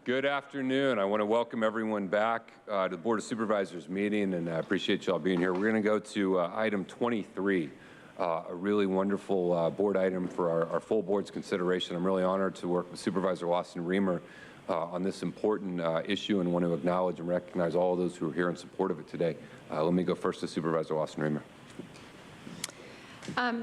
Good afternoon. I want to welcome everyone back to the Board of Supervisors meeting, and I appreciate you all being here. We're going to go to item 23, a really wonderful board item for our full board's consideration. I'm really honored to work with Supervisor Watson Reamer on this important issue, and want to acknowledge and recognize all of those who are here in support of it today. Let me go first to Supervisor Watson Reamer.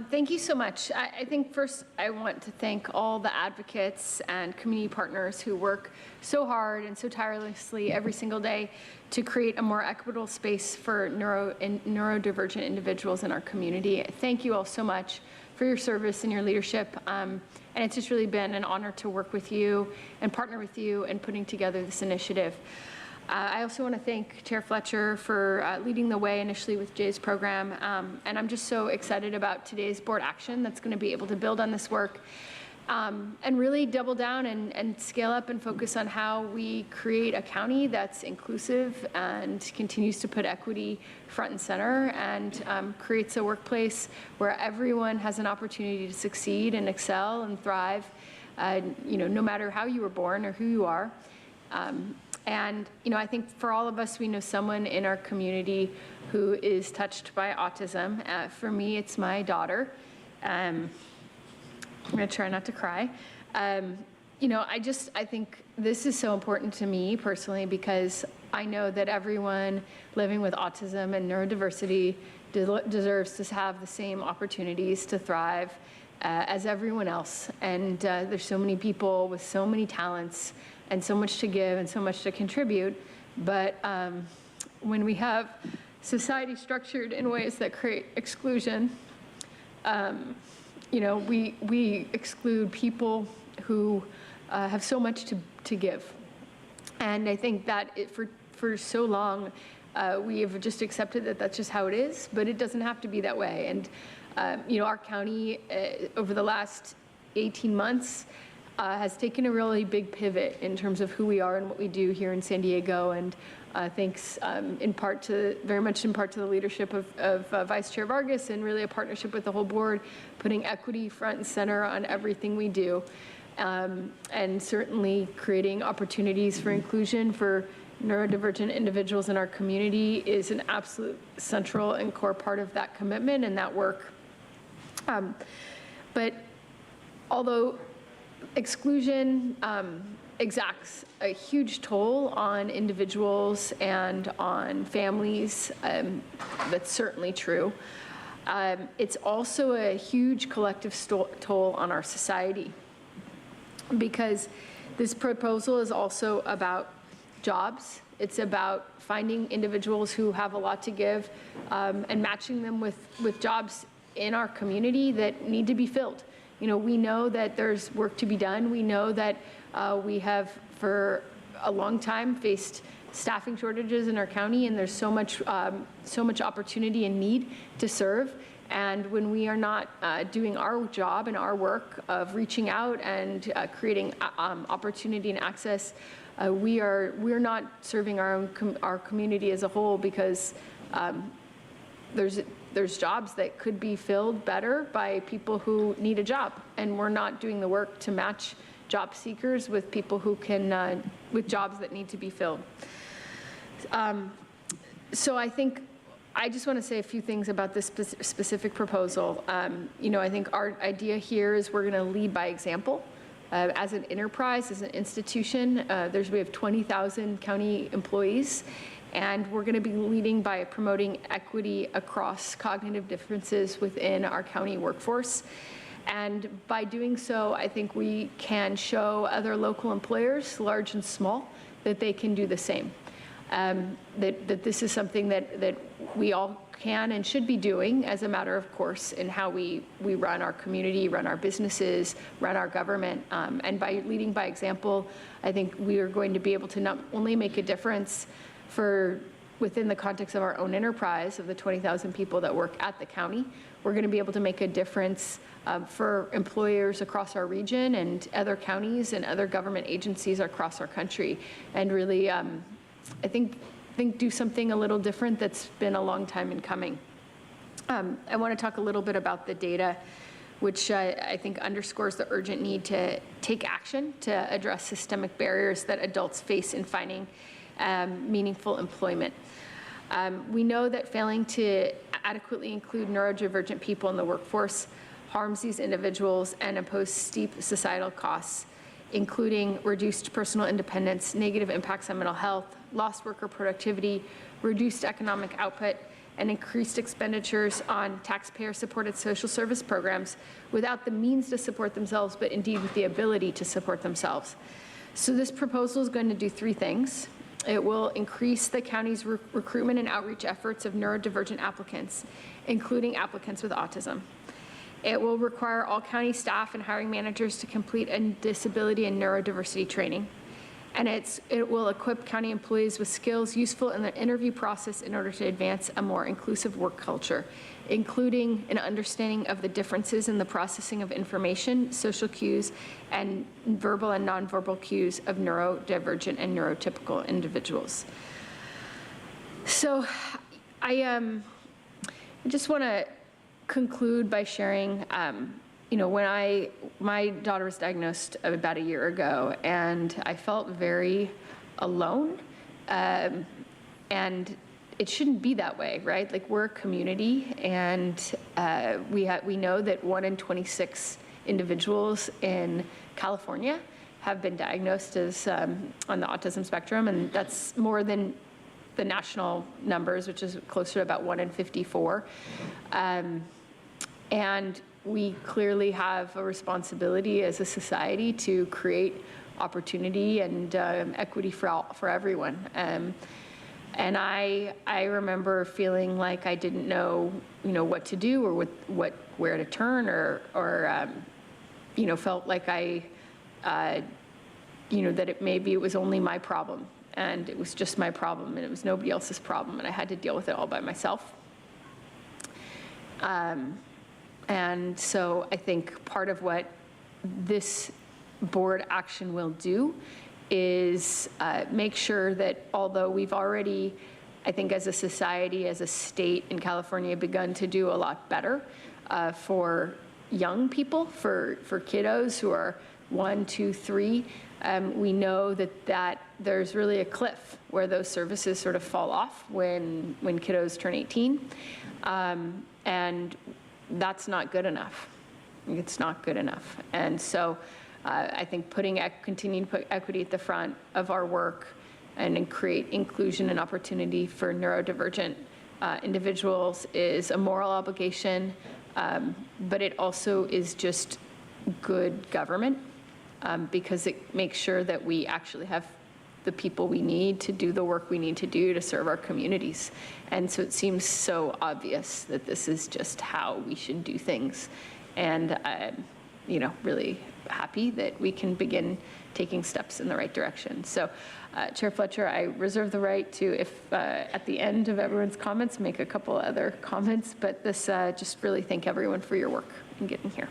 Thank you so much. I think first I want to thank all the advocates and community partners who work so hard and so tirelessly every single day to create a more equitable space for neurodivergent individuals in our community. Thank you all so much for your service and your leadership. And it's just really been an honor to work with you and partner with you in putting together this initiative. I also want to thank Chair Fletcher for leading the way initially with Jay's program, and I'm just so excited about today's board action that's going to be able to build on this work and really double down and scale up and focus on how we create a county that's inclusive and continues to put equity front and center, and creates a workplace where everyone has an opportunity to succeed and excel and thrive, no matter how you were born or who you are. And, I think for all of us, we know someone in our community who is touched by autism. For me, it's my daughter. I'm going to try not to cry. I think this is so important to me personally, because I know that everyone living with autism and neurodiversity deserves to have the same opportunities to thrive as everyone else. And there's so many people with so many talents and so much to give and so much to contribute. But when we have society structured in ways that create exclusion, we exclude people who have so much to give. And I think that for so long, we have just accepted that that's just how it is, but it doesn't have to be that way. And our county over the last 18 months has taken a really big pivot in terms of who we are and what we do here in San Diego, and thanks very much in part to the leadership of Vice Chair Vargas, and really a partnership with the whole board, putting equity front and center on everything we do, and certainly creating opportunities for inclusion for neurodivergent individuals in our community is an absolute central and core part of that commitment and that work. But although exclusion exacts a huge toll on individuals and on families, that's certainly true. It's also a huge collective toll on our society, because this proposal is also about jobs. It's about finding individuals who have a lot to give and matching them with jobs in our community that need to be filled. You know, we know that there's work to be done. We know that we have, for a long time, faced staffing shortages in our county, and there's so much opportunity and need to serve. And when we are not doing our job and our work of reaching out and creating opportunity and access, we're not serving our community as a whole, because there's jobs that could be filled better by people who need a job, and we're not doing the work to match job seekers with people who can with jobs that need to be filled. So I just want to say a few things about this specific proposal. You know, I think our idea here is we're going to lead by example. As an enterprise, as an institution, we have 20,000 county employees, and we're going to be leading by promoting equity across cognitive differences within our county workforce. And by doing so, I think we can show other local employers, large and small, that they can do the same. That this is something that we all can and should be doing as a matter of course in how we run our community, run our businesses, run our government. And by leading by example, I think we are going to be able to not only make a difference within the context of our own enterprise of the 20,000 people that work at the county, we're going to be able to make a difference for employers across our region and other counties and other government agencies across our country, and really, I think do something a little different that's been a long time in coming. I want to talk a little bit about the data, which I think underscores the urgent need to take action to address systemic barriers that adults face in finding meaningful employment. We know that failing to adequately include neurodivergent people in the workforce harms these individuals and imposes steep societal costs, including reduced personal independence, negative impacts on mental health, lost worker productivity, reduced economic output, and increased expenditures on taxpayer-supported social service programs without the means to support themselves, but indeed with the ability to support themselves. So this proposal is going to do three things. It will increase the county's recruitment and outreach efforts of neurodivergent applicants, including applicants with autism. It will require all county staff and hiring managers to complete a disability and neurodiversity training. And it will equip county employees with skills useful in the interview process in order to advance a more inclusive work culture, including an understanding of the differences in the processing of information, social cues, and verbal and nonverbal cues of neurodivergent and neurotypical individuals. So I just want to conclude by sharing, you know, when my daughter was diagnosed about a year ago, and I felt very alone, and it shouldn't be that way, right? Like, we're a community, and we know that 1 in 26 individuals in California have been diagnosed as on the autism spectrum, and that's more than the national numbers, which is closer to about 1 in 54. And we clearly have a responsibility as a society to create opportunity and equity for everyone. And I remember feeling like I didn't know, you know, what to do or where to turn, or you know, felt like you know, that maybe it was only my problem, and it was just my problem, and it was nobody else's problem, and I had to deal with it all by myself. And so I think part of what this board action will do is make sure that although we've already, I think as a society, as a state in California, begun to do a lot better for young people, for kiddos who are 1, 2, 3, we know that there's really a cliff where those services sort of fall off when kiddos turn 18. And that's not good enough. It's not good enough. And so I think continuing to put equity at the front of our work and create inclusion and opportunity for neurodivergent individuals is a moral obligation, but it also is just good government because it makes sure that we actually have the people we need to do the work we need to do to serve our communities. And so it seems so obvious that this is just how we should do things. And really happy that we can begin taking steps in the right direction. So Chair Fletcher, I reserve the right to, if at the end of everyone's comments, make a couple other comments, but this just really thank everyone for your work in getting here.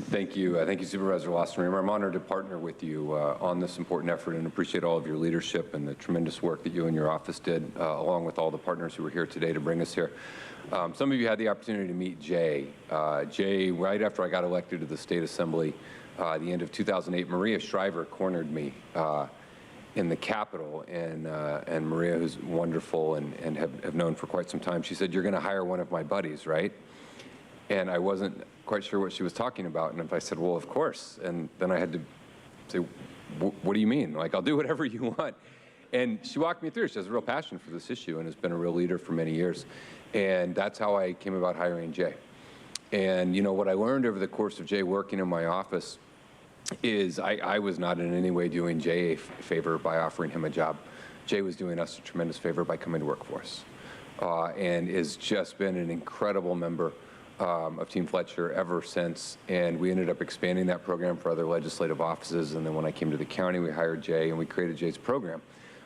Thank you. Thank you, Supervisor Lawson-Remer. I'm honored to partner with you on this important effort and appreciate all of your leadership and the tremendous work that you and your office did, along with all the partners who were here today to bring us here. Some of you had the opportunity to meet Jay. Jay, right after I got elected to the State Assembly, the end of 2008, Maria Shriver cornered me in the Capitol, and Maria, who's wonderful and have known for quite some time, she said, "You're going to hire one of my buddies, right?" And I wasn't quite sure what she was talking about. And if I said, "Well, of course," and then I had to say, "What do you mean? Like, I'll do whatever you want." And she walked me through. She has a real passion for this issue and has been a real leader for many years. And that's how I came about hiring Jay. And what I learned over the course of Jay working in my office is I was not in any way doing Jay a favor by offering him a job. Jay was doing us a tremendous favor by coming to work for us, and has just been an incredible member of Team Fletcher ever since. And we ended up expanding that program for other legislative offices. And then when I came to the county, we hired Jay and we created Jay's program.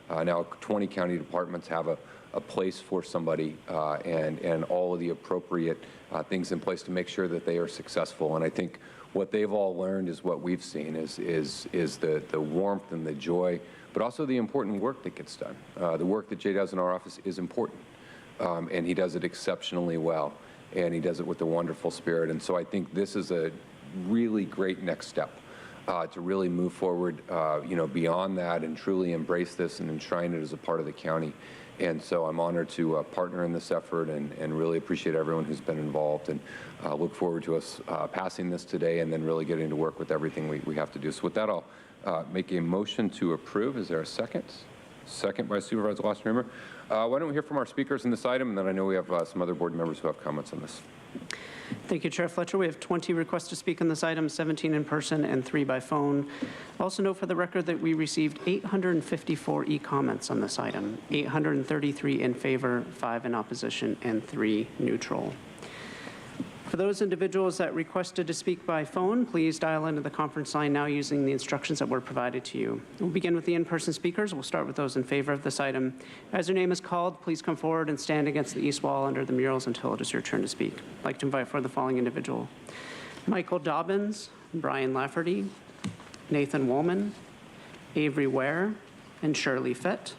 Now 20 county departments have a place for somebody and all of the appropriate things in place to make sure that they are successful. And I think what they've all learned is what we've seen is the warmth and the joy, but also the important work that gets done. The work that Jay does in our office is important, and he does it exceptionally well, and he does it with a wonderful spirit. And so I think this is a really great next step to really move forward, beyond that and truly embrace this and enshrine it as a part of the county. And so I'm honored to partner in this effort and really appreciate everyone who's been involved, and look forward to us passing this today and then really getting to work with everything we have to do. So with that, I'll make a motion to approve. Is there a second? Second by Supervisor Lawson-Remer. Why don't we hear from our speakers on this item, and then I know we have some other board members who have comments on this. Thank you, Chair Fletcher. We have 20 requests to speak on this item, 17 in person and 3 by phone. Also note for the record that we received 854 e-comments on this item, 833 in favor, 5 in opposition, and 3 neutral. For those individuals that requested to speak by phone, please dial into the conference line now using the instructions that were provided to you. We'll begin with the in-person speakers. We'll start with those in favor of this item. As your name is called, please come forward and stand against the east wall under the murals until it is your turn to speak. I'd like to invite for the following individual: Michael Dobbins, Brian Lafferty, Nathan Woolman, Avery Ware, and Shirley Fett.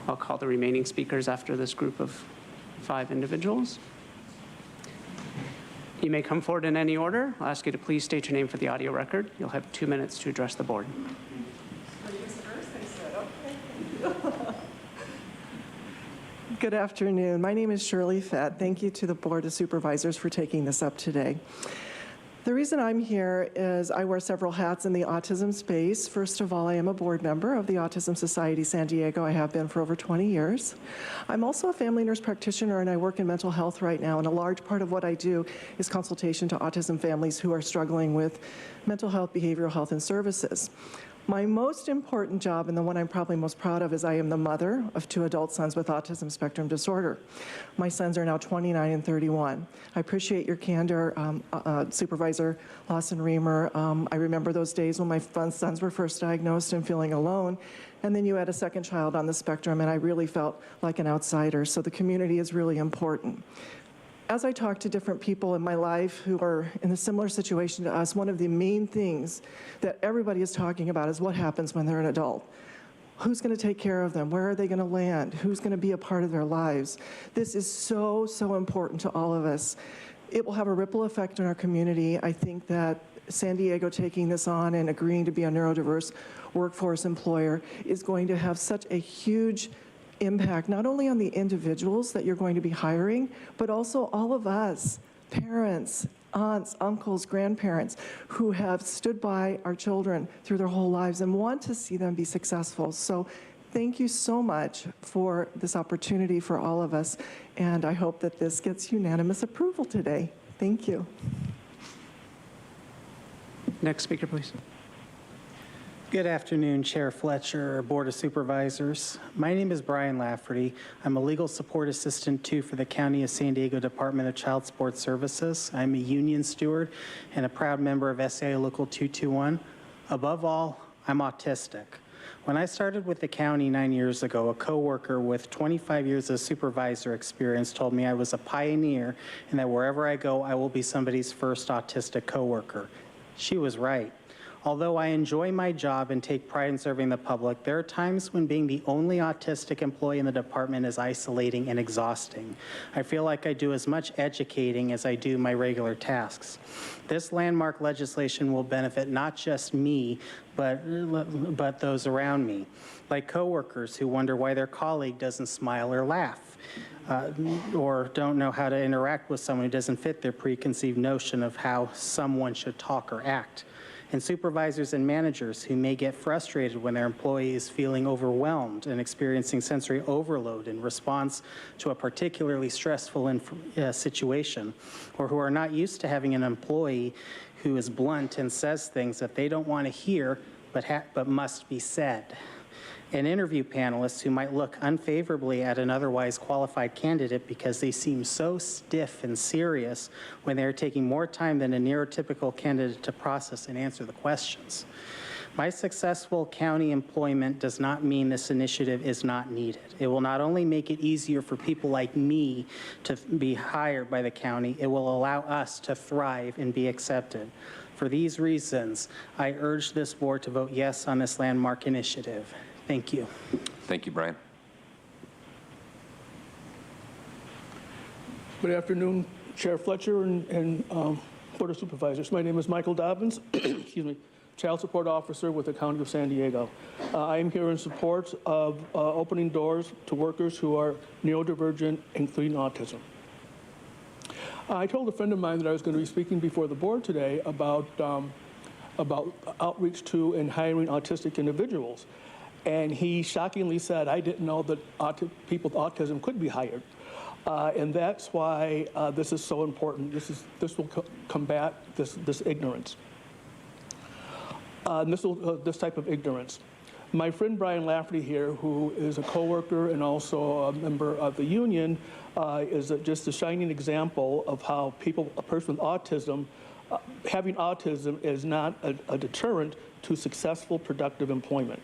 I'll call the remaining speakers after this group of 5 individuals. You may come forward in any order. I'll ask you to please state your name for the audio record. You'll have 2 minutes to address the board. Good afternoon. My name is Shirley Fett. Thank you to the Board of Supervisors for taking this up today. The reason I'm here is I wear several hats in the autism space. First of all, I am a board member of the Autism Society San Diego. I have been for over 20 years. I'm also a family nurse practitioner, and I work in mental health right now, and a large part of what I do is consultation to autism families who are struggling with mental health, behavioral health, and services. My most important job, and the one I'm probably most proud of, is I am the mother of 2 adult sons with autism spectrum disorder. My sons are now 29 and 31. I appreciate your candor, Supervisor Lawson-Remer. I remember those days when my sons were first diagnosed and feeling alone, and then you had a second child on the spectrum, and I really felt like an outsider, so the community is really important. As I talk to different people in my life who are in a similar situation to us, one of the main things that everybody is talking about is what happens when they're an adult. Who's going to take care of them? Where are they going to land? Who's going to be a part of their lives? This is so, so important to all of us. It will have a ripple effect in our community. I think that San Diego taking this on and agreeing to be a neurodiverse workforce employer is going to have such a huge impact, not only on the individuals that you're going to be hiring, but also all of us, parents, aunts, uncles, grandparents, who have stood by our children through their whole lives and want to see them be successful. So thank you so much for this opportunity for all of us, and I hope that this gets unanimous approval today. Thank you. Next speaker, please. Good afternoon, Chair Fletcher, Board of Supervisors. My name is Brian Lafferty. I'm a legal support assistant too for the County of San Diego Department of Child Support Services. I'm a union steward and a proud member of SAI Local 221. Above all, I'm autistic. When I started with the county 9 years ago, a coworker with 25 years of supervisor experience told me I was a pioneer and that wherever I go, I will be somebody's first autistic coworker. She was right. Although I enjoy my job and take pride in serving the public, there are times when being the only autistic employee in the department is isolating and exhausting. I feel like I do as much educating as I do my regular tasks. This landmark legislation will benefit not just me, but those around me, like coworkers who wonder why their colleague doesn't smile or laugh, or don't know how to interact with someone who doesn't fit their preconceived notion of how someone should talk or act. And supervisors and managers who may get frustrated when their employee is feeling overwhelmed and experiencing sensory overload in response to a particularly stressful situation, or who are not used to having an employee who is blunt and says things that they don't want to hear but must be said. And interview panelists who might look unfavorably at an otherwise qualified candidate because they seem so stiff and serious when they're taking more time than a neurotypical candidate to process and answer the questions. My successful county employment does not mean this initiative is not needed. It will not only make it easier for people like me to be hired by the county, it will allow us to thrive and be accepted. For these reasons, I urge this board to vote yes on this landmark initiative. Thank you. Thank you, Brian. Good afternoon, Chair Fletcher and Board of Supervisors. My name is Michael Dobbins, excuse me, Child Support Officer with the County of San Diego. I am here in support of opening doors to workers who are neurodivergent, including autism. I told a friend of mine that I was going to be speaking before the board today about outreach to and hiring autistic individuals. And he shockingly said, I didn't know that people with autism could be hired. And that's why this is so important. This will combat this ignorance. This type of ignorance. My friend Brian Lafferty here, who is a coworker and also a member of the union, is just a shining example of how a person with autism, having autism is not a deterrent to successful, productive employment.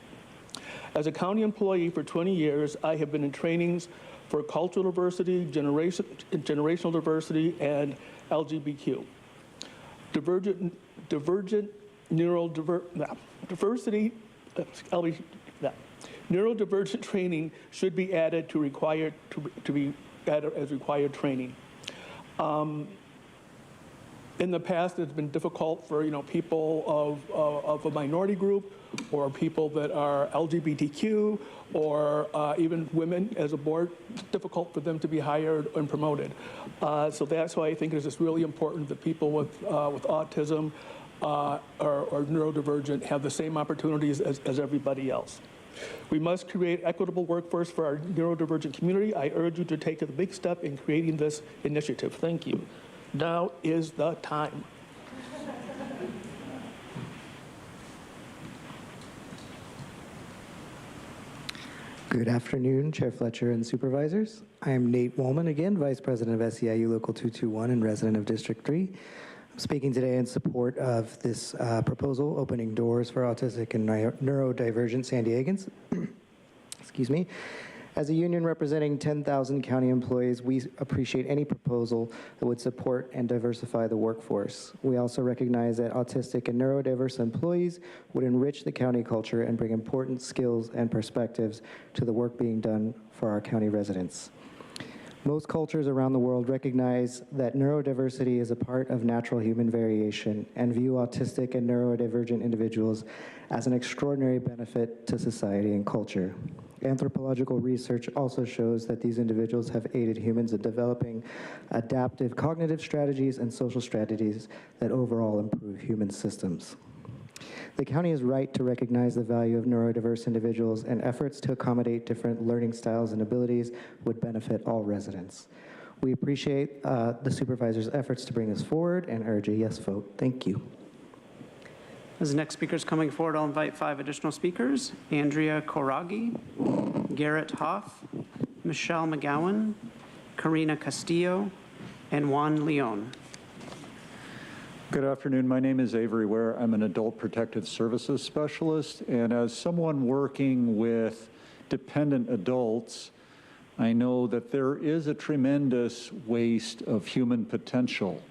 As a county employee for 20 years, I have been in trainings for cultural diversity, generational diversity, and LGBTQ. Neurodivergent training should be added to be added as required training. In the past, it's been difficult for people of a minority group, or people that are LGBTQ, or even women as a board. Difficult for them to be hired and promoted. So that's why I think it's just really important that people with autism or neurodivergent have the same opportunities as everybody else. We must create equitable workforce for our neurodivergent community. I urge you to take a big step in creating this initiative. Thank you. Now is the time. Good afternoon, Chair Fletcher and Supervisors. I am Nate Woolman, again, Vice President of SEIU Local 221 and resident of District 3. I'm speaking today in support of this proposal, opening doors for autistic and neurodivergent San Diegans. Excuse me. As a union representing 10,000 county employees, we appreciate any proposal that would support and diversify the workforce. We also recognize that autistic and neurodiverse employees would enrich the county culture and bring important skills and perspectives to the work being done for our county residents. Most cultures around the world recognize that neurodiversity is a part of natural human variation and view autistic and neurodivergent individuals as an extraordinary benefit to society and culture. Anthropological research also shows that these individuals have aided humans in developing adaptive cognitive strategies and social strategies that overall improve human systems. The county is right to recognize the value of neurodiverse individuals, and efforts to accommodate different learning styles and abilities would benefit all residents. We appreciate the supervisor's efforts to bring this forward and urge a yes vote. Thank you. As the next speaker is coming forward, I'll invite 5 additional speakers: Andrea Koragi, Garrett Hoff, Michelle McGowan, Karina Castillo, and Juan Leon. Good afternoon. My name is Avery Ware. I'm an adult protective services specialist, and as someone working with dependent adults, I know that there is a tremendous waste of human potential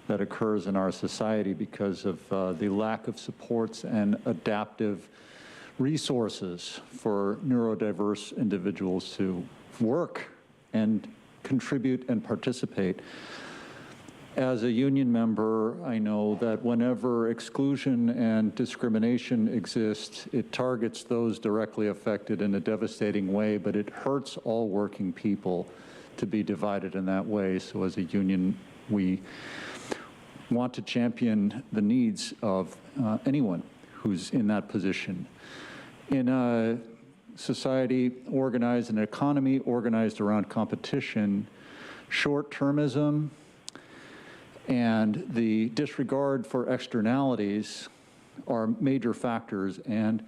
that occurs in our society because of the lack of supports and adaptive resources for neurodiverse individuals to work and contribute and participate. As a union member, I know that whenever exclusion and discrimination exists, it targets those directly affected in a devastating way, but it hurts all working people to be divided in that way. So as a union, we want to champion the needs of anyone who's in that position. In a society organized, an economy organized around competition, short-termism and the disregard for externalities are major factors. And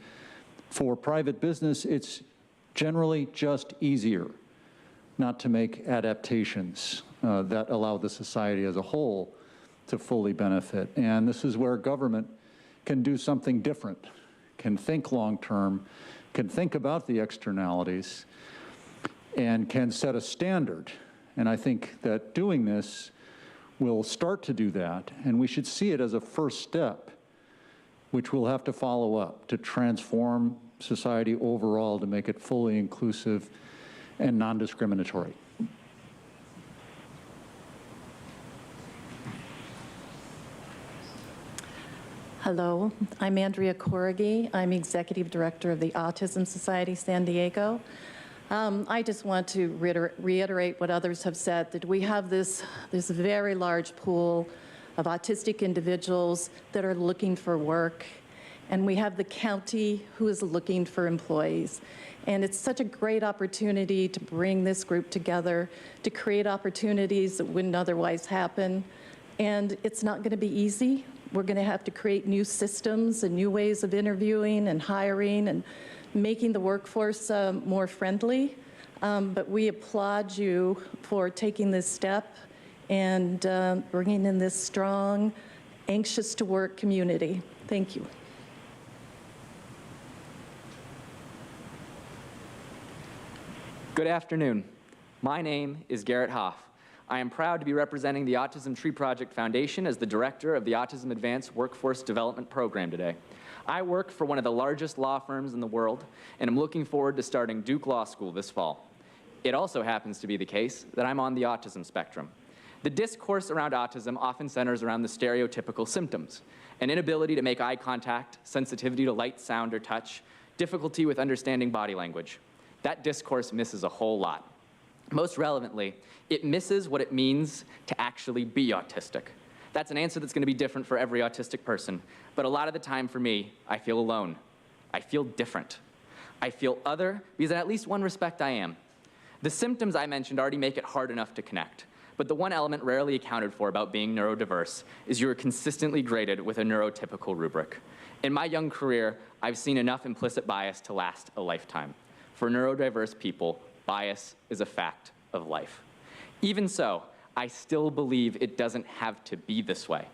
for private business, it's generally just easier not to make adaptations that allow the society as a whole to fully benefit. And this is where government can do something different, can think long-term, can think about the externalities, and can set a standard. And I think that doing this will start to do that, and we should see it as a first step, which we'll have to follow up to transform society overall to make it fully inclusive and non-discriminatory. Hello, I'm Andrea Koragi. I'm Executive Director of the Autism Society San Diego. I just want to reiterate what others have said, that we have this very large pool of autistic individuals that are looking for work, and we have the county who is looking for employees. And it's such a great opportunity to bring this group together, to create opportunities that wouldn't otherwise happen. And it's not going to be easy. We're going to have to create new systems and new ways of interviewing and hiring and making the workforce more friendly. But we applaud you for taking this step and bringing in this strong, anxious to work community. Thank you. Good afternoon. My name is Garrett Hoff. I am proud to be representing the Autism Tree Project Foundation as the director of the Autism Advanced Workforce Development Program today. I work for one of the largest law firms in the world, and I'm looking forward to starting Duke Law School this fall. It also happens to be the case that I'm on the autism spectrum. The discourse around autism often centers around the stereotypical symptoms: an inability to make eye contact, sensitivity to light, sound, or touch, difficulty with understanding body language. That discourse misses a whole lot. Most relevantly, it misses what it means to actually be autistic. That's an answer that's going to be different for every autistic person, but a lot of the time for me, I feel alone. I feel different. I feel other because in at least one respect I am. The symptoms I mentioned already make it hard enough to connect, but the one element rarely accounted for about being neurodiverse is you are consistently graded with a neurotypical rubric. In my young career, I've seen enough implicit bias to last a lifetime. For neurodiverse people, bias is a fact of life. Even so, I still believe it doesn't have to be this way.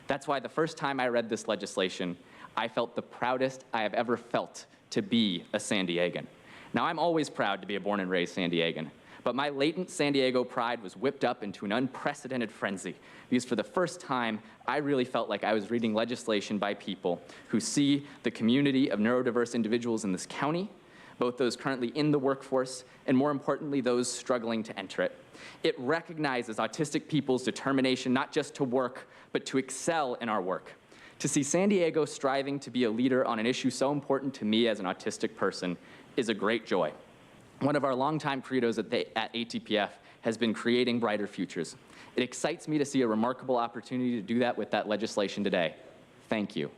That's why the first time I read this legislation, I felt the proudest I have ever felt to be a San Diegan. Now, I'm always proud to be a born and raised San Diegan, but my latent San Diego pride was whipped up into an unprecedented frenzy because for the first time, I really felt like I was reading legislation by people who see the community of neurodiverse individuals in this county, both those currently in the workforce and, more importantly, those struggling to enter it. It recognizes autistic people's determination not just to work, but to excel in our work. To see San Diego striving to be a leader on an issue so important to me as an autistic person is a great joy. One of our longtime credos at ATPF has been creating brighter futures. It excites me to see a remarkable opportunity to do that with that legislation today. Thank you.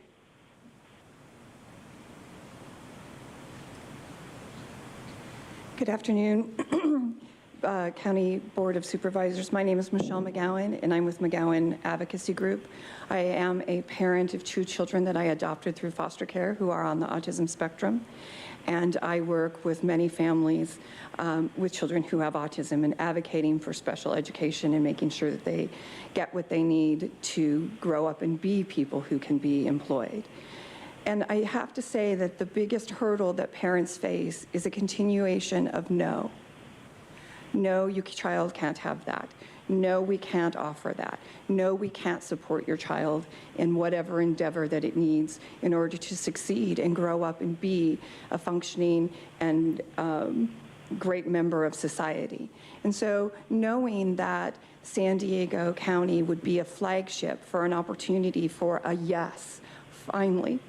Good afternoon, County Board of Supervisors. My name is Michelle McGowan, and I'm with McGowan Advocacy Group. I am a parent of 2 children that I adopted through foster care who are on the autism spectrum. And I work with many families with children who have autism and advocating for special education and making sure that they get what they need to grow up and be people who can be employed. And I have to say that the biggest hurdle that parents face is a continuation of no. No, your child can't have that. No, we can't offer that. No, we can't support your child in whatever endeavor that it needs in order to succeed and grow up and be a functioning and great member of society. And so knowing that San Diego County would be a flagship for an opportunity for a yes, finally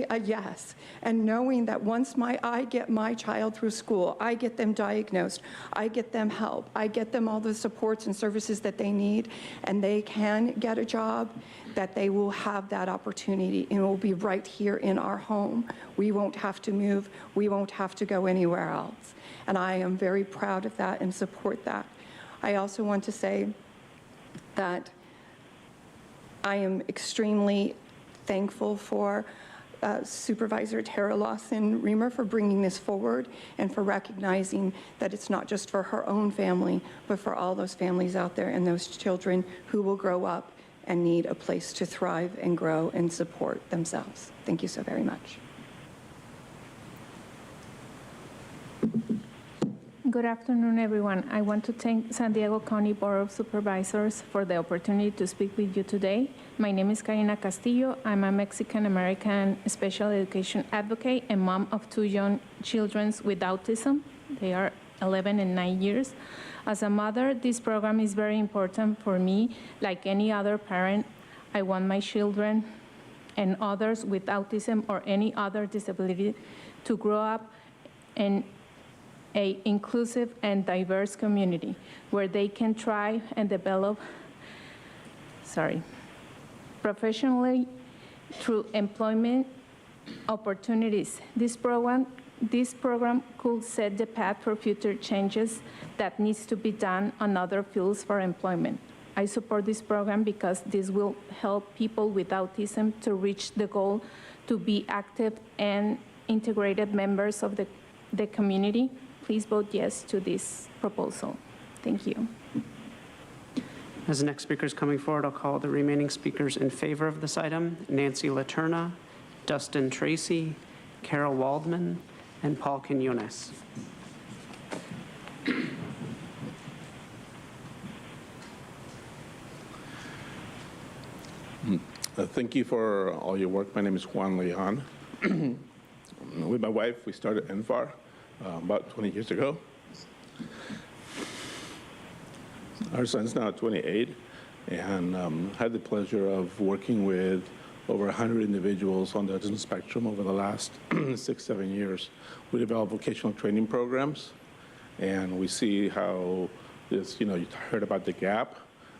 a yes. And knowing that once I get my child through school, I get them diagnosed, I get them help, I get them all the supports and services that they need, and they can get a job, that they will have that opportunity, and it will be right here in our home. We won't have to move, we won't have to go anywhere else. And I am very proud of that and support that. I also want to say that I am extremely thankful for Supervisor Tara Lawson-Remer for bringing this forward and for recognizing that it's not just for her own family, but for all those families out there and those children who will grow up and need a place to thrive and grow and support themselves. Thank you so very much. Good afternoon, everyone. I want to thank San Diego County Board of Supervisors for the opportunity to speak with you today. My name is Karina Castillo. I'm a Mexican-American special education advocate and mom of 2 young children with autism. They are 11 and 9 years. As a mother, this program is very important for me. Like any other parent, I want my children and others with autism or any other disability to grow up in an inclusive and diverse community where they can thrive and develop professionally through employment opportunities. This program could set the path for future changes that needs to be done on other fields for employment. I support this program because this will help people with autism to reach the goal to be active and integrated members of the community. Please vote yes to this proposal. Thank you. As the next speaker is coming forward, I'll call the remaining speakers in favor of this item: Nancy Laterna, Dustin Tracy, Carol Waldman, and Paul Quinones. Thank you for all your work. My name is Juan Leon. With my wife, we started NFAR about 20 years ago. Our son's now 28, and had the pleasure of working with over 100 individuals on the autism spectrum over the last 6-7 years. We develop vocational training programs, and we see how this, you heard about the gap.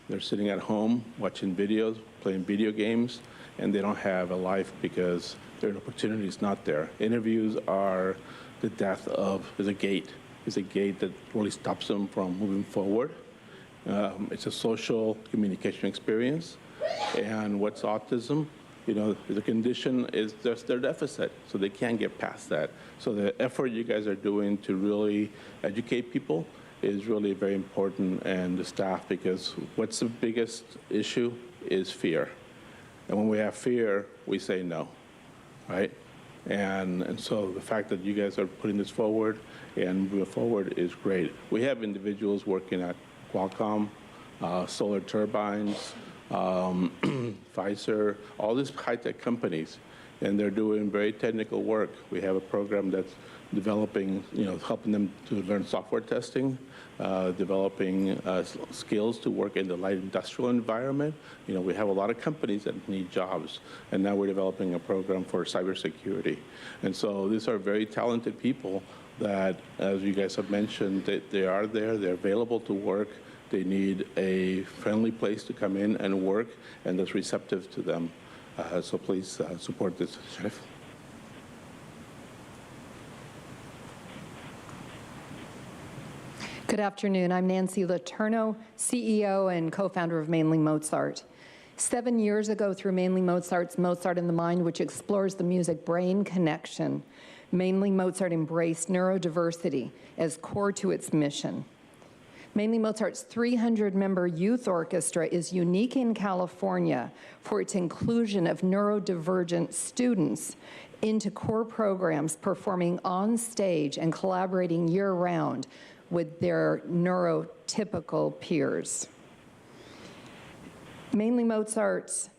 They're sitting at home watching videos, playing video games, and they don't have a life because their opportunity is not there. Interviews are the death of, is a gate. It's a gate that really stops them from moving forward. It's a social communication experience. And what's autism? The condition is just their deficit, so they can't get past that. So the effort you guys are doing to really educate people is really very important, and the staff, because what's the biggest issue is fear. And when we have fear, we say no, right? And so the fact that you guys are putting this forward and moving forward is great. We have individuals working at Qualcomm, Solar Turbines, Pfizer, all these high-tech companies, and they're doing very technical work. We have a program that's developing, helping them to learn software testing, developing skills to work in the light industrial environment. We have a lot of companies that need jobs, and now we're developing a program for cybersecurity. And so these are very talented people that, as you guys have mentioned, they are there, they're available to work. They need a friendly place to come in and work, and that's receptive to them. So please support this, Sheriff. Good afternoon. I'm Nancy Letourneau, CEO and co-founder of Mainly Mozart. 7 years ago, through Mainly Mozart's Mozart in the Mind, which explores the music-brain connection, Mainly Mozart embraced neurodiversity as core to its mission. Mainly Mozart's 300-member youth orchestra is unique in California for its inclusion of neurodivergent students into core programs, performing on stage and collaborating year-round with their neurotypical peers. Mainly Mozart's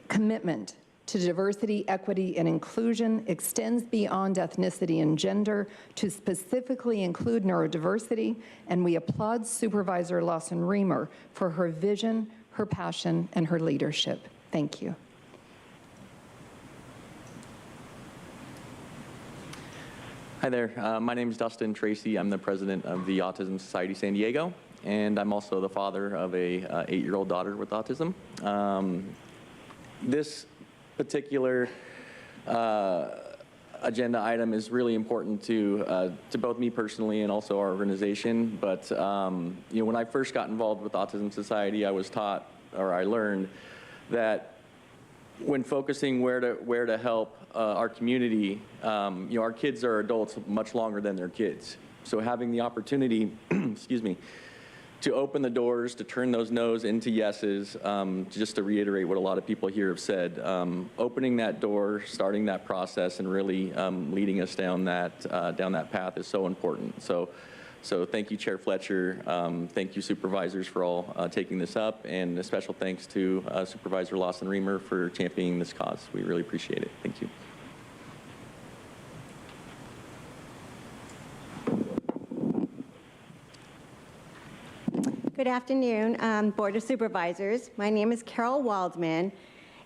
commitment to diversity, equity, and inclusion extends beyond ethnicity and gender to specifically include neurodiversity, and we applaud Supervisor Lawson-Remer for her vision, her passion, and her leadership. Thank you. Hi there. My name is Dustin Tracy. I'm the president of the Autism Society San Diego, and I'm also the father of a 8-year-old daughter with autism. This particular agenda item is really important to both me personally and also our organization. But when I first got involved with Autism Society, I was taught, or I learned, that when focusing where to help our community, our kids are adults much longer than their kids. So having the opportunity, excuse me, to open the doors, to turn those no's into yeses, just to reiterate what a lot of people here have said, opening that door, starting that process, and really leading us down that path is so important. So thank you, Chair Fletcher. Thank you, supervisors, for all taking this up, and a special thanks to Supervisor Lawson-Remer for championing this cause. We really appreciate it. Thank you. Good afternoon, Board of Supervisors. My name is Carol Waldman,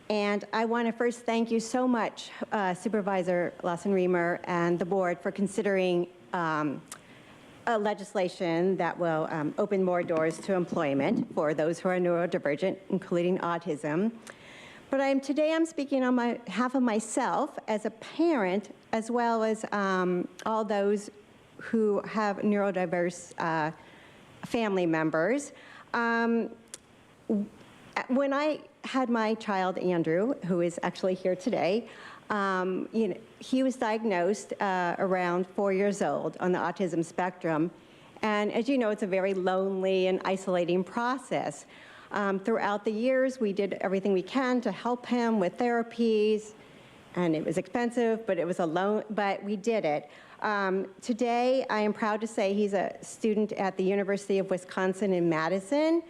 and I want to first thank you so much, Supervisor Lawson-Remer and the board, for considering a legislation that will open more doors to employment for those who are neurodivergent, including autism. But today I'm speaking on behalf of myself as a parent, as well as all those who have neurodiverse family members. When I had my child, Andrew, who is actually here today, he was diagnosed around 4 years old on the autism spectrum. And as you know, it's a very lonely and isolating process. Throughout the years, we did everything we can to help him with therapies, and it was expensive, but we did it. Today, I am proud to say he's a student at the University of Wisconsin in Madison.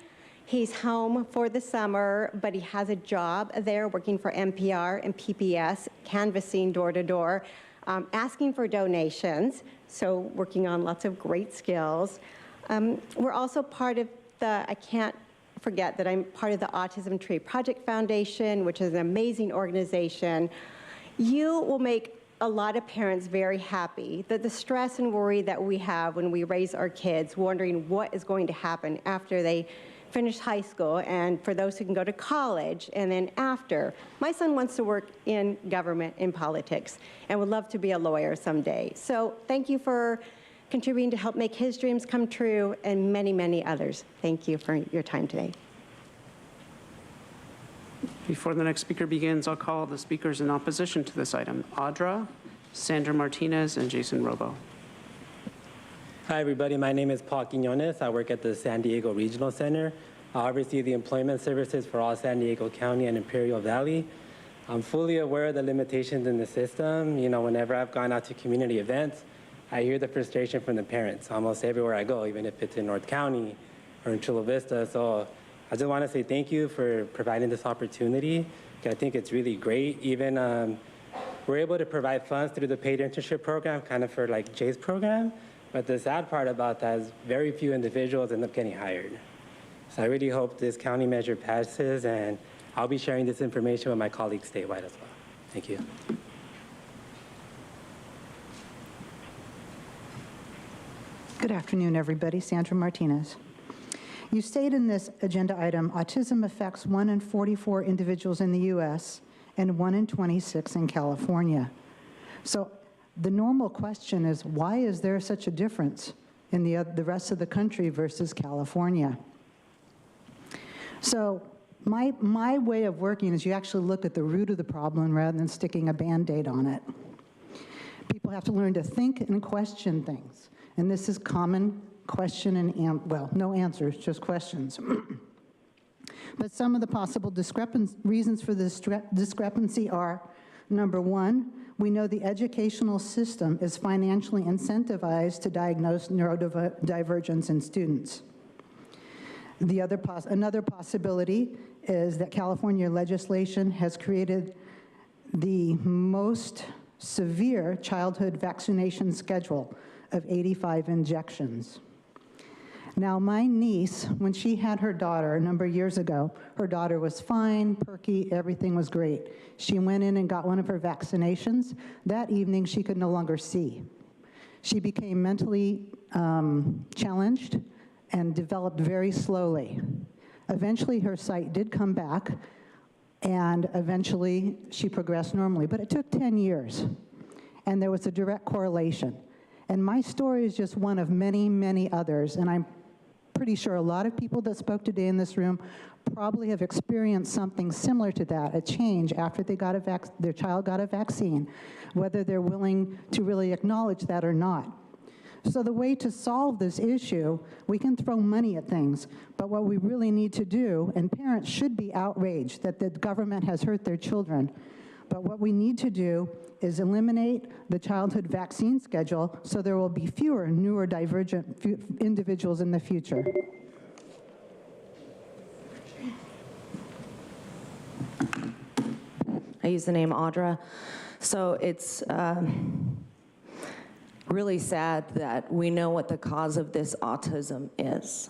He's home for the summer, but he has a job there working for NPR and PBS, canvassing door to door, asking for donations, so working on lots of great skills. We're also part of I can't forget that I'm part of the Autism Tree Project Foundation, which is an amazing organization. You will make a lot of parents very happy that the stress and worry that we have when we raise our kids, wondering what is going to happen after they finish high school, and for those who can go to college, and then after. My son wants to work in government, in politics, and would love to be a lawyer someday. So thank you for contributing to help make his dreams come true, and many, many others. Thank you for your time today. Before the next speaker begins, I'll call the speakers in opposition to this item: Audra, Sandra Martinez, and Jason Robo. Hi, everybody. My name is Paul Quiñones. I work at the San Diego Regional Center. I oversee the employment services for all San Diego County and Imperial Valley. I'm fully aware of the limitations in the system. You know, whenever I've gone out to community events, I hear the frustration from the parents almost everywhere I go, even if it's in North County or in Chula Vista. So I just want to say thank you for providing this opportunity. I think it's really great. Even we're able to provide funds through the paid internship program, kind of for like Jay's program. But the sad part about that is very few individuals end up getting hired. So I really hope this county measure passes, and I'll be sharing this information with my colleagues statewide as well. Thank you. Good afternoon, everybody. Sandra Martinez. You state in this agenda item, autism affects 1 in 44 individuals in the U.S. and 1 in 26 in California. So the normal question is, why is there such a difference in the rest of the country versus California? So my way of working is you actually look at the root of the problem rather than sticking a Band-Aid on it. People have to learn to think and question things. And this is common question and, well, no answers, just questions. But some of the possible reasons for this discrepancy are, number one, we know the educational system is financially incentivized to diagnose neurodivergence in students. Another possibility is that California legislation has created the most severe childhood vaccination schedule of 85 injections. Now, my niece, when she had her daughter a number of years ago, her daughter was fine, perky, everything was great. She went in and got one of her vaccinations. That evening, she could no longer see. She became mentally challenged and developed very slowly. Eventually, her sight did come back, and eventually, she progressed normally. But it took 10 years, and there was a direct correlation. And my story is just one of many, many others, and I'm pretty sure a lot of people that spoke today in this room probably have experienced something similar to that, a change after they got their child got a vaccine, whether they're willing to really acknowledge that or not. So the way to solve this issue, we can throw money at things, but what we really need to do, and parents should be outraged that the government has hurt their children, but what we need to do is eliminate the childhood vaccine schedule so there will be fewer neurodivergent individuals in the future. I use the name Audra. So it's really sad that we know what the cause of this autism is.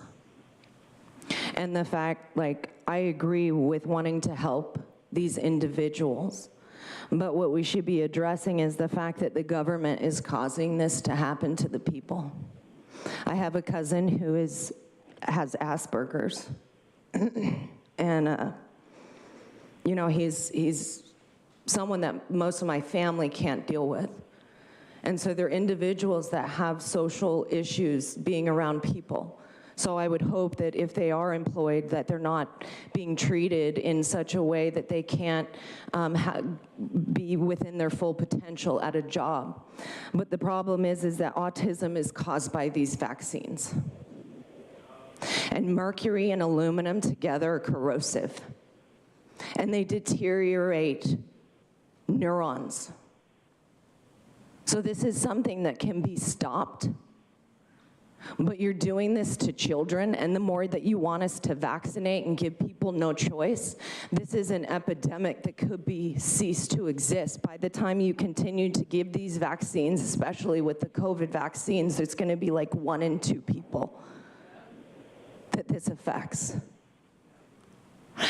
And the fact, like, I agree with wanting to help these individuals. But what we should be addressing is the fact that the government is causing this to happen to the people. I have a cousin who has Asperger's, and you know, he's someone that most of my family can't deal with. And so they're individuals that have social issues being around people. So I would hope that if they are employed, that they're not being treated in such a way that they can't be within their full potential at a job. But the problem is that autism is caused by these vaccines. And mercury and aluminum together are corrosive. And they deteriorate neurons. So this is something that can be stopped. But you're doing this to children, and the more that you want us to vaccinate and give people no choice, this is an epidemic that could be ceased to exist. By the time you continue to give these vaccines, especially with the COVID vaccines, it's going to be like 1 in 2 people that this affects.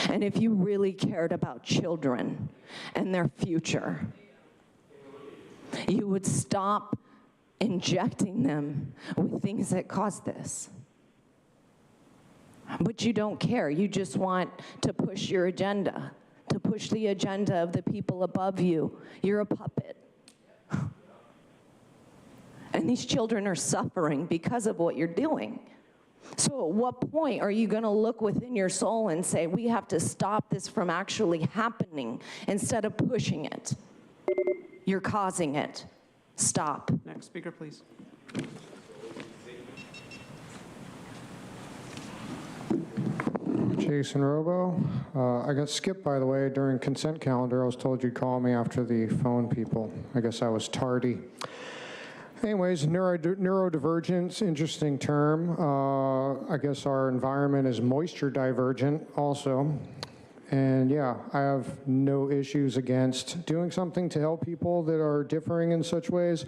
And if you really cared about children and their future, you would stop injecting them with things that cause this. But you don't care. You just want to push your agenda, to push the agenda of the people above you. You're a puppet. And these children are suffering because of what you're doing. So at what point are you going to look within your soul and say, we have to stop this from actually happening instead of pushing it? You're causing it. Stop. Next speaker, please. Jason Robo. I got skipped, by the way, during consent calendar. I was told you'd call me after the phone people. I guess I was tardy. Anyways, neurodivergence, interesting term. I guess our environment is moisture divergent also. And yeah, I have no issues against doing something to help people that are differing in such ways.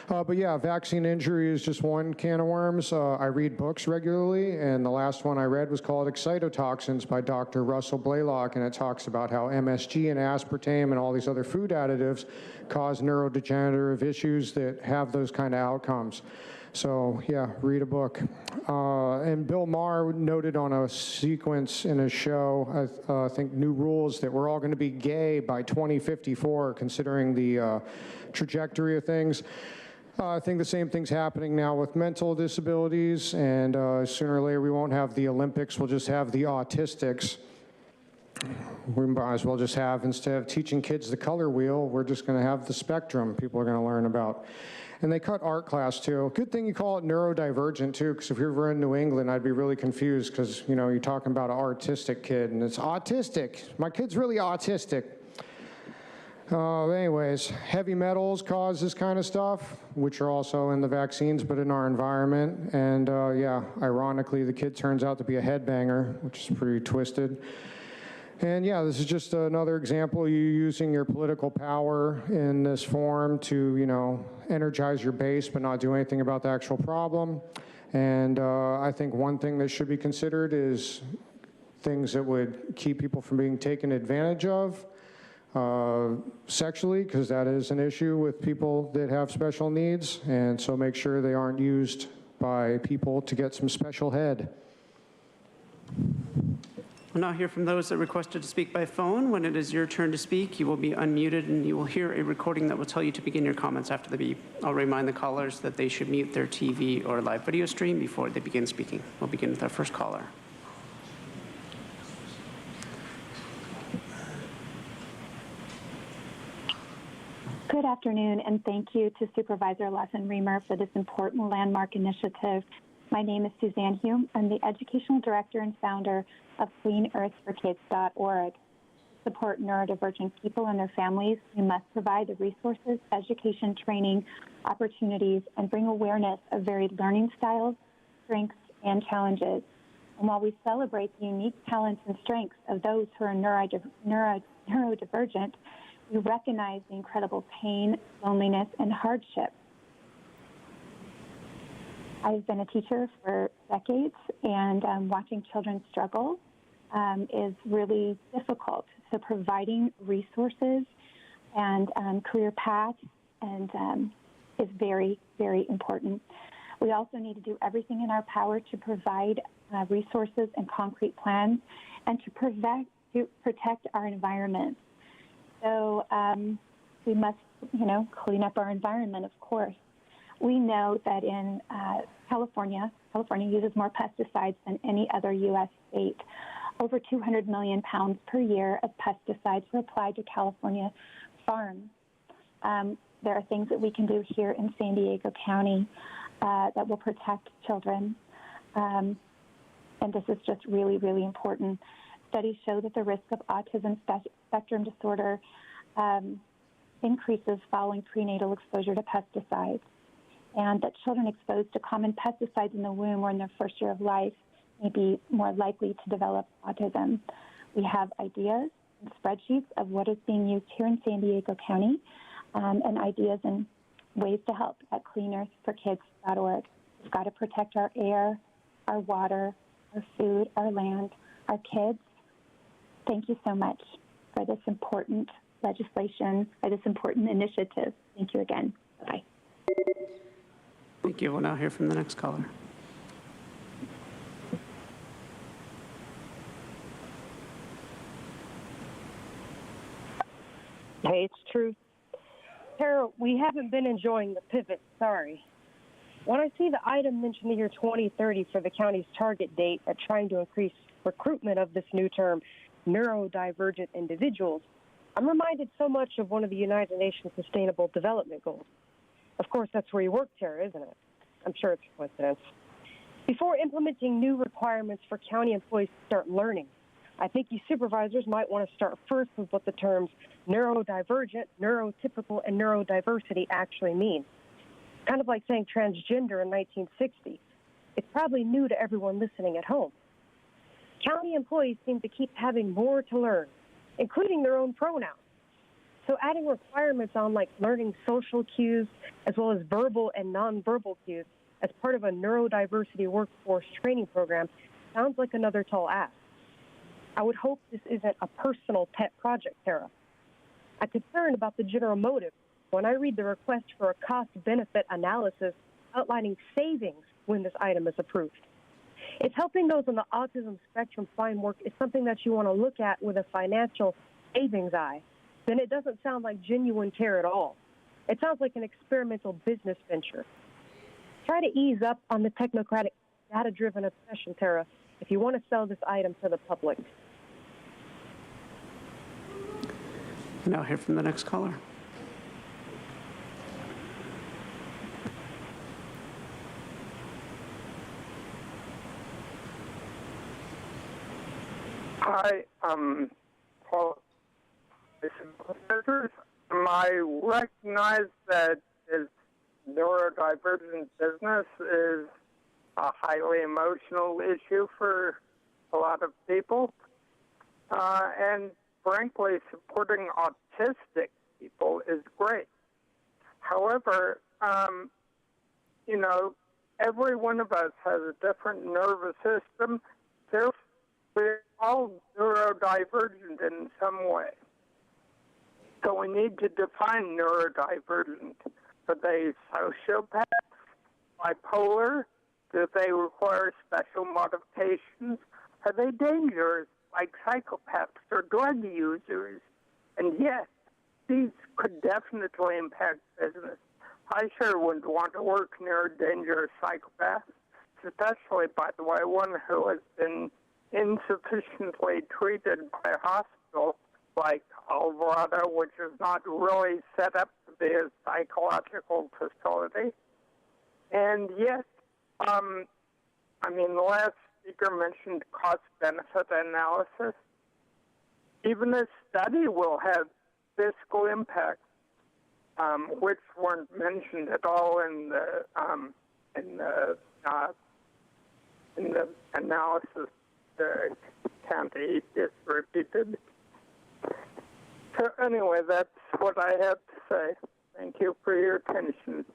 But yeah, vaccine injury is just one can of worms. I read books regularly, and the last one I read was called Excitotoxins by Dr. Russell Blaylock, and it talks about how MSG and aspartame and all these other food additives cause neurodegenerative issues that have those kind of outcomes. So yeah, read a book. And Bill Maher noted on a sequence in a show, I think New Rules, that we're all going to be gay by 2054, considering the trajectory of things. I think the same thing's happening now with mental disabilities, and sooner or later we won't have the Olympics, we'll just have the autistics. We might as well just have, instead of teaching kids the color wheel, we're just going to have the spectrum people are going to learn about. And they cut art class too. Good thing you call it neurodivergent too, because if you were in New England, I'd be really confused because, you know, you're talking about an artistic kid and it's autistic. My kid's really autistic. Anyways, heavy metals cause this kind of stuff, which are also in the vaccines, but in our environment. And yeah, ironically, the kid turns out to be a headbanger, which is pretty twisted. And yeah, this is just another example of you using your political power in this form to, you know, energize your base, but not do anything about the actual problem. And I think one thing that should be considered is things that would keep people from being taken advantage of sexually, because that is an issue with people that have special needs. And so make sure they aren't used by people to get some special head. We'll now hear from those that requested to speak by phone. When it is your turn to speak, you will be unmuted and you will hear a recording that will tell you to begin your comments after the beep. I'll remind the callers that they should mute their TV or live video stream before they begin speaking. We'll begin with our first caller. Good afternoon, and thank you to Supervisor Lassen-Remer for this important landmark initiative. My name is Suzanne Hume. I'm the Educational Director and founder of CleanEarthForKids.org. To support neurodivergent people and their families, we must provide the resources, education, training, opportunities, and bring awareness of varied learning styles, strengths, and challenges. And while we celebrate the unique talents and strengths of those who are neurodivergent, we recognize the incredible pain, loneliness, and hardship. I've been a teacher for decades, and watching children struggle is really difficult. So providing resources and career paths is very, very important. We also need to do everything in our power to provide resources and concrete plans and to protect our environment. So we must, clean up our environment, of course. We know that in California uses more pesticides than any other U.S. state. Over 200 million pounds per year of pesticides are applied to California farms. There are things that we can do here in San Diego County that will protect children. And this is just really, really important. Studies show that the risk of autism spectrum disorder increases following prenatal exposure to pesticides, and that children exposed to common pesticides in the womb or in their first year of life may be more likely to develop autism. We have ideas and spreadsheets of what is being used here in San Diego County, and ideas and ways to help at CleanEarthForKids.org. We've got to protect our air, our water, our food, our land, our kids. Thank you so much for this important legislation, for this important initiative. Thank you again. Bye. Thank you. We'll now hear from the next caller. Hey, it's Truth. Tara, we haven't been enjoying the pivot, sorry. When I see the item mentioned the year 2030 for the county's target date at trying to increase recruitment of this new term, neurodivergent individuals, I'm reminded so much of one of the United Nations Sustainable Development Goals. Of course, that's where you work, Tara, isn't it? I'm sure it's a coincidence. Before implementing new requirements for county employees to start learning I think you supervisors might want to start first with what the terms neurodivergent, neurotypical, and neurodiversity actually mean. Kind of like saying transgender in 1960. It's probably new to everyone listening at home. County employees seem to keep having more to learn, including their own pronouns. So adding requirements on like learning social cues as well as verbal and nonverbal cues as part of a neurodiversity workforce training program sounds like another tall ask. I would hope this isn't a personal pet project, Tara. I'm concerned about the general motive when I read the request for a cost-benefit analysis outlining savings when this item is approved. If helping those on the autism spectrum find work is something that you want to look at with a financial savings eye, then it doesn't sound like genuine care at all. It sounds like an experimental business venture. Try to ease up on the technocratic, data-driven obsession, Tara, if you want to sell this item to the public. And now hear from the next caller. Hi, Paul. I recognize that this neurodivergent business is a highly emotional issue for a lot of people. And frankly, supporting autistic people is great. However, you know, every one of us has a different nervous system. Therefore, we're all neurodivergent in some way. So we need to define neurodivergent. Are they sociopaths, bipolar? Do they require special modifications? Are they dangerous, like psychopaths or drug users? And yes, these could definitely impact business. I sure wouldn't want to work near a dangerous psychopath, especially, by the way, one who has been insufficiently treated by a hospital like Alvarado, which is not really set up to be a psychological facility. And yes, I mean, the last speaker mentioned cost-benefit analysis. Even a study will have fiscal impact, which weren't mentioned at all in the analysis the county distributed. So anyway, that's what I have to say. Thank you for your attention.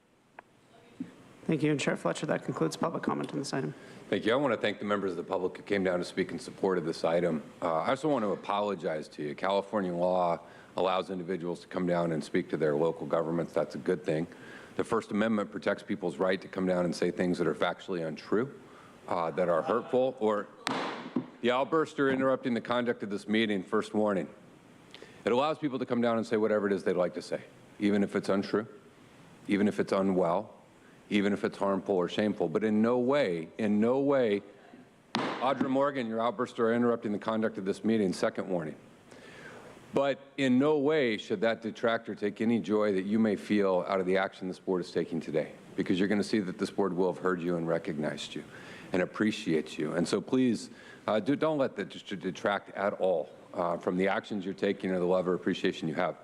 Thank you. And Chair Fletcher, that concludes public comment on this item. Thank you. I want to thank the members of the public who came down to speak in support of this item. I also want to apologize to you. California law allows individuals to come down and speak to their local governments. That's a good thing. The First Amendment protects people's right to come down and say things that are factually untrue, that are hurtful, or the outburster interrupting the conduct of this meeting, first warning. It allows people to come down and say whatever it is they'd like to say, even if it's untrue, even if it's unwell, even if it's harmful or shameful. But in no way, Audra Morgan, your outburster are interrupting the conduct of this meeting, second warning. But in no way should that detract or take any joy that you may feel out of the action this board is taking today, because you're going to see that this board will have heard you and recognized you and appreciates you. And so please, don't let that detract at all from the actions you're taking or the love or appreciation you have.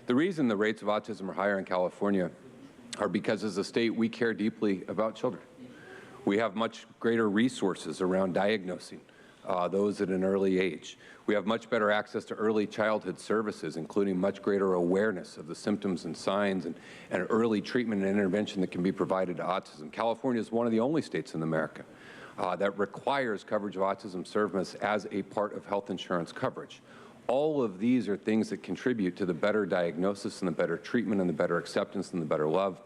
The reason the rates of autism are higher in California are because as a state, we care deeply about children. We have much greater resources around diagnosing those at an early age. We have much better access to early childhood services, including much greater awareness of the symptoms and signs and early treatment and intervention that can be provided to autism. California is one of the only states in America that requires coverage of autism service as a part of health insurance coverage. All of these are things that contribute to the better diagnosis and the better treatment and the better acceptance and the better love.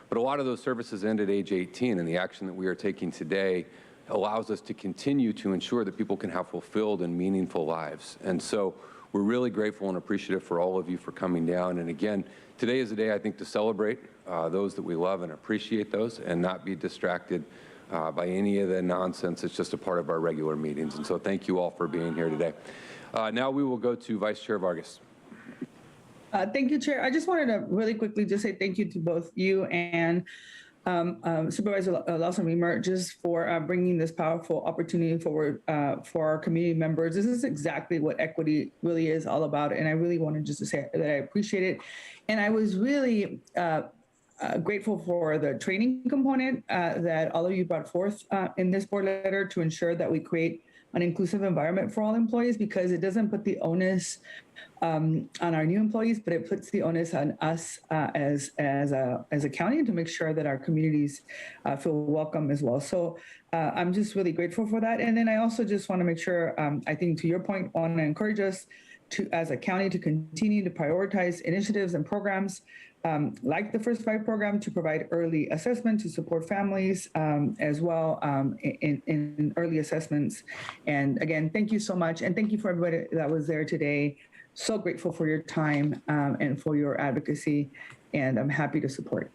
But a lot of those services end at age 18, and the action that we are taking today allows us to continue to ensure that people can have fulfilled and meaningful lives. And so we're really grateful and appreciative for all of you for coming down. And again, today is a day, I think, to celebrate those that we love and appreciate those and not be distracted by any of the nonsense. It's just a part of our regular meetings. And so thank you all for being here today. Now we will go to Vice Chair Vargas. Thank you, Chair. I just wanted to really quickly just say thank you to both you and Supervisor Lawson-Remer, just for bringing this powerful opportunity forward for our community members. This is exactly what equity really is all about, and I really wanted just to say that I appreciate it. And I was really grateful for the training component that all of you brought forth in this board letter to ensure that we create an inclusive environment for all employees, because it doesn't put the onus on our new employees, but it puts the onus on us as a county to make sure that our communities feel welcome as well. So I'm just really grateful for that. And then I also just want to make sure, I think to your point, want to encourage us to, as a county, to continue to prioritize initiatives and programs like the First Five program to provide early assessment to support families as well in early assessments. And again, thank you so much. And thank you for everybody that was there today. So grateful for your time and for your advocacy, and I'm happy to support.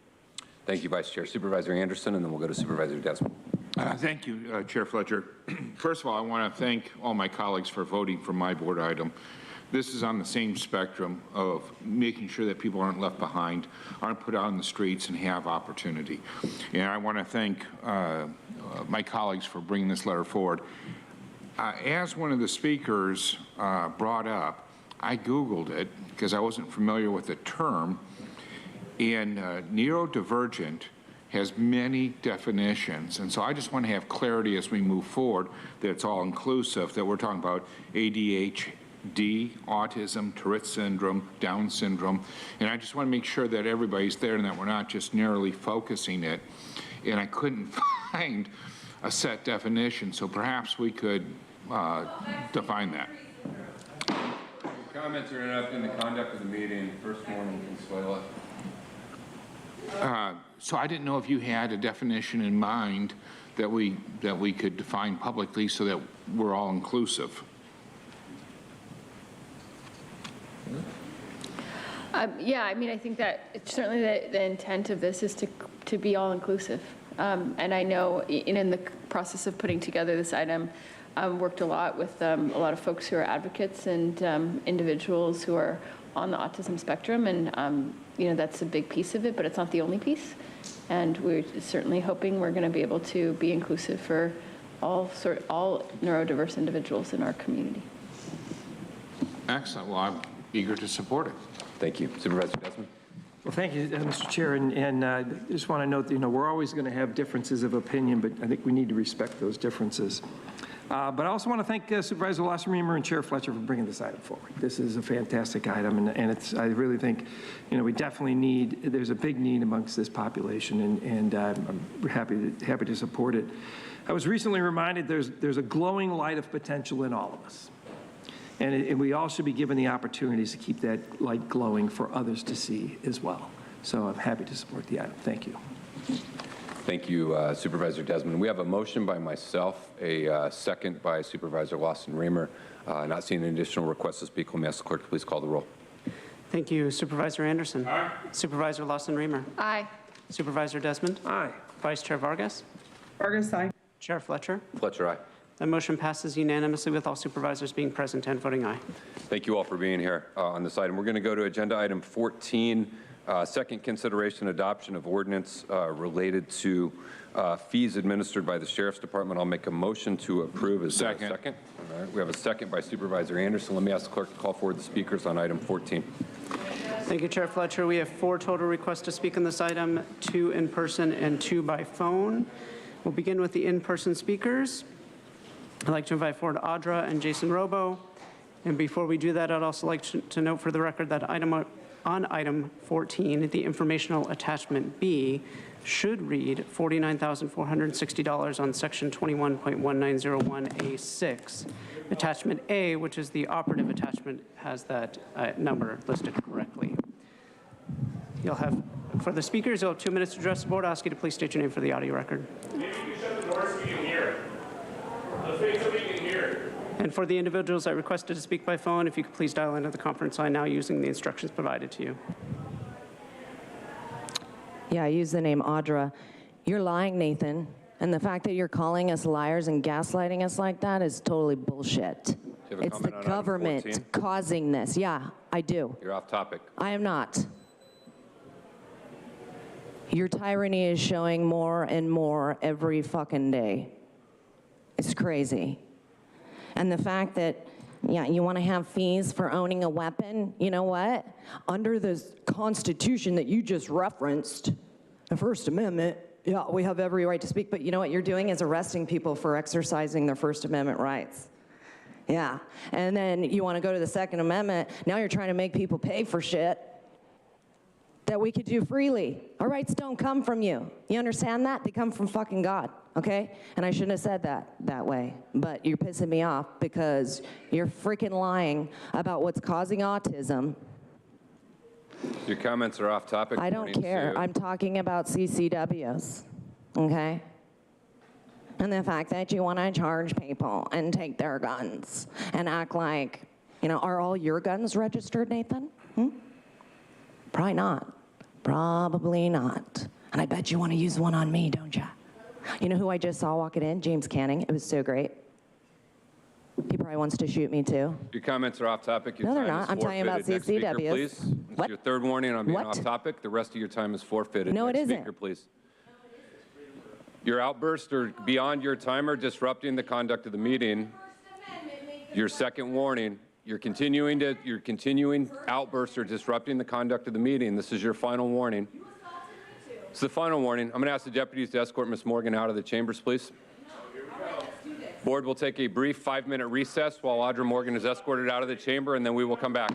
Thank you, Vice Chair. Supervisor Anderson, and then we'll go to Supervisor Desmond. Thank you, Chair Fletcher. First of all, I want to thank all my colleagues for voting for my board item. This is on the same spectrum of making sure that people aren't left behind, aren't put out on the streets, and have opportunity. And I want to thank my colleagues for bringing this letter forward. As one of the speakers brought up, I Googled it because I wasn't familiar with the term, and neurodivergent has many definitions. And so I just want to have clarity as we move forward that it's all inclusive, that we're talking about ADHD, autism, Tourette's syndrome, Down syndrome. And I just want to make sure that everybody's there and that we're not just narrowly focusing it. And I couldn't find a set definition, so perhaps we could define that. Comments are interrupting the conduct of the meeting. First one in Consuela. So I didn't know if you had a definition in mind that we could define publicly so that we're all inclusive. Yeah, I mean, I think that it's certainly the intent of this is to be all inclusive. And I know in the process of putting together this item, worked a lot with a lot of folks who are advocates and individuals who are on the autism spectrum, and you know, that's a big piece of it, but it's not the only piece. And we're certainly hoping we're going to be able to be inclusive for all neurodiverse individuals in our community. Excellent. Well, I'm eager to support it. Thank you. Supervisor Desmond. Well, thank you, Mr. Chair, and I just want to note that, you know, we're always going to have differences of opinion, but I think we need to respect those differences. But I also want to thank Supervisor Lawson-Remer and Chair Fletcher for bringing this item forward. This is a fantastic item, and it's, I really think, you know, we definitely need, there's a big need amongst this population, and I'm happy to support it. I was recently reminded there's a glowing light of potential in all of us. And we all should be given the opportunities to keep that light glowing for others to see as well. So I'm happy to support the item. Thank you. Thank you, Supervisor Desmond. We have a motion by myself, a second by Supervisor Lawson-Remer. Not seeing any additional requests to speak, let me ask the clerk to please call the roll. Thank you. Supervisor Anderson. Aye. Supervisor Lawson-Remer. Aye. Supervisor Desmond. Aye. Vice Chair Vargas. Vargas, aye. Chair Fletcher. Fletcher, aye. The motion passes unanimously with all supervisors being present and voting aye. Thank you all for being here on this item. We're going to go to agenda item 14, second consideration adoption of ordinance related to fees administered by the Sheriff's Department. I'll make a motion to approve. Is there a second? All right. We have a second by Supervisor Anderson. Let me ask the clerk to call forward the speakers on item 14. Thank you, Chair Fletcher. We have 4 total requests to speak on this item, 2 in person and 2 by phone. We'll begin with the in-person speakers. I'd like to invite forward Audra and Jason Robo. And before we do that, I'd also like to note for the record that on item 14, the informational attachment B should read $49,460 on section 21.1901A6. Attachment A, which is the operative attachment, has that number listed correctly. You'll have, for the speakers, you'll have 2 minutes to address the board. I'll ask you to please state your name for the audio record. And for the individuals that requested to speak by phone, if you could please dial into the conference line now using the instructions provided to you. Yeah, I use the name Audra. You're lying, Nathan. And the fact that you're calling us liars and gaslighting us like that is totally bullshit. It's the government causing this. Yeah, I do. You're off topic. I am not. Your tyranny is showing more and more every fucking day. It's crazy. And the fact that, yeah, you want to have fees for owning a weapon, you know what? Under the Constitution that you just referenced, the First Amendment, yeah, we have every right to speak, but you know what you're doing is arresting people for exercising their First Amendment rights. Yeah, and then you want to go to the Second Amendment, now you're trying to make people pay for shit that we could do freely. Our rights don't come from you. You understand that? They come from fucking God, okay? And I shouldn't have said that way, but you're pissing me off because you're freaking lying about what's causing autism. Your comments are off topic. I don't care. I'm talking about CCWs, okay? And the fact that you want to charge people and take their guns and act like, you know, are all your guns registered, Nathan? Probably not. Probably not. And I bet you want to use one on me, don't you? You know who I just saw walking in? James Canning. It was so great. He probably wants to shoot me too. Your comments are off topic. Your No, they're time not. is I'm talking about forfeited. Next speaker, CCWs. please. It's your third warning on being off topic. The rest of your time is forfeited. No, it Next isn't. speaker, please. Your outbursts are beyond your timer, disrupting the conduct of the meeting. Your second warning. Your continuing outbursts are disrupting the conduct of the meeting. This is your final warning. It's the final warning. I'm going to ask the deputies to escort Ms. Morgan out of the chambers, please. Board will take a brief 5-minute recess while Audra Morgan is escorted out of the chamber, and then we will come back.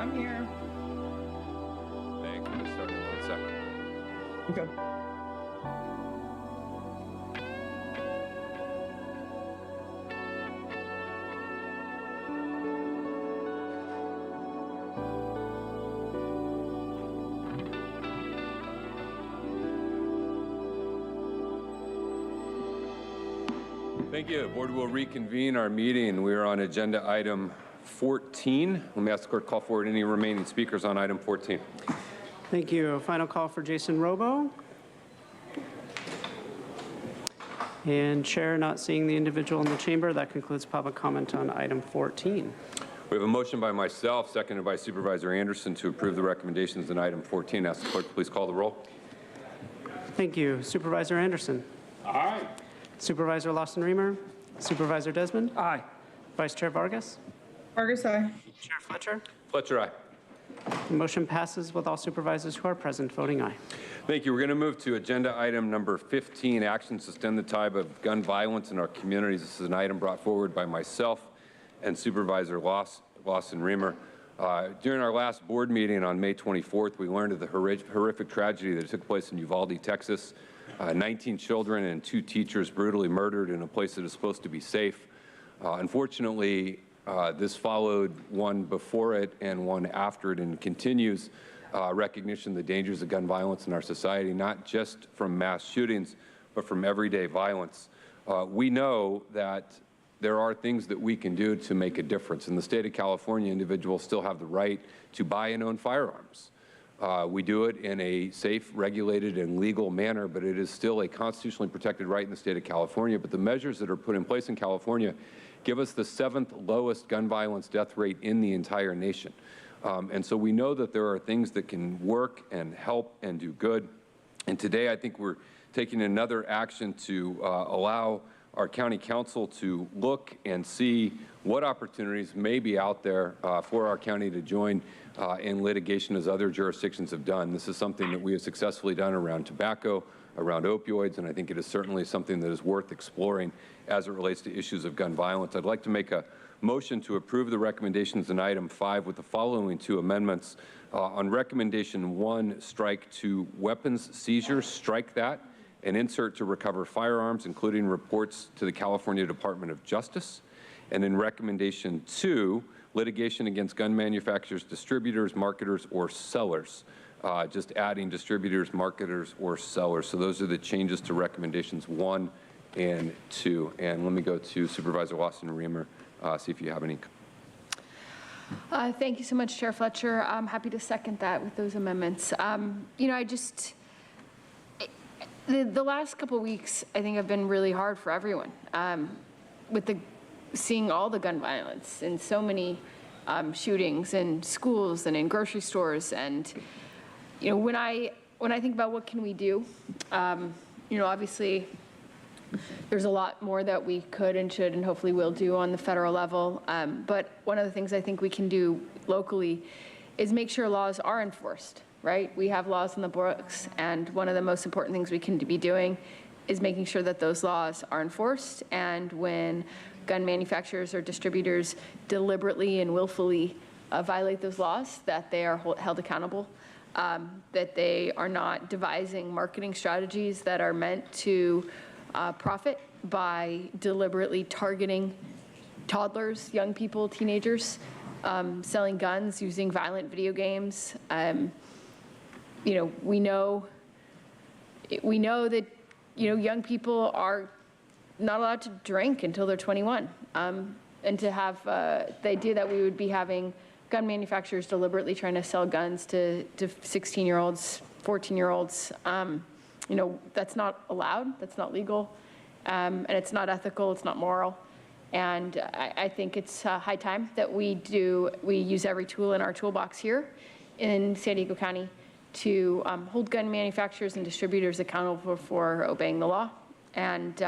I'm here. Thanks. I'm going to start in 1 second. Okay. Thank you. The board will reconvene our meeting. We are on agenda item 14. Let me ask the clerk to call forward any remaining speakers on item 14. Thank you. Final call for Jason Robo. And Chair, not seeing the individual in the chamber, that concludes public comment on item 14. We have a motion by myself, seconded by Supervisor Anderson, to approve the recommendations in item 14. Ask the clerk to please call the roll. Thank you. Supervisor Anderson. Aye. Supervisor Lawson-Remer. Supervisor Desmond. Aye. Vice Chair Vargas. Vargas, aye. Chair Fletcher. Fletcher, aye. The motion passes with all supervisors who are present voting aye. Thank you. We're going to move to agenda item number 15, actions to stem the tide of gun violence in our communities. This is an item brought forward by myself and Supervisor Lawson-Remer. During our last board meeting on May 24th, we learned of the horrific tragedy that took place in Uvalde, Texas. 19 children and 2 teachers brutally murdered in a place that is supposed to be safe. Unfortunately, this followed one before it and one after it, and continues recognition of the dangers of gun violence in our society, not just from mass shootings, but from everyday violence. We know that there are things that we can do to make a difference. In the state of California, individuals still have the right to buy and own firearms. We do it in a safe, regulated, and legal manner, but it is still a constitutionally protected right in the state of California. But the measures that are put in place in California give us the 7th lowest gun violence death rate in the entire nation. And so we know that there are things that can work and help and do good. And today I think we're taking another action to allow our county council to look and see what opportunities may be out there for our county to join in litigation as other jurisdictions have done. This is something that we have successfully done around tobacco, around opioids, and I think it is certainly something that is worth exploring as it relates to issues of gun violence. I'd like to make a motion to approve the recommendations in item 5 with the following 2 amendments. On recommendation 1, strike to weapons seizures, strike that, and insert to recover firearms, including reports to the California Department of Justice. And in recommendation 2, litigation against gun manufacturers, distributors, marketers, or sellers. Just adding distributors, marketers, or sellers. So those are the changes to recommendations 1 and 2. And let me go to Supervisor Lawson-Remer, see if you have any. Thank you so much, Chair Fletcher. I'm happy to second that with those amendments. You know, the last couple of weeks, I think, have been really hard for everyone with seeing all the gun violence and so many shootings in schools and in grocery stores. And, you know, when I think about what can we do, you know, obviously there's a lot more that we could and should and hopefully will do on the federal level. But one of the things I think we can do locally is make sure laws are enforced, right? We have laws in the books, and one of the most important things we can be doing is making sure that those laws are enforced. And when gun manufacturers or distributors deliberately and willfully violate those laws, that they are held accountable, that they are not devising marketing strategies that are meant to profit by deliberately targeting toddlers, young people, teenagers, selling guns, using violent video games. You know, we know that, you know, young people are not allowed to drink until they're 21. And to have the idea that we would be having gun manufacturers deliberately trying to sell guns to 16-year-olds, 14-year-olds, you know, that's not allowed, that's not legal, and it's not ethical, it's not moral. And I think it's high time that we use every tool in our toolbox here in San Diego County to hold gun manufacturers and distributors accountable for obeying the law, and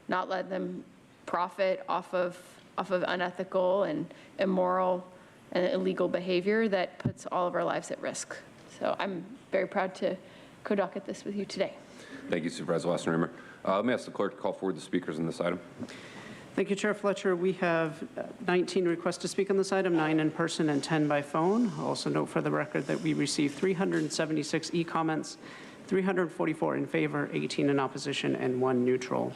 not let them profit off of unethical and immoral and illegal behavior that puts all of our lives at risk. So I'm very proud to co-docket this with you today. Thank you, Supervisor Lawson-Remer. Let me ask the clerk to call forward the speakers on this item. Thank you, Chair Fletcher. We have 19 requests to speak on this item, 9 in person and 10 by phone. I'll also note for the record that we received 376 e-comments, 344 in favor, 18 in opposition, and 1 neutral.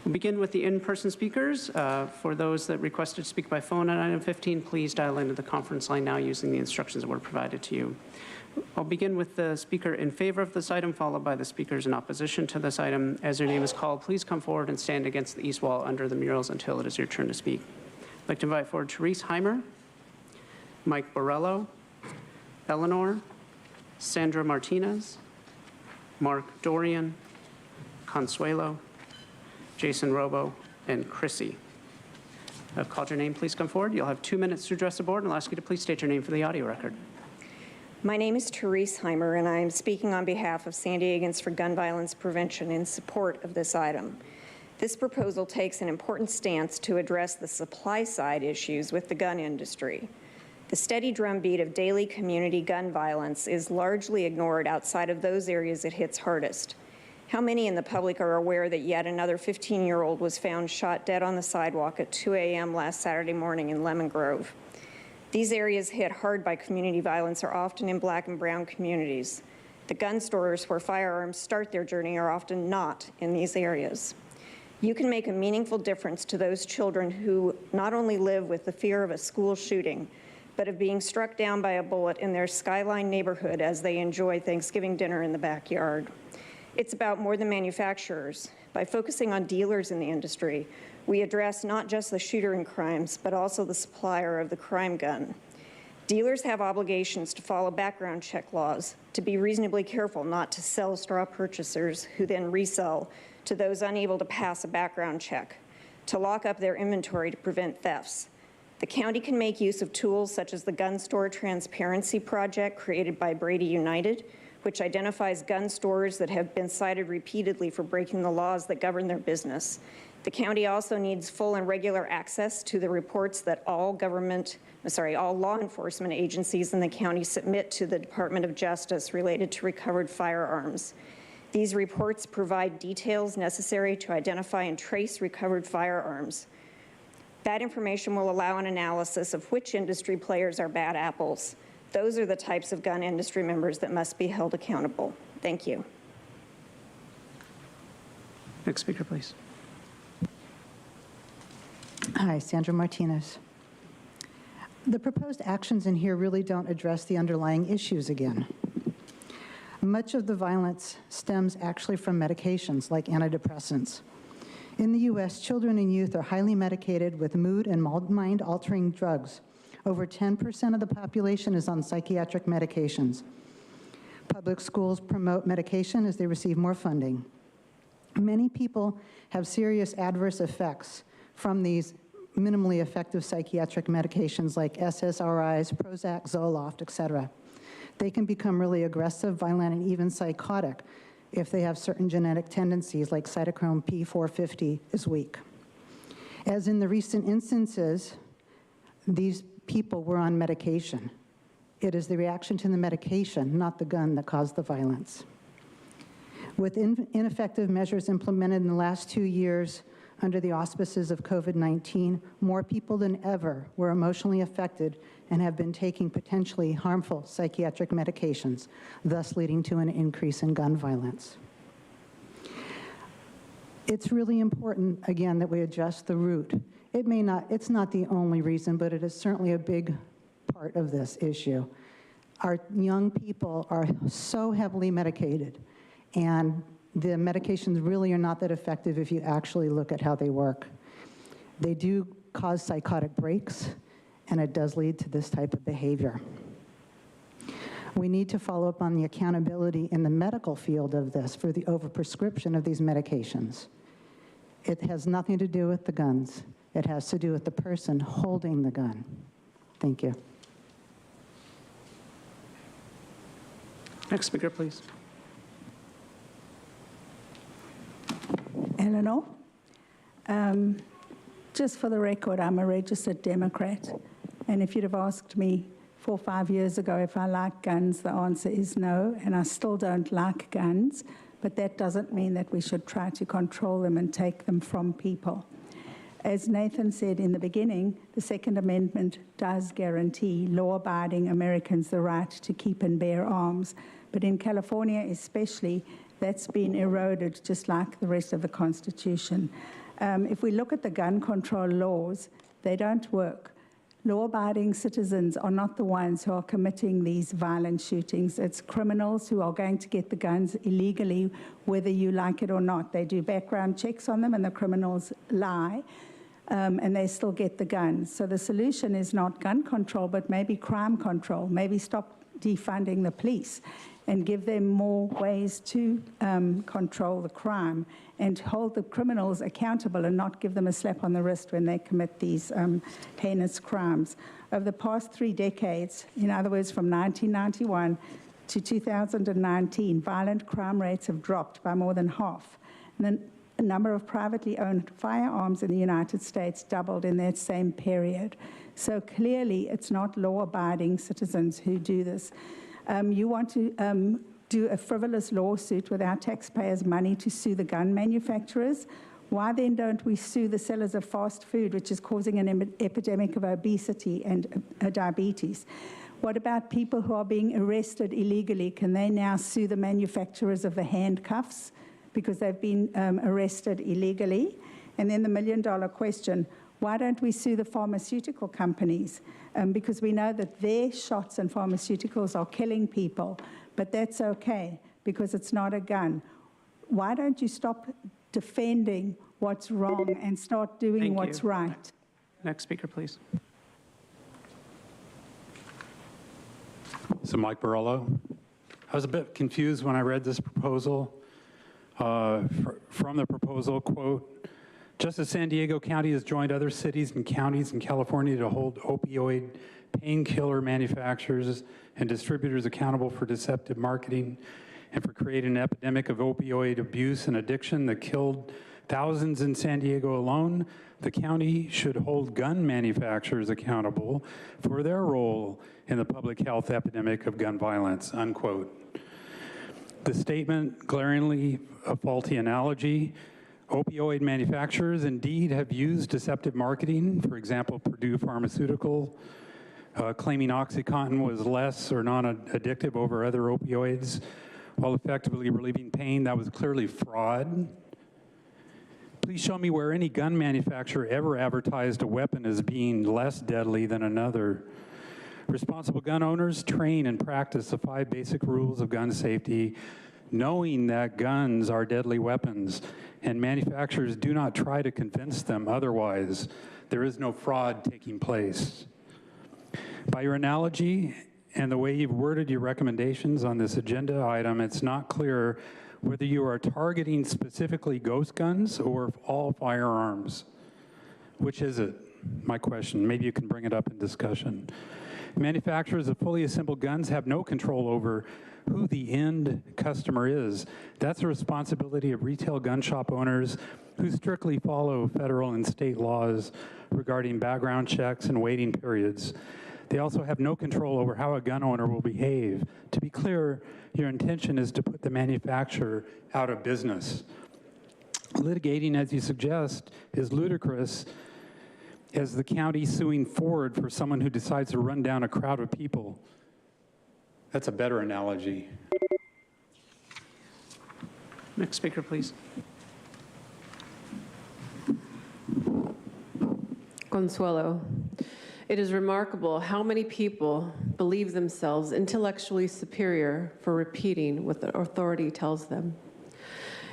We'll begin with the in-person speakers. For those that requested to speak by phone on item 15, please dial into the conference line now using the instructions that were provided to you. I'll begin with the speaker in favor of this item, followed by the speakers in opposition to this item. As your name is called, please come forward and stand against the east wall under the murals until it is your turn to speak. I'd like to invite forward Therese Heimer, Mike Borello, Eleanor, Sandra Martinez, Mark Dorian, Consuelo, Jason Robo, and Chrissy. I've called your name. Please come forward. You'll have 2 minutes to address the board, and I'll ask you to please state your name for the audio record. My name is Therese Heimer, and I am speaking on behalf of San Diegans for Gun Violence Prevention in support of this item. This proposal takes an important stance to address the supply-side issues with the gun industry. The steady drumbeat of daily community gun violence is largely ignored outside of those areas it hits hardest. How many in the public are aware that yet another 15-year-old was found shot dead on the sidewalk at 2 a.m. last Saturday morning in Lemon Grove? These areas hit hard by community violence are often in Black and brown communities. The gun stores where firearms start their journey are often not in these areas. You can make a meaningful difference to those children who not only live with the fear of a school shooting, but of being struck down by a bullet in their Skyline neighborhood as they enjoy Thanksgiving dinner in the backyard. It's about more than manufacturers. By focusing on dealers in the industry, we address not just the shooter in crimes, but also the supplier of the crime gun. Dealers have obligations to follow background check laws, to be reasonably careful not to sell straw purchasers who then resell to those unable to pass a background check, to lock up their inventory to prevent thefts. The county can make use of tools such as the Gun Store Transparency Project created by Brady United, which identifies gun stores that have been cited repeatedly for breaking the laws that govern their business. The county also needs full and regular access to the reports that all law enforcement agencies in the county submit to the Department of Justice related to recovered firearms. These reports provide details necessary to identify and trace recovered firearms. That information will allow an analysis of which industry players are bad apples. Those are the types of gun industry members that must be held accountable. Thank you. Next speaker, please. Hi, Sandra Martinez. The proposed actions in here really don't address the underlying issues again. Much of the violence stems actually from medications like antidepressants. In the U.S., children and youth are highly medicated with mood and mind-altering drugs. Over 10% of the population is on psychiatric medications. Public schools promote medication as they receive more funding. Many people have serious adverse effects from these minimally effective psychiatric medications like SSRIs, Prozac, Zoloft, etc. They can become really aggressive, violent, and even psychotic if they have certain genetic tendencies like cytochrome P450 is weak. As in the recent instances, these people were on medication. It is the reaction to the medication, not the gun, that caused the violence. With ineffective measures implemented in the last 2 years under the auspices of COVID-19, more people than ever were emotionally affected and have been taking potentially harmful psychiatric medications, thus leading to an increase in gun violence. It's really important, again, that we adjust the root. It's not the only reason, but it is certainly a big part of this issue. Our young people are so heavily medicated, and the medications really are not that effective if you actually look at how they work. They do cause psychotic breaks, and it does lead to this type of behavior. We need to follow up on the accountability in the medical field of this for the overprescription of these medications. It has nothing to do with the guns. It has to do with the person holding the gun. Thank you. Next speaker, please. Eleanor. Just for the record, I'm a registered Democrat, and if you'd have asked me 4 or 5 years ago if I like guns, the answer is no, and I still don't like guns, but that doesn't mean that we should try to control them and take them from people. As Nathan said in the beginning, the Second Amendment does guarantee law-abiding Americans the right to keep and bear arms. But in California especially, that's been eroded just like the rest of the Constitution. If we look at the gun control laws, they don't work. Law-abiding citizens are not the ones who are committing these violent shootings. It's criminals who are going to get the guns illegally, whether you like it or not. They do background checks on them and the criminals lie, and they still get the guns. So the solution is not gun control, but maybe crime control. Maybe stop defunding the police and give them more ways to control the crime and hold the criminals accountable and not give them a slap on the wrist when they commit these heinous crimes. Over the past 3 decades, in other words, from 1991 to 2019, violent crime rates have dropped by more than half. And the number of privately owned firearms in the United States doubled in that same period. So clearly, it's not law-abiding citizens who do this. You want to do a frivolous lawsuit with our taxpayers' money to sue the gun manufacturers. Why then don't we sue the sellers of fast food, which is causing an epidemic of obesity and diabetes? What about people who are being arrested illegally? Can they now sue the manufacturers of the handcuffs because they've been arrested illegally? And then the million-dollar question, why don't we sue the pharmaceutical companies? Because we know that their shots and pharmaceuticals are killing people, but that's okay because it's not a gun. Why don't you stop defending what's wrong and start doing what's right? Next speaker, please. So Mike Barello. I was a bit confused when I read this proposal. From the proposal, quote, just as San Diego County has joined other cities and counties in California to hold opioid painkiller manufacturers and distributors accountable for deceptive marketing and for creating an epidemic of opioid abuse and addiction that killed thousands in San Diego alone, the county should hold gun manufacturers accountable for their role in the public health epidemic of gun violence, unquote. The statement, glaringly a faulty analogy. Opioid manufacturers indeed have used deceptive marketing. For example, Purdue Pharmaceutical claiming OxyContin was less or non-addictive over other opioids while effectively relieving pain. That was clearly fraud. Please show me where any gun manufacturer ever advertised a weapon as being less deadly than another. Responsible gun owners train and practice the 5 basic rules of gun safety, knowing that guns are deadly weapons, and manufacturers do not try to convince them otherwise. There is no fraud taking place. By your analogy and the way you've worded your recommendations on this agenda item, it's not clear whether you are targeting specifically ghost guns or all firearms. Which is it? My question. Maybe you can bring it up in discussion. Manufacturers of fully assembled guns have no control over who the end customer is. That's the responsibility of retail gun shop owners who strictly follow federal and state laws regarding background checks and waiting periods. They also have no control over how a gun owner will behave. To be clear, your intention is to put the manufacturer out of business. Litigating, as you suggest, is ludicrous as the county suing Ford for someone who decides to run down a crowd of people. That's a better analogy. Next speaker, please. Consuelo. It is remarkable how many people believe themselves intellectually superior for repeating what the authority tells them.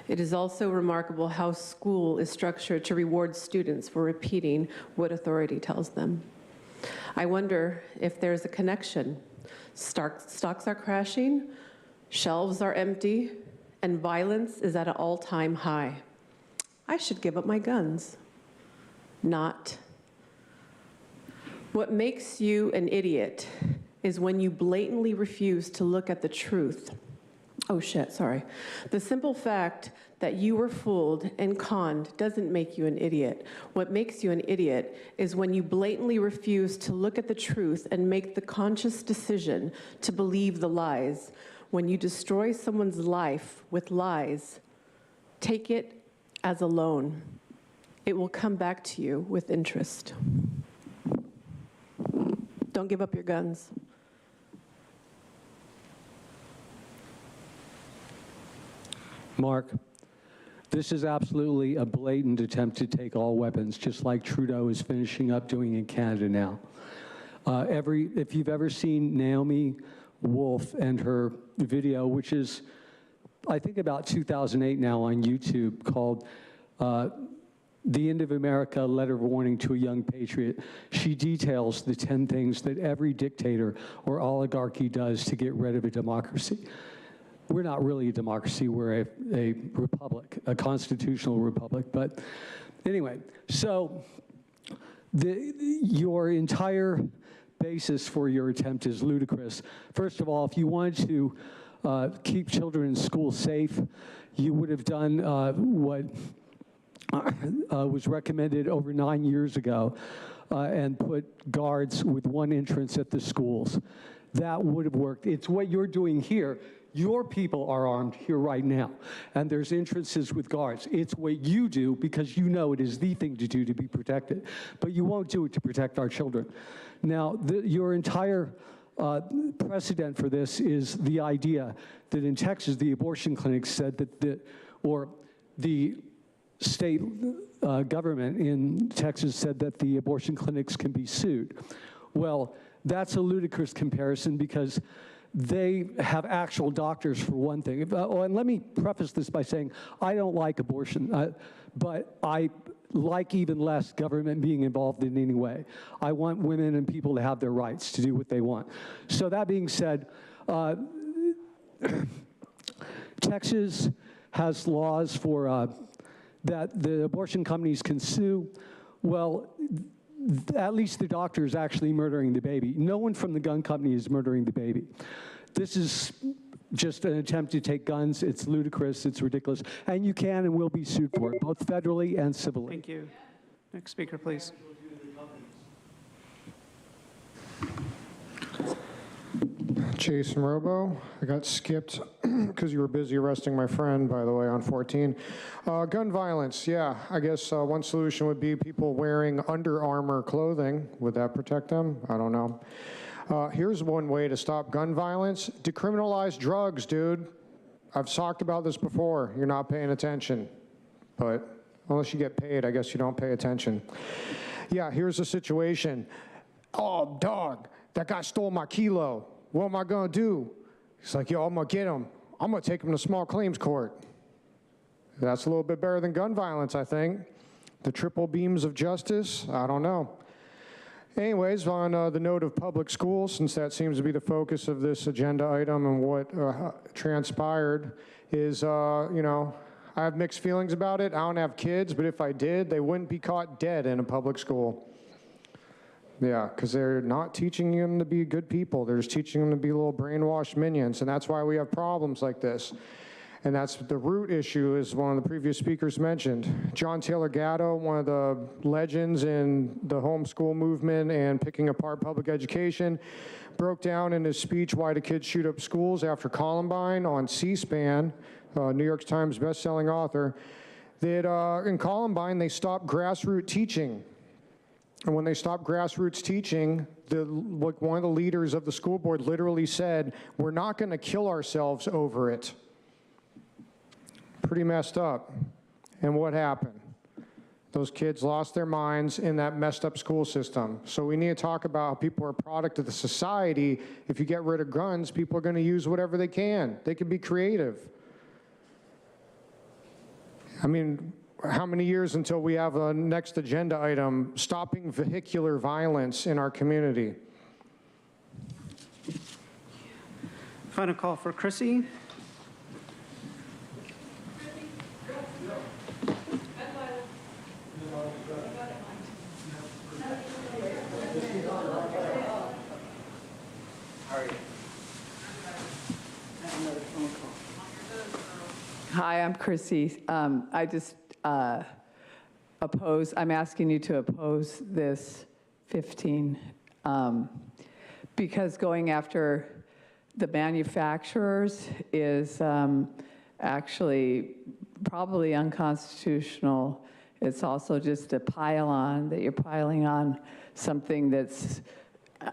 It is also remarkable how school is structured to reward students for repeating what authority tells them. I wonder if there's a connection. Stocks are crashing, shelves are empty, and violence is at an all-time high. I should give up my guns. Not. What makes you an idiot is when you blatantly refuse to look at the truth. Oh shit, sorry. The simple fact that you were fooled and conned doesn't make you an idiot. What makes you an idiot is when you blatantly refuse to look at the truth and make the conscious decision to believe the lies. When you destroy someone's life with lies, take it as a loan. it will come back to you with interest. Don't give up your guns. Mark, this is absolutely a blatant attempt to take all weapons, just like Trudeau is finishing up doing in Canada now. If you've ever seen Naomi Wolf and her video, which is, I think, about 2008 now on YouTube, called The End of America, Letter of Warning to a Young Patriot, she details the 10 things that every dictator or oligarchy does to get rid of a democracy. We're not really a democracy, we're a republic, a constitutional republic. But anyway, so your entire basis for your attempt is ludicrous. First of all, if you wanted to keep children in school safe, you would have done what was recommended over 9 years ago and put guards with one entrance at the schools. That would have worked. It's what you're doing here. Your people are armed here right now, and there's entrances with guards. It's what you do because you know it is the thing to do to be protected, but you won't do it to protect our children. Now, your entire precedent for this is the idea that in Texas, the abortion clinics said that the state government in Texas said that the abortion clinics can be sued. Well, that's a ludicrous comparison because they have actual doctors, for one thing. And let me preface this by saying I don't like abortion, but I like even less government being involved in any way. I want women and people to have their rights to do what they want. So that being said, Texas has laws for that the abortion companies can sue. Well, at least the doctor is actually murdering the baby. No one from the gun company is murdering the baby. This is just an attempt to take guns. It's ludicrous, it's ridiculous, and you can and will be sued for it, both federally and civilly. Thank you. Next speaker, please. Jason Robo. I got skipped because you were busy arresting my friend, by the way, on 14. Gun violence, yeah. I guess one solution would be people wearing Under Armour clothing. Would that protect them? I don't know. Here's one way to stop gun violence. Decriminalize drugs, dude. I've talked about this before. You're not paying attention. But unless you get paid, I guess you don't pay attention. Yeah, here's the situation. Oh, dog, that guy stole my kilo. What am I gonna do? He's like, yo, I'm gonna get him. I'm gonna take him to small claims court. That's a little bit better than gun violence, I think. The triple beams of justice, I don't know. Anyways, on the note of public schools, since that seems to be the focus of this agenda item and what transpired is, you know, I have mixed feelings about it. I don't have kids, but if I did, they wouldn't be caught dead in a public school. Yeah, because they're not teaching them to be good people. They're just teaching them to be little brainwashed minions, and that's why we have problems like this. And that's the root issue, as one of the previous speakers mentioned. John Taylor Gatto, one of the legends in the homeschool movement and picking apart public education, broke down in his speech, Why Do Kids Shoot Up Schools After Columbine on C-SPAN, New York Times bestselling author, that in Columbine, they stopped grassroots teaching. And when they stopped grassroots teaching, one of the leaders of the school board literally said, we're not going to kill ourselves over it. Pretty messed up. And what happened? Those kids lost their minds in that messed up school system. So we need to talk about how people are a product of the society. If you get rid of guns, people are going to use whatever they can. They can be creative. I mean, how many years until we have a next agenda item, stopping vehicular violence in our community? Final call for Chrissy. Hi, I'm Chrissy. I just I'm asking you to oppose this 15 because going after the manufacturers is actually probably unconstitutional It's also just a pile on, that you're piling on something that's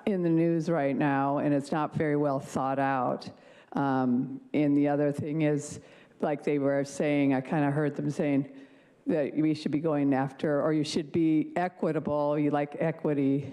in the news right now, and it's not very well thought out. And the other thing is, like they were saying, I kind of heard them saying that we should be going after, or you should be equitable. You like equity,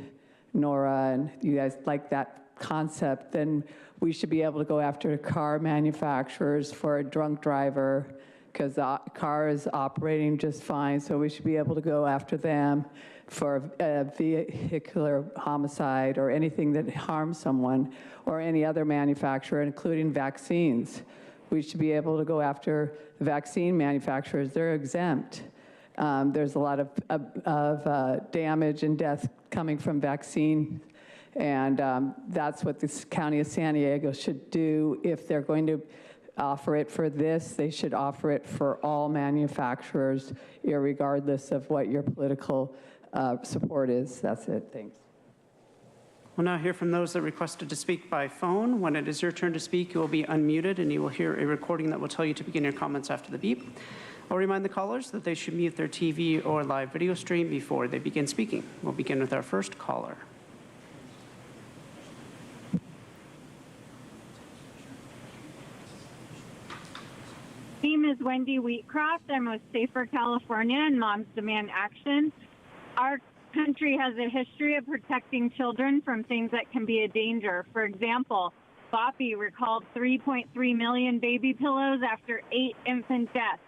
Nora, and you guys like that concept. Then we should be able to go after car manufacturers for a drunk driver, because the car is operating just fine, so we should be able to go after them for a vehicular homicide or anything that harms someone, or any other manufacturer, including vaccines. We should be able to go after the vaccine manufacturers. They're exempt. There's a lot of damage and death coming from vaccine, and that's what this County of San Diego should do. If they're going to offer it for this, they should offer it for all manufacturers, irregardless of what your political support is. That's it. Thanks. We'll now hear from those that requested to speak by phone. When it is your turn to speak, you will be unmuted, and you will hear a recording that will tell you to begin your comments after the beep. I'll remind the callers that they should mute their TV or live video stream before they begin speaking. We'll begin with our first caller. Name is Wendy Wheatcroft. I'm with Safer California and Moms Demand Action. Our country has a history of protecting children from things that can be a danger. For example, Boppy recalled 3.3 million baby pillows after 8 infant deaths.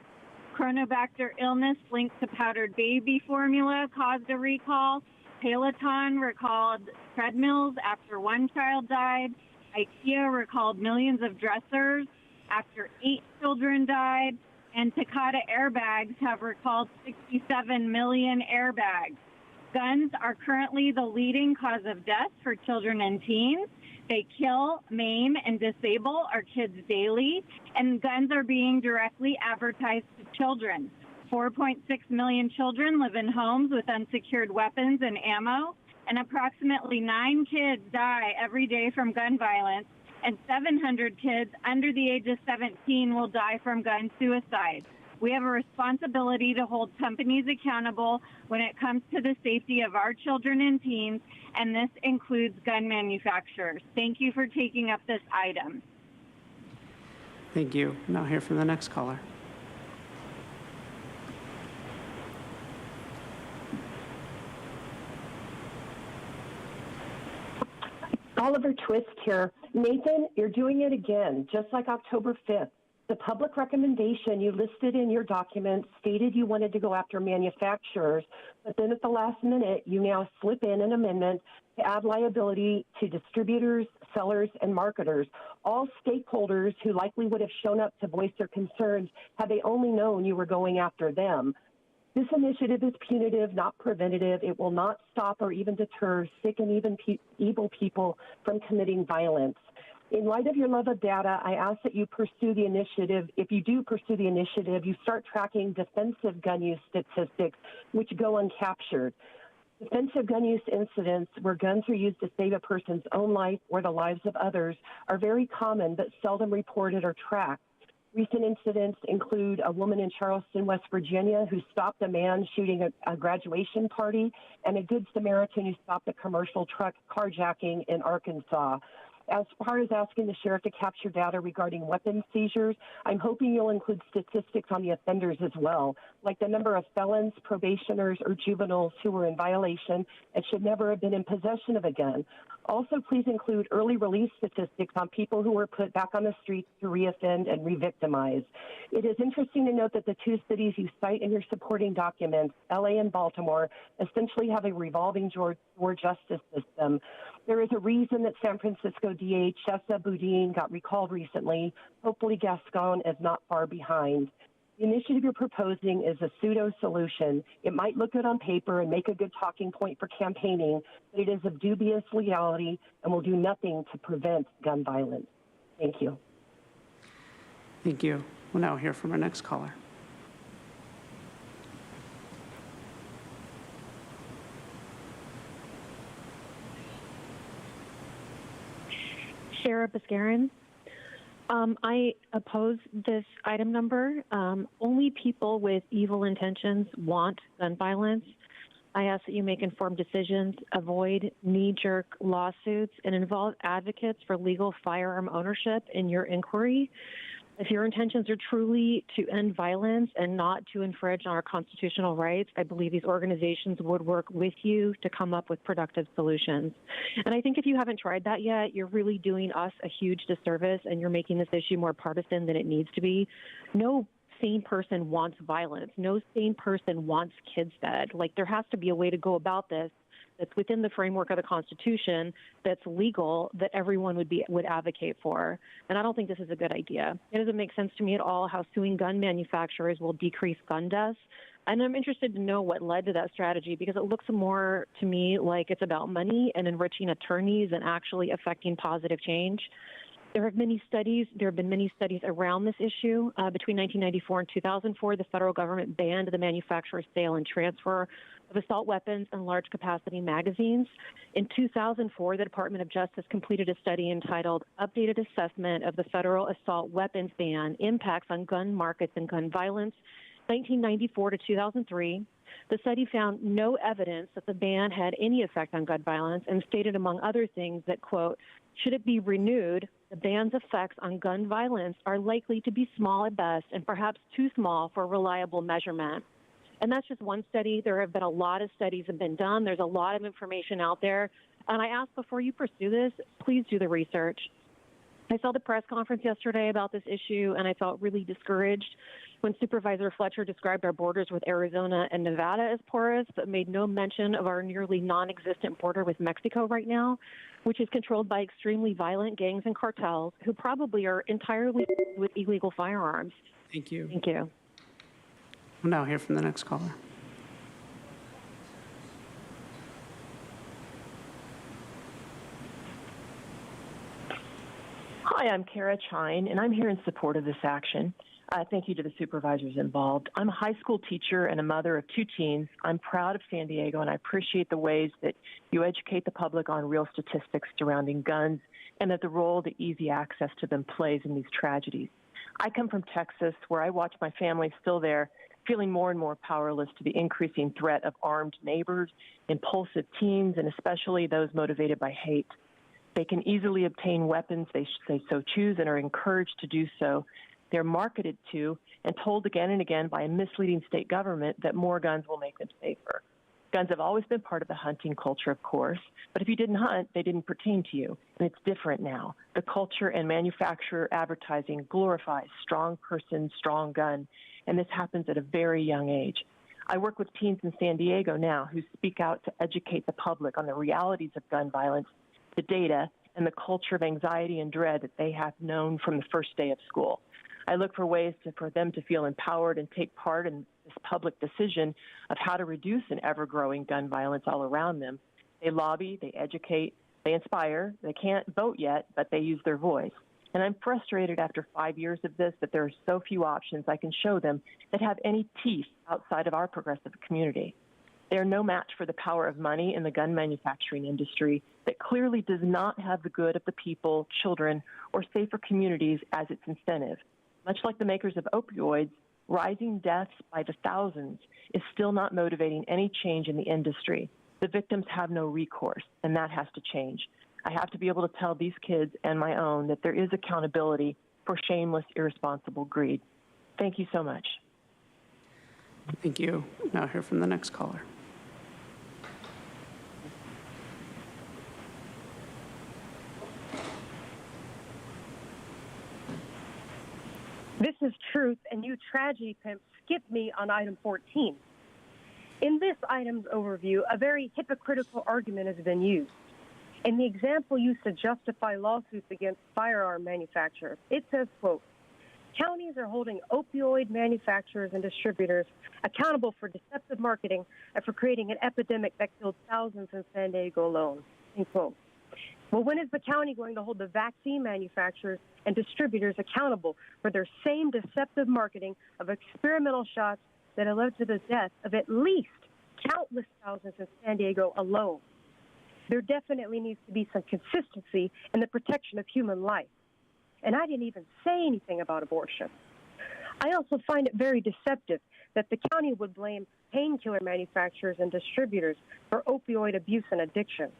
Chronobacter illness linked to powdered baby formula caused a recall. Peloton recalled treadmills after 1 child died. IKEA recalled millions of dressers after 8 children died. And Takata airbags have recalled 67 million airbags. Guns are currently the leading cause of death for children and teens. They kill, maim, and disable our kids daily, and guns are being directly advertised to children. 4.6 million children live in homes with unsecured weapons and ammo, and approximately 9 kids die every day from gun violence, and 700 kids under the age of 17 will die from gun suicide. We have a responsibility to hold companies accountable when it comes to the safety of our children and teens, and this includes gun manufacturers. Thank you for taking up this item. Thank you. Now hear from the next caller. Oliver Twist here. Nathan, you're doing it again, just like October 5th. The public recommendation you listed in your document stated you wanted to go after manufacturers, but then at the last minute, you now slip in an amendment to add liability to distributors, sellers, and marketers, all stakeholders who likely would have shown up to voice their concerns had they only known you were going after them. This initiative is punitive, not preventative. It will not stop or even deter sick and even evil people from committing violence. In light of your love of data, I ask that you pursue the initiative. If you do pursue the initiative, you start tracking defensive gun use statistics, which go uncaptured. Defensive gun use incidents where guns are used to save a person's own life or the lives of others are very common but seldom reported or tracked. Recent incidents include a woman in Charleston, West Virginia, who stopped a man shooting a graduation party, and a Good Samaritan who stopped a commercial truck carjacking in Arkansas. As far as asking the sheriff to capture data regarding weapons seizures, I'm hoping you'll include statistics on the offenders as well, like the number of felons, probationers, or juveniles who were in violation and should never have been in possession of a gun. Also, please include early release statistics on people who were put back on the streets to reoffend and re-victimize. It is interesting to note that the 2 cities you cite in your supporting documents, LA and Baltimore, essentially have a revolving door justice system. There is a reason that San Francisco DA Chesa Boudin got recalled recently. Hopefully Gascon is not far behind. The initiative you're proposing is a pseudo-solution. It might look good on paper and make a good talking point for campaigning, but it is of dubious legality and will do nothing to prevent gun violence. Thank you. Thank you. We'll now hear from our next caller. Sarah Biscarin. I oppose this item number. Only people with evil intentions want gun violence. I ask that you make informed decisions, avoid knee-jerk lawsuits, and involve advocates for legal firearm ownership in your inquiry. If your intentions are truly to end violence and not to infringe on our constitutional rights, I believe these organizations would work with you to come up with productive solutions. And I think if you haven't tried that yet, you're really doing us a huge disservice, and you're making this issue more partisan than it needs to be. No sane person wants violence. No sane person wants kids dead. Like, there has to be a way to go about this that's within the framework of the Constitution, that's legal, that everyone would advocate for. And I don't think this is a good idea. It doesn't make sense to me at all how suing gun manufacturers will decrease gun deaths. And I'm interested to know what led to that strategy, because it looks more to me like it's about money and enriching attorneys and actually affecting positive change. There have been many studies around this issue. Between 1994 and 2004, the federal government banned the manufacture, sale, and transfer of assault weapons and large capacity magazines. In 2004, the Department of Justice completed a study entitled Updated Assessment of the Federal Assault Weapons Ban, Impacts on Gun Markets and Gun Violence, 1994 to 2003. The study found no evidence that the ban had any effect on gun violence and stated, among other things, that, quote, should it be renewed, the ban's effects on gun violence are likely to be small at best and perhaps too small for reliable measurement. And that's just one study. There have been a lot of studies that have been done. There's a lot of information out there. And I ask, before you pursue this, please do the research. I saw the press conference yesterday about this issue, and I felt really discouraged when Supervisor Fletcher described our borders with Arizona and Nevada as porous, but made no mention of our nearly non-existent border with Mexico right now, which is controlled by extremely violent gangs and cartels who probably are entirely with illegal firearms. Thank you. Thank you. We'll now hear from the next caller. Hi, I'm Kara Chine, and I'm here in support of this action. Thank you to the supervisors involved. I'm a high school teacher and a mother of 2 teens. I'm proud of San Diego, and I appreciate the ways that you educate the public on real statistics surrounding guns and that the role that easy access to them plays in these tragedies. I come from Texas, where I watch my family still there, feeling more and more powerless to the increasing threat of armed neighbors, impulsive teens, and especially those motivated by hate. They can easily obtain weapons they so choose and are encouraged to do so. They're marketed to and told again and again by a misleading state government that more guns will make them safer. Guns have always been part of the hunting culture, of course, but if you didn't hunt, they didn't pertain to you. And it's different now. The culture and manufacturer advertising glorifies strong person, strong gun, and this happens at a very young age. I work with teens in San Diego now who speak out to educate the public on the realities of gun violence, the data, and the culture of anxiety and dread that they have known from the first day of school. I look for ways for them to feel empowered and take part in this public decision of how to reduce an ever-growing gun violence all around them. They lobby, they educate, they inspire. They can't vote yet, but they use their voice. And I'm frustrated after 5 years of this that there are so few options I can show them that have any teeth outside of our progressive community. They are no match for the power of money in the gun manufacturing industry that clearly does not have the good of the people, children, or safer communities as its incentive. Much like the makers of opioids, rising deaths by the thousands is still not motivating any change in the industry. The victims have no recourse, and that has to change. I have to be able to tell these kids and my own that there is accountability for shameless, irresponsible greed. Thank you so much. Thank you. Now hear from the next caller. This is Truth, and you tragedy pimp skipped me on item 14. In this item's overview, a very hypocritical argument has been used. In the example used to justify lawsuits against firearm manufacturers, it says, quote, counties are holding opioid manufacturers and distributors accountable for deceptive marketing and for creating an epidemic that killed thousands in San Diego alone, end quote. Well, when is the county going to hold the vaccine manufacturers and distributors accountable for their same deceptive marketing of experimental shots that have led to the death of at least countless thousands in San Diego alone? There definitely needs to be some consistency in the protection of human life. and I didn't even say anything about abortion. I also find it very deceptive that the county would blame painkiller manufacturers and distributors for opioid abuse and addiction.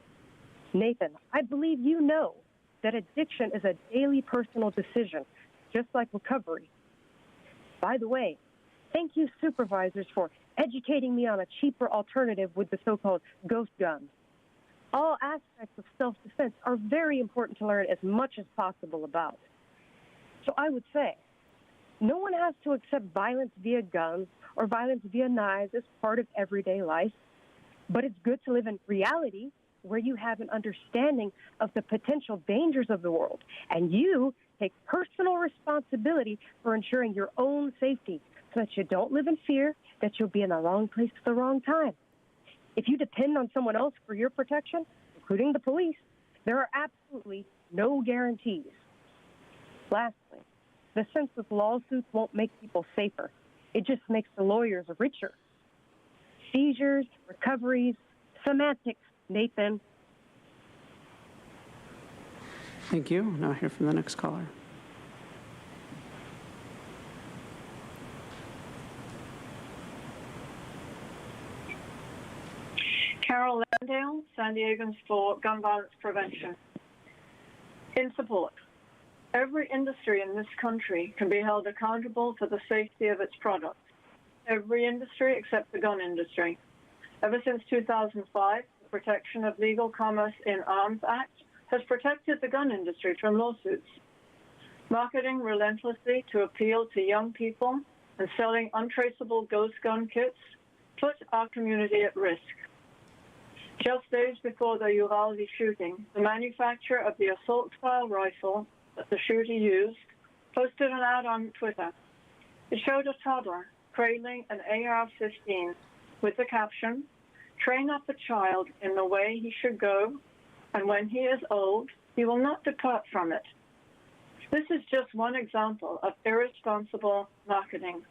Nathan, I believe you know that addiction is a daily personal decision, just like recovery. By the way, thank you, supervisors, for educating me on a cheaper alternative with the so-called ghost guns. All aspects of self-defense are very important to learn as much as possible about. So I would say, no one has to accept violence via guns or violence via knives as part of everyday life, but it's good to live in reality where you have an understanding of the potential dangers of the world, and you take personal responsibility for ensuring your own safety so that you don't live in fear that you'll be in the wrong place at the wrong time. If you depend on someone else for your protection, including the police, there are absolutely no guarantees. Lastly, the senseless lawsuits won't make people safer. It just makes the lawyers richer. Seizures, recoveries, semantics, Nathan. Thank you. Now hear from the next caller. Carol Landale, San Diegans for Gun Violence Prevention. In support, every industry in this country can be held accountable for the safety of its products. Every industry except the gun industry. Ever since 2005, the Protection of Legal Commerce in Arms Act has protected the gun industry from lawsuits. Marketing relentlessly to appeal to young people and selling untraceable ghost gun kits put our community at risk. Just days before the Uvalde shooting, the manufacturer of the assault-style rifle that the shooter used posted an ad on Twitter. It showed a toddler cradling an AR-15 with the caption, "Train up a child in the way he should go, and when he is old, he will not depart from it." This is just one example of irresponsible marketing.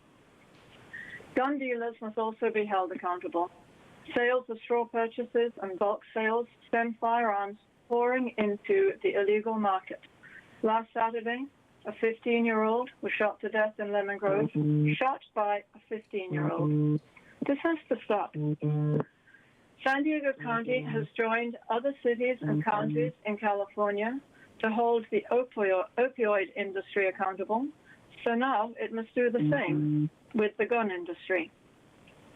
Gun dealers must also be held accountable. Sales of straw purchases and bulk sales send firearms pouring into the illegal market. Last Saturday, a 15-year-old was shot to death in Lemon Grove, shot by a 15-year-old. This has to stop. San Diego County has joined other cities and counties in California to hold the opioid industry accountable, so now it must do the same with the gun industry.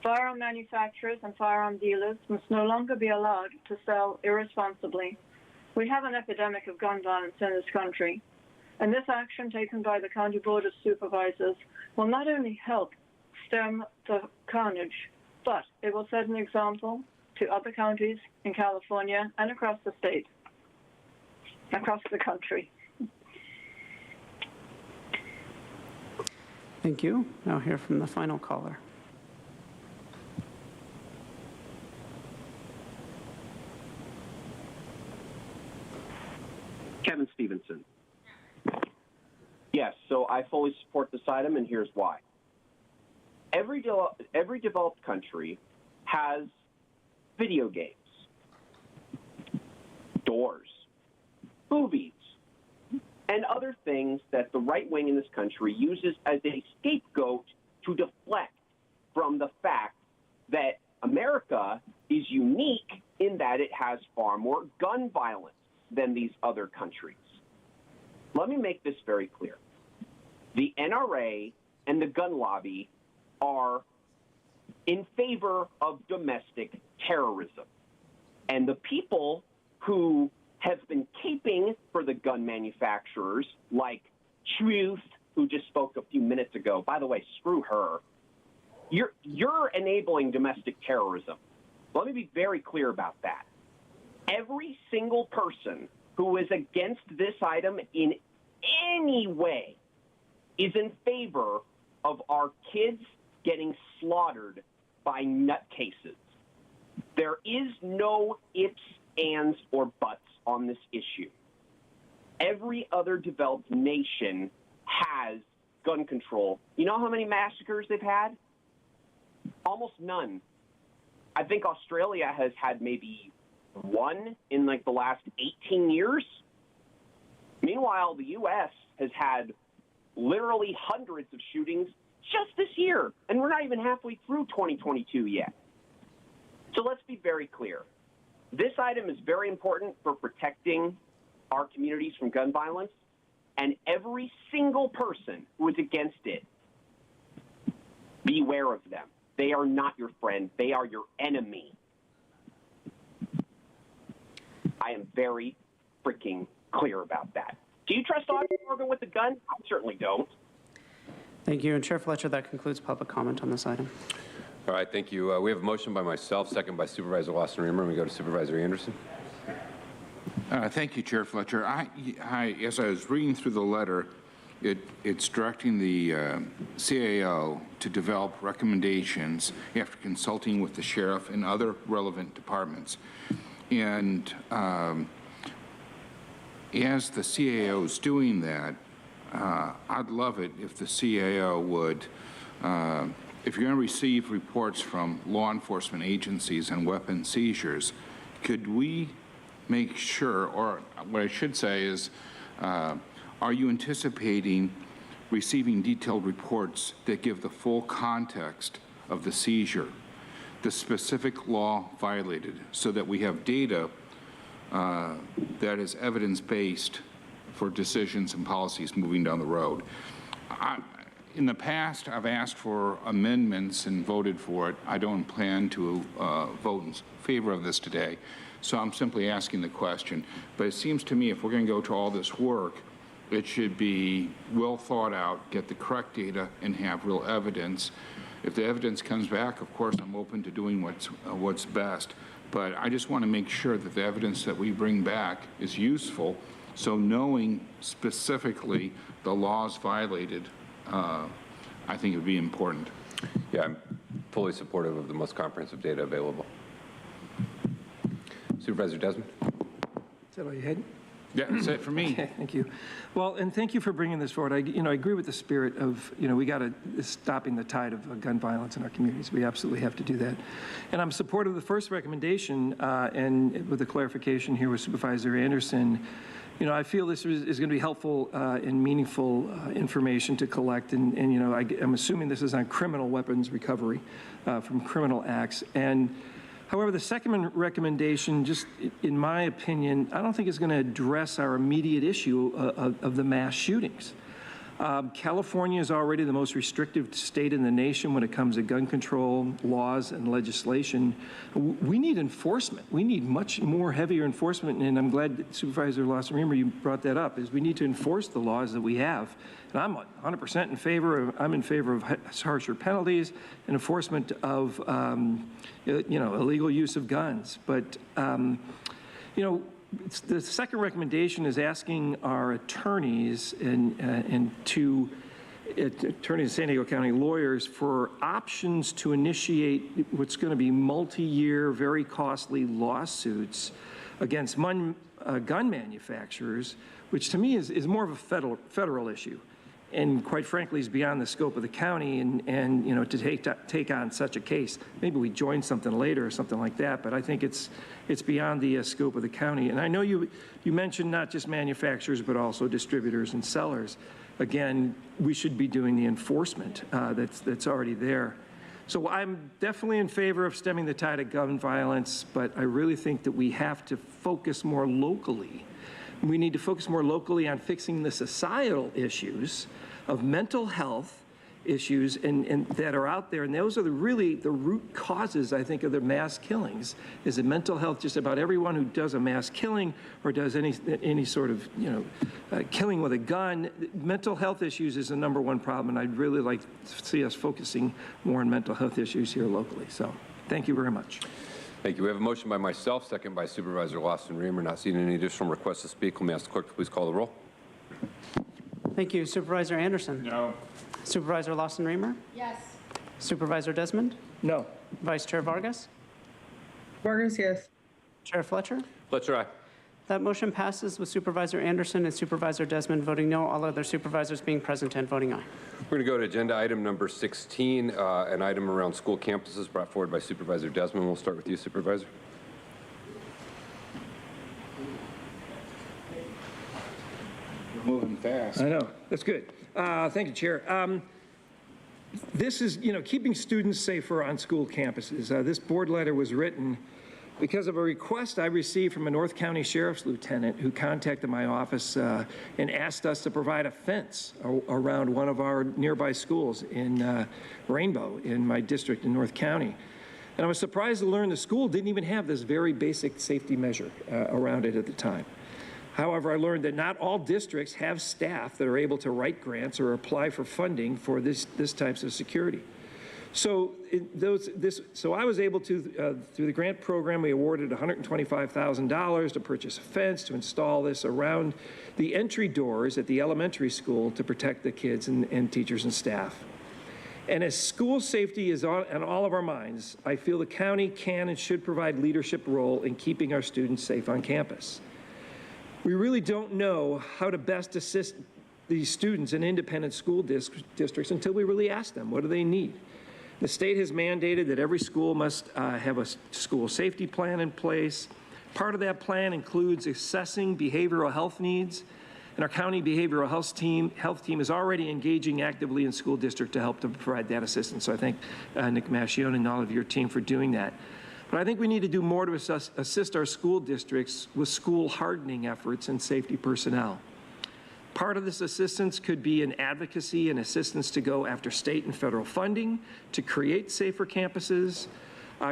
Firearm manufacturers and firearm dealers must no longer be allowed to sell irresponsibly. We have an epidemic of gun violence in this country, and this action taken by the County Board of Supervisors will not only help stem the carnage, but it will set an example to other counties in California and across the state, across the country. Thank you. Now hear from the final caller. Kevin Stevenson. Yes, so I fully support this item, and here's why. Every developed country has video games, doors, movies, and other things that the right wing in this country uses as a scapegoat to deflect from the fact that America is unique in that it has far more gun violence than these other countries. Let me make this very clear. The NRA and the gun lobby are in favor of domestic terrorism. And the people who have been caping for the gun manufacturers, like Truth, who just spoke a few minutes ago, by the way, screw her, you're enabling domestic terrorism. Let me be very clear about that. Every single person who is against this item in any way is in favor of our kids getting slaughtered by nutcases. There is no ifs, ands, or buts on this issue. Every other developed nation has gun control. You know how many massacres they've had? Almost none. I think Australia has had maybe one in like the last 18 years. Meanwhile, the U.S. has had literally hundreds of shootings just this year, and we're not even halfway through 2022 yet. So let's be very clear. This item is very important for protecting our communities from gun violence, and every single person who is against it, beware of them. They are not your friend. They are your enemy. I am very freaking clear about that. Do you trust Audrey Morgan with a gun? I certainly don't. Thank you. And Chair Fletcher, that concludes public comment on this item. All right, thank you. We have a motion by myself, second by Supervisor Lawson-Remer, and we go to Supervisor Anderson. Thank you, Chair Fletcher. As I was reading through the letter, it's directing the CAO to develop recommendations after consulting with the sheriff and other relevant departments. And as the CAO is doing that, I'd love it if the CAO would, if you're going to receive reports from law enforcement agencies and weapon seizures, could we make sure, or what I should say is, are you anticipating receiving detailed reports that give the full context of the seizure, the specific law violated, so that we have data that is evidence-based for decisions and policies moving down the road? In the past, I've asked for amendments and voted for it. I don't plan to vote in favor of this today, so I'm simply asking the question. But it seems to me if we're going to go to all this work, it should be well thought out, get the correct data, and have real evidence. If the evidence comes back, of course, I'm open to doing what's best. But I just want to make sure that the evidence that we bring back is useful, so knowing specifically the laws violated, I think it would be important. Yeah, I'm fully supportive of the most comprehensive data available. Supervisor Desmond? Is that all you had? Yeah, that's it for me. Okay, thank you. Well, and thank you for bringing this forward. I agree with the spirit of, we got to stopping the tide of gun violence in our communities. We absolutely have to do that. And I'm supportive of the first recommendation, and with the clarification here with Supervisor Anderson, I feel this is going to be helpful and meaningful information to collect. And I'm assuming this is on criminal weapons recovery from criminal acts. And however, the second recommendation, just in my opinion, I don't think is going to address our immediate issue of the mass shootings. California is already the most restrictive state in the nation when it comes to gun control laws and legislation. We need enforcement. We need much more heavier enforcement, and I'm glad that Supervisor Lawson-Remer, you brought that up, is we need to enforce the laws that we have. And I'm 100% in favor of harsher penalties and enforcement of illegal use of guns. But the second recommendation is asking our attorneys and attorneys in San Diego County lawyers for options to initiate what's going to be multi-year, very costly lawsuits against gun manufacturers, which to me is more of a federal issue. And quite frankly, is beyond the scope of the county, and to take on such a case. Maybe we join something later or something like that, but I think it's beyond the scope of the county. And I know you mentioned not just manufacturers, but also distributors and sellers. Again, we should be doing the enforcement that's already there. So I'm definitely in favor of stemming the tide of gun violence, but I really think that we have to focus more locally. We need to focus more locally on fixing the societal issues of mental health issues and that are out there. And those are really the root causes, I think, of the mass killings, is the mental health. Just about everyone who does a mass killing or does any sort of, killing with a gun, mental health issues is the #1 problem. And I'd really like to see us focusing more on mental health issues here locally. So thank you very much. Thank you. We have a motion by myself, second by Supervisor Lawson-Remer. Not seeing any additional requests to speak. Let me ask the clerk to please call the roll. Thank you. Supervisor Anderson? No. Supervisor Lawson-Remer? Yes. Supervisor Desmond? No. Vice Chair Vargas? Vargas, yes. Chair Fletcher? Fletcher, aye. That motion passes with Supervisor Anderson and Supervisor Desmond voting no, all other supervisors being present and voting aye. We're going to go to agenda item number 16, an item around school campuses brought forward by Supervisor Desmond. We'll start with you, Supervisor. We're moving fast. I know. That's good. Thank you, Chair. This is, keeping students safer on school campuses. This board letter was written because of a request I received from a North County Sheriff's Lieutenant who contacted my office and asked us to provide a fence around one of our nearby schools in Rainbow, in my district in North County. And I was surprised to learn the school didn't even have this very basic safety measure around it at the time. However, I learned that not all districts have staff that are able to write grants or apply for funding for this types of security. So I was able to, through the grant program, we awarded $125,000 to purchase a fence to install this around the entry doors at the elementary school to protect the kids and teachers and staff. And as school safety is on all of our minds, I feel the county can and should provide leadership role in keeping our students safe on campus. We really don't know how to best assist these students in independent school districts until we really ask them, what do they need? The state has mandated that every school must have a school safety plan in place. Part of that plan includes assessing behavioral health needs, and our county behavioral health team is already engaging actively in school district to help to provide that assistance. So I thank Nick Mascione and all of your team for doing that. But I think we need to do more to assist our school districts with school hardening efforts and safety personnel. Part of this assistance could be an advocacy and assistance to go after state and federal funding to create safer campuses.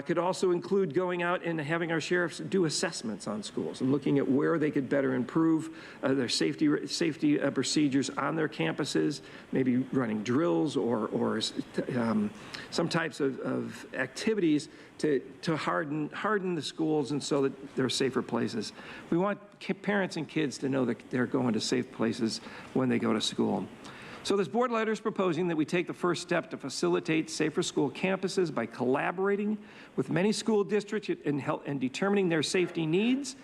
Could also include going out and having our sheriffs do assessments on schools and looking at where they could better improve their safety procedures on their campuses, maybe running drills or some types of activities to harden the schools and so that they're safer places. We want parents and kids to know that they're going to safe places when they go to school. So this board letter is proposing that we take the first step to facilitate safer school campuses by collaborating with many school districts and determining their safety needs.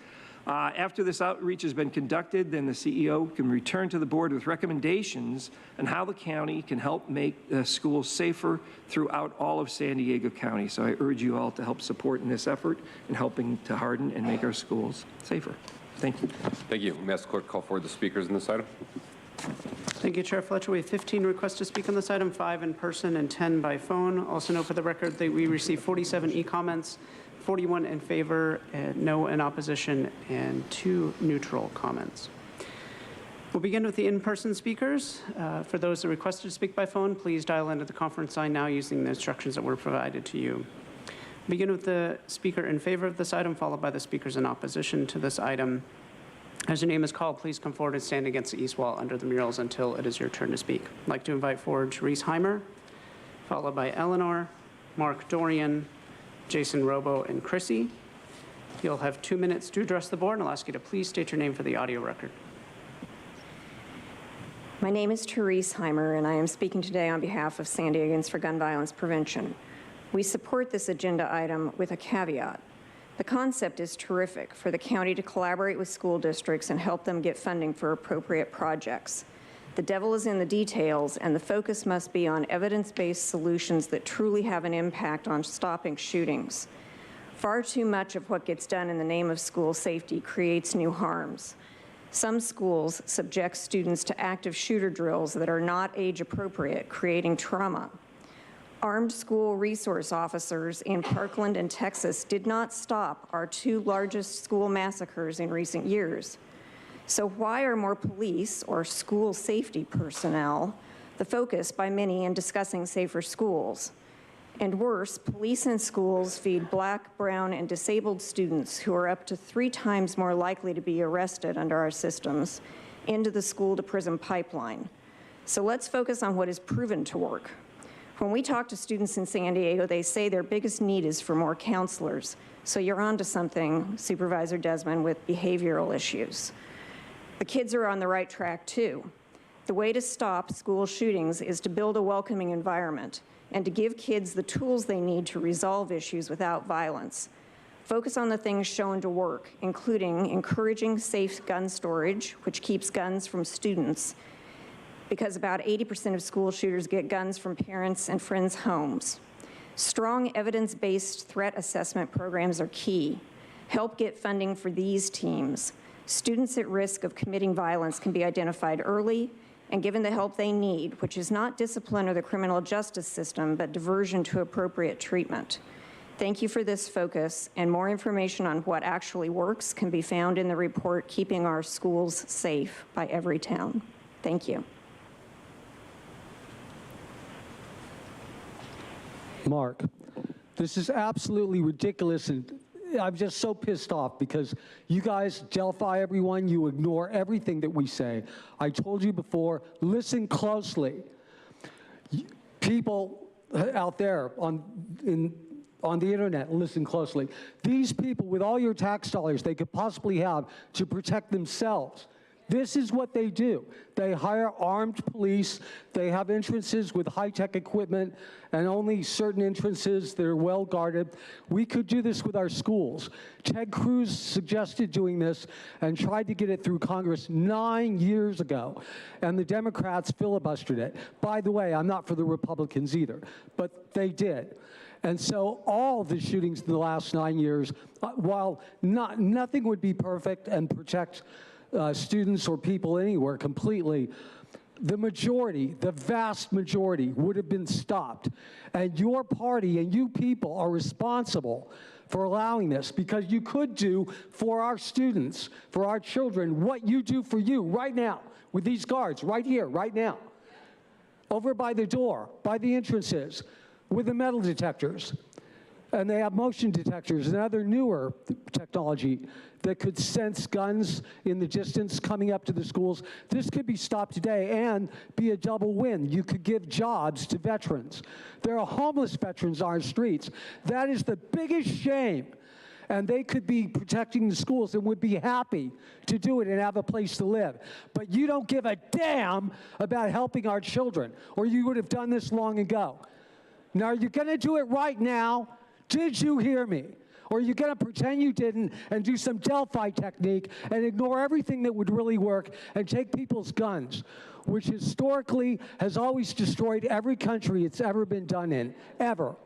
After this outreach has been conducted, then the CEO can return to the board with recommendations on how the county can help make the schools safer throughout all of San Diego County. So I urge you all to help support in this effort in helping to harden and make our schools safer. Thank you. Thank you. May I ask the clerk to call forward the speakers in this item? Thank you, Chair Fletcher. We have 15 requests to speak on this item, 5 in person and 10 by phone. Also note for the record that we received 47 e-comments, 41 in favor, no in opposition, and 2 neutral comments. We'll begin with the in-person speakers. For those that requested to speak by phone, please dial into the conference line now using the instructions that were provided to you. Begin with the speaker in favor of this item, followed by the speakers in opposition to this item. As your name is called, please come forward and stand against the east wall under the murals until it is your turn to speak. I'd like to invite forward Therese Heimer, followed by Eleanor, Mark Dorian, Jason Robo, and Chrissy. You'll have 2 minutes to address the board, and I'll ask you to please state your name for the audio record. My name is Therese Heimer, and I am speaking today on behalf of San Diegans for Gun Violence Prevention. We support this agenda item with a caveat. The concept is terrific for the county to collaborate with school districts and help them get funding for appropriate projects. The devil is in the details, and the focus must be on evidence-based solutions that truly have an impact on stopping shootings. Far too much of what gets done in the name of school safety creates new harms. Some schools subject students to active shooter drills that are not age-appropriate, creating trauma. Armed school resource officers in Parkland and Texas did not stop our 2 largest school massacres in recent years. So why are more police or school safety personnel the focus by many in discussing safer schools? And worse, police in schools feed Black, brown, and disabled students who are up to 3 times more likely to be arrested under our systems into the school-to-prison pipeline. So let's focus on what is proven to work. When we talk to students in San Diego, they say their biggest need is for more counselors. So you're onto something, Supervisor Desmond, with behavioral issues. The kids are on the right track too. The way to stop school shootings is to build a welcoming environment and to give kids the tools they need to resolve issues without violence. Focus on the things shown to work, including encouraging safe gun storage, which keeps guns from students, because about 80% of school shooters get guns from parents and friends' homes. Strong evidence-based threat assessment programs are key. Help get funding for these teams. Students at risk of committing violence can be identified early and given the help they need, which is not discipline or the criminal justice system, but diversion to appropriate treatment. Thank you for this focus, and more information on what actually works can be found in the report, Keeping Our Schools Safe by Everytown. Thank you. Mark, this is absolutely ridiculous, and I'm just so pissed off because you guys, Delphi everyone, you ignore everything that we say. I told you before, listen closely. People out there on the internet, listen closely. These people, with all your tax dollars they could possibly have to protect themselves, this is what they do. They hire armed police, they have entrances with high-tech equipment, and only certain entrances that are well guarded. We could do this with our schools. Ted Cruz suggested doing this and tried to get it through Congress 9 years ago, and the Democrats filibustered it. By the way, I'm not for the Republicans either, but they did. And so all the shootings in the last 9 years, while nothing would be perfect and protect students or people anywhere completely, the majority, the vast majority, would have been stopped. And your party and you people are responsible for allowing this, because you could do for our students, for our children, what you do for you right now with these guards, right here, right now, over by the door, by the entrances, with the metal detectors. And they have motion detectors and other newer technology that could sense guns in the distance coming up to the schools. This could be stopped today and be a double win. You could give jobs to veterans. There are homeless veterans on our streets. That is the biggest shame. And they could be protecting the schools and would be happy to do it and have a place to live. But you don't give a damn about helping our children, or you would have done this long ago. Now, are you going to do it right now? Did you hear me? Or are you going to pretend you didn't and do some Delphi technique and ignore everything that would really work and take people's guns, which historically has always destroyed every country it's ever been done in, ever?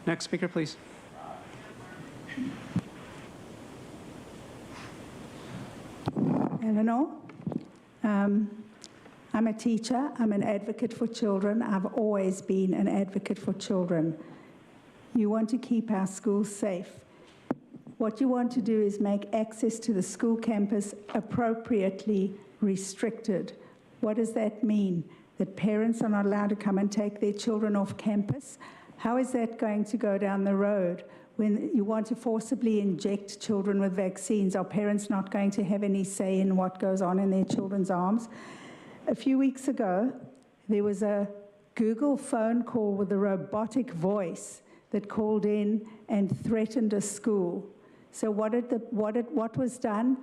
Next speaker, please. Eleanor. I'm a teacher, I'm an advocate for children, I've always been an advocate for children. You want to keep our schools safe. What you want to do is make access to the school campus appropriately restricted. What does that mean? That parents are not allowed to come and take their children off campus? How is that going to go down the road? When you want to forcibly inject children with vaccines, are parents not going to have any say in what goes on in their children's arms? A few weeks ago, there was a Google phone call with a robotic voice that called in and threatened a school. So what was done?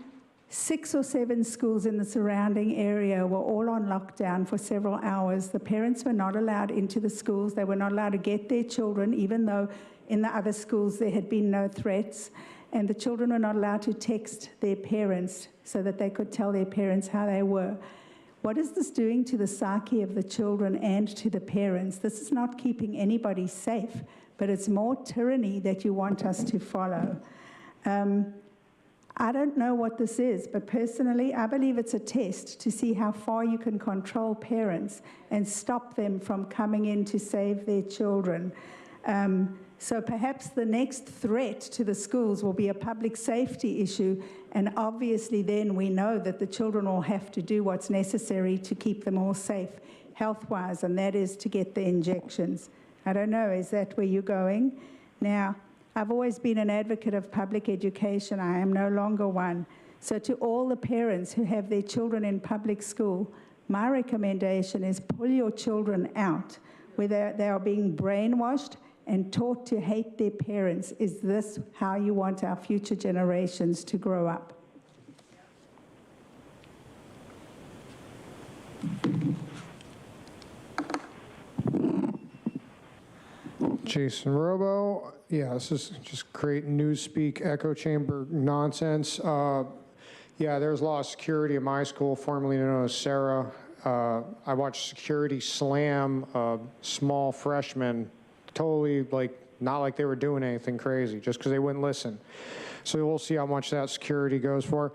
6 or 7 schools in the surrounding area were all on lockdown for several hours. The parents were not allowed into the schools. They were not allowed to get their children, even though in the other schools there had been no threats. And the children were not allowed to text their parents so that they could tell their parents how they were. What is this doing to the psyche of the children and to the parents? This is not keeping anybody safe, but it's more tyranny that you want us to follow. I don't know what this is, but personally, I believe it's a test to see how far you can control parents and stop them from coming in to save their children. So perhaps the next threat to the schools will be a public safety issue, and obviously then we know that the children will have to do what's necessary to keep them all safe health-wise, and that is to get the injections. I don't know, is that where you're going? Now, I've always been an advocate of public education. I am no longer one. So to all the parents who have their children in public school, my recommendation is pull your children out, whether they are being brainwashed and taught to hate their parents. Is this how you want our future generations to grow up? Jason Robo. Yeah, this is just great newspeak echo chamber nonsense. Yeah, there's a lot of security at my school, formerly known as Sarah. I watched security slam a small freshman, totally like Not like they were doing anything crazy, just because they wouldn't listen. So we'll see how much that security goes for.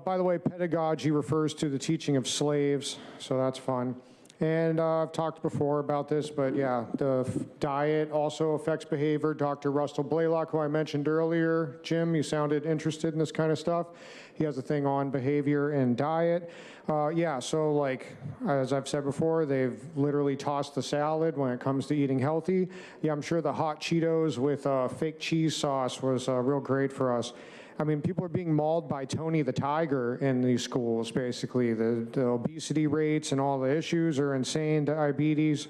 By the way, pedagogy refers to the teaching of slaves, so that's fun. And I've talked before about this, but yeah, the diet also affects behavior. Dr. Russell Blaylock, who I mentioned earlier, Jim, you sounded interested in this kind of stuff. He has a thing on behavior and diet. Yeah, so like, as I've said before, they've literally tossed the salad when it comes to eating healthy. Yeah, I'm sure the hot Cheetos with fake cheese sauce was real great for us. I mean, people are being mauled by Tony the Tiger in these schools, basically. The obesity rates and all the issues are insane, diabetes.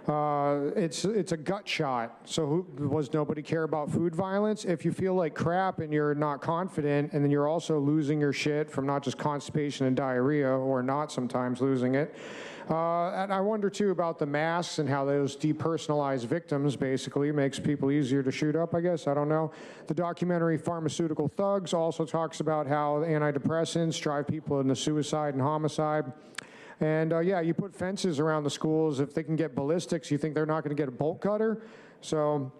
It's a gut shot. So does nobody care about food violence? If you feel like crap and you're not confident, and then you're also losing your shit from not just constipation and diarrhea, or not sometimes losing it. And I wonder too about the masks and how those depersonalized victims basically makes people easier to shoot up, I guess. I don't know. The documentary Pharmaceutical Thugs also talks about how antidepressants drive people into suicide and homicide. And yeah, you put fences around the schools. If they can get ballistics, you think they're not going to get a bolt cutter? So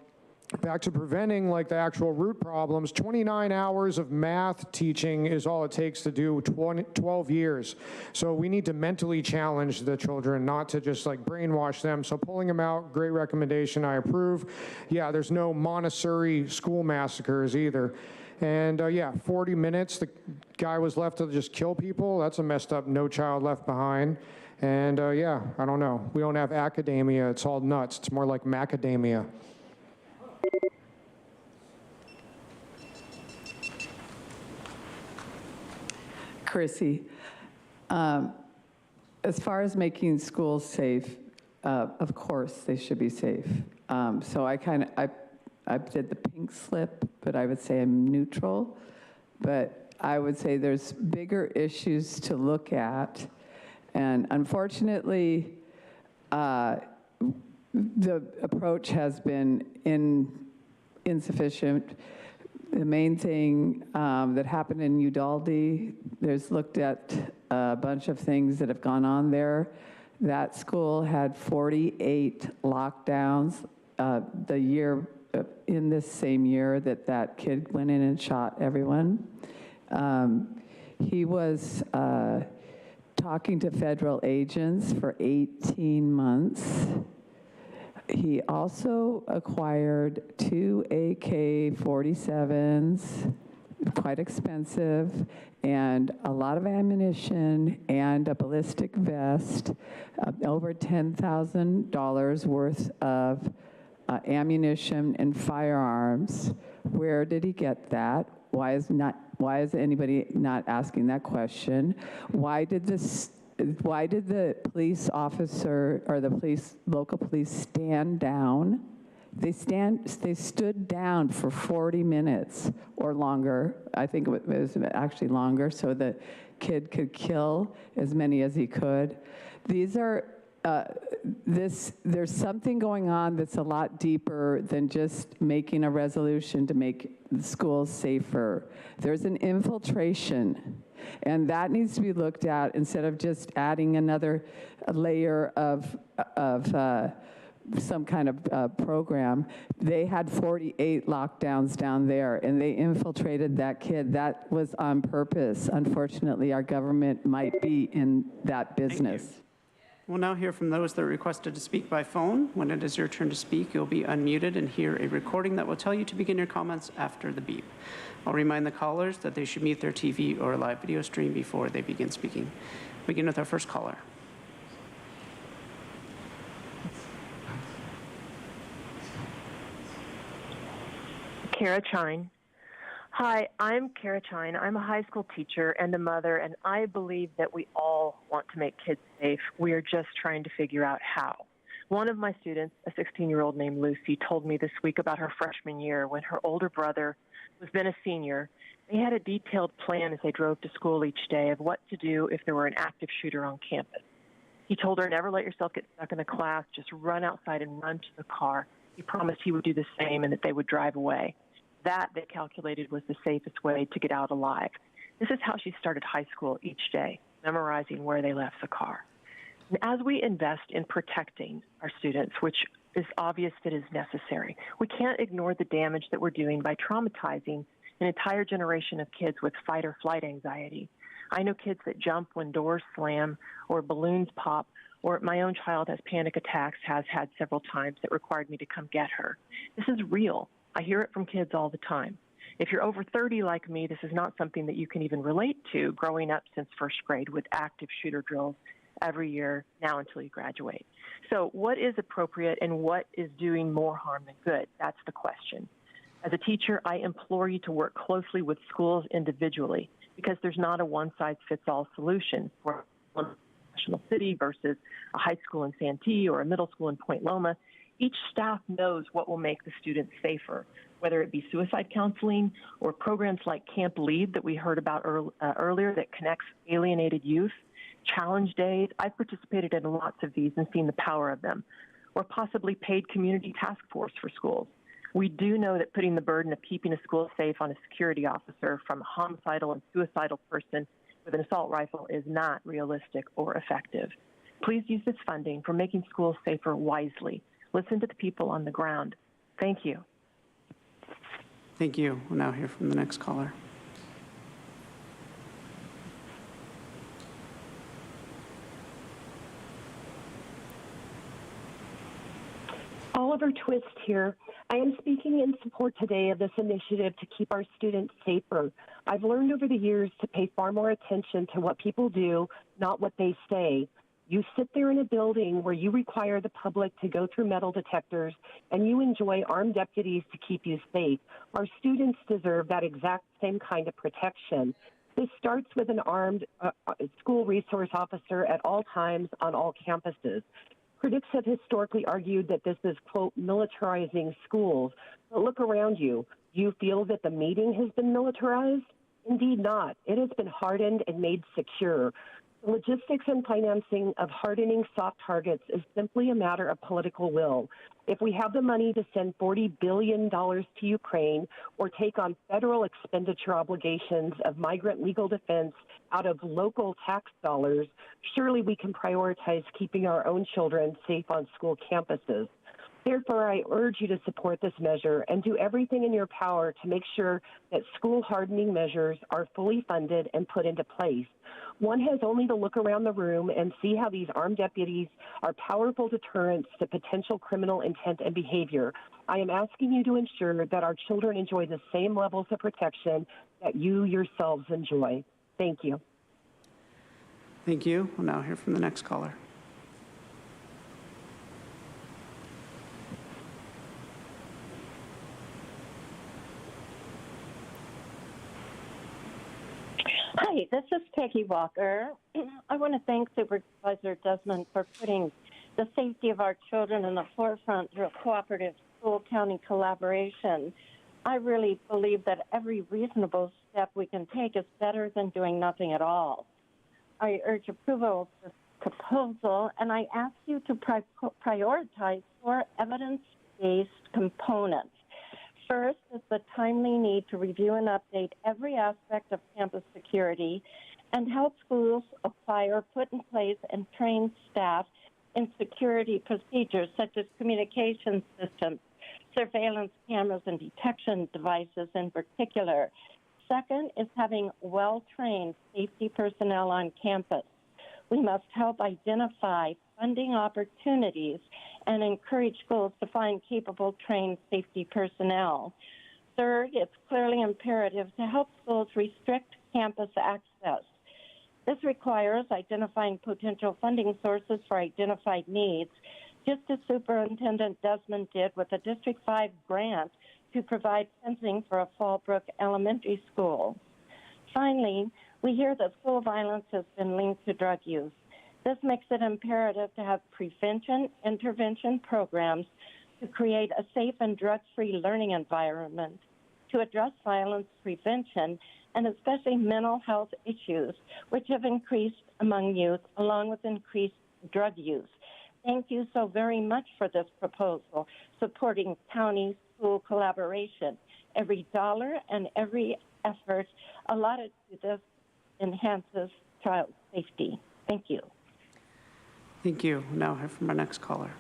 back to preventing like the actual root problems. 29 hours of math teaching is all it takes to do 12 years. So we need to mentally challenge the children, not to just like brainwash them. So pulling them out, great recommendation, I approve. Yeah, there's no Montessori school massacres either. And yeah, 40 minutes, the guy was left to just kill people. That's a messed up No Child Left Behind. And yeah, I don't know. We don't have academia. It's all nuts. It's more like macadamia. Chrissy, as far as making schools safe, of course they should be safe. So I did the pink slip, but I would say I'm neutral. But I would say there's bigger issues to look at. And unfortunately, the approach has been insufficient. The main thing that happened in Uvalde, there's looked at a bunch of things that have gone on there. That school had 48 lockdowns the year, in this same year that kid went in and shot everyone. He was talking to federal agents for 18 months. He also acquired 2 AK-47s, quite expensive, and a lot of ammunition and a ballistic vest, over $10,000 worth of ammunition and firearms. Where did he get that? Why is anybody not asking that question? Why did the police officer or the local police stand down? They stood down for 40 minutes or longer. I think it was actually longer, so the kid could kill as many as he could. These are, there's something going on that's a lot deeper than just making a resolution to make the schools safer. There's an infiltration, and that needs to be looked at instead of just adding another layer of some kind of program. They had 48 lockdowns down there, and they infiltrated that kid. That was on purpose. Unfortunately, our government might be in that business. We'll now hear from those that are requested to speak by phone. When it is your turn to speak, you'll be unmuted and hear a recording that will tell you to begin your comments after the beep. I'll remind the callers that they should mute their TV or live video stream before they begin speaking. Begin with our first caller. Kara Chine. Hi, I'm Kara Chine. I'm a high school teacher and a mother, and I believe that we all want to make kids safe. We are just trying to figure out how. One of my students, a 16-year-old named Lucy, told me this week about her freshman year when her older brother was then a senior. They had a detailed plan as they drove to school each day of what to do if there were an active shooter on campus. He told her, never let yourself get stuck in a class, just run outside and run to the car. He promised he would do the same and that they would drive away. That, they calculated, was the safest way to get out alive. This is how she started high school each day, memorizing where they left the car. And as we invest in protecting our students, which is obvious that is necessary. We can't ignore the damage that we're doing by traumatizing an entire generation of kids with fight or flight anxiety. I know kids that jump when doors slam or balloons pop, or my own child has panic attacks, has had several times that required me to come get her. This is real. I hear it from kids all the time. If you're over 30 like me, this is not something that you can even relate to growing up since first grade with active shooter drills every year now until you graduate. So what is appropriate and what is doing more harm than good? That's the question. As a teacher, I implore you to work closely with schools individually because there's not a one-size-fits-all solution for one national city versus a high school in Santee or a middle school in Point Loma. Each staff knows what will make the students safer, whether it be suicide counseling or programs like Camp Lead that we heard about earlier that connects alienated youth, challenge days. I've participated in lots of these and seen the power of them, or possibly paid community task force for schools. We do know that putting the burden of keeping a school safe on a security officer from a homicidal and suicidal person with an assault rifle is not realistic or effective. Please use this funding for making schools safer wisely. Listen to the people on the ground. Thank you. Thank you. We'll now hear from the next caller. Oliver Twist here. I am speaking in support today of this initiative to keep our students safer. I've learned over the years to pay far more attention to what people do, not what they say. You sit there in a building where you require the public to go through metal detectors, and you enjoy armed deputies to keep you safe. Our students deserve that exact same kind of protection. This starts with an armed school resource officer at all times on all campuses. Critics have historically argued that this is, quote, militarizing schools. But look around you. Do you feel that the meeting has been militarized? Indeed not. It has been hardened and made secure. The logistics and financing of hardening soft targets is simply a matter of political will. If we have the money to send $40 billion to Ukraine or take on federal expenditure obligations of migrant legal defense out of local tax dollars, surely we can prioritize keeping our own children safe on school campuses. Therefore, I urge you to support this measure and do everything in your power to make sure that school hardening measures are fully funded and put into place. One has only to look around the room and see how these armed deputies are powerful deterrents to potential criminal intent and behavior. I am asking you to ensure that our children enjoy the same levels of protection that you yourselves enjoy. Thank you. Thank you. We'll now hear from the next caller. Hi, this is Peggy Walker. I want to thank Supervisor Desmond for putting the safety of our children in the forefront through a cooperative school-county collaboration. I really believe that every reasonable step we can take is better than doing nothing at all. I urge approval of this proposal, and I ask you to prioritize 4 evidence-based components. First is the timely need to review and update every aspect of campus security and help schools acquire, put in place, and train staff in security procedures such as communication systems, surveillance cameras, and detection devices in particular. Second is having well-trained safety personnel on campus. We must help identify funding opportunities and encourage schools to find capable, trained safety personnel. Third, it's clearly imperative to help schools restrict campus access. This requires identifying potential funding sources for identified needs, just as Superintendent Desmond did with the District 5 grant to provide fencing for a Fallbrook Elementary School. Finally, we hear that school violence has been linked to drug use. This makes it imperative to have prevention intervention programs to create a safe and drug-free learning environment, to address violence prevention, and especially mental health issues, which have increased among youth, along with increased drug use. Thank you so very much for this proposal, supporting county-school collaboration. Every dollar and every effort allotted to this enhances child safety. Thank you. Thank you. We'll now hear from our next caller.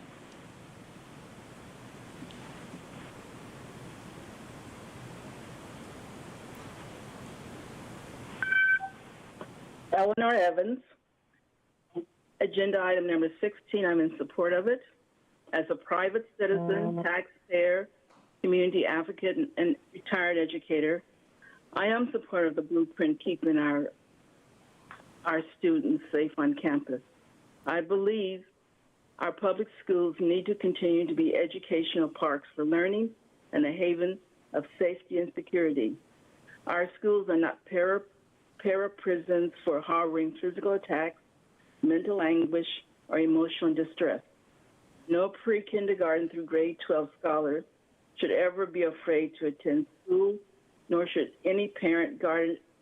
Eleanor Evans. Agenda item number 16, I'm in support of it. As a private citizen, taxpayer, community advocate, and retired educator, I am supportive of the blueprint keeping our students safe on campus. I believe our public schools need to continue to be educational parks for learning and a haven of safety and security. Our schools are not para-prisons for harboring physical attacks, mental anguish, or emotional distress. No pre-kindergarten through grade 12 scholar should ever be afraid to attend school, nor should any parent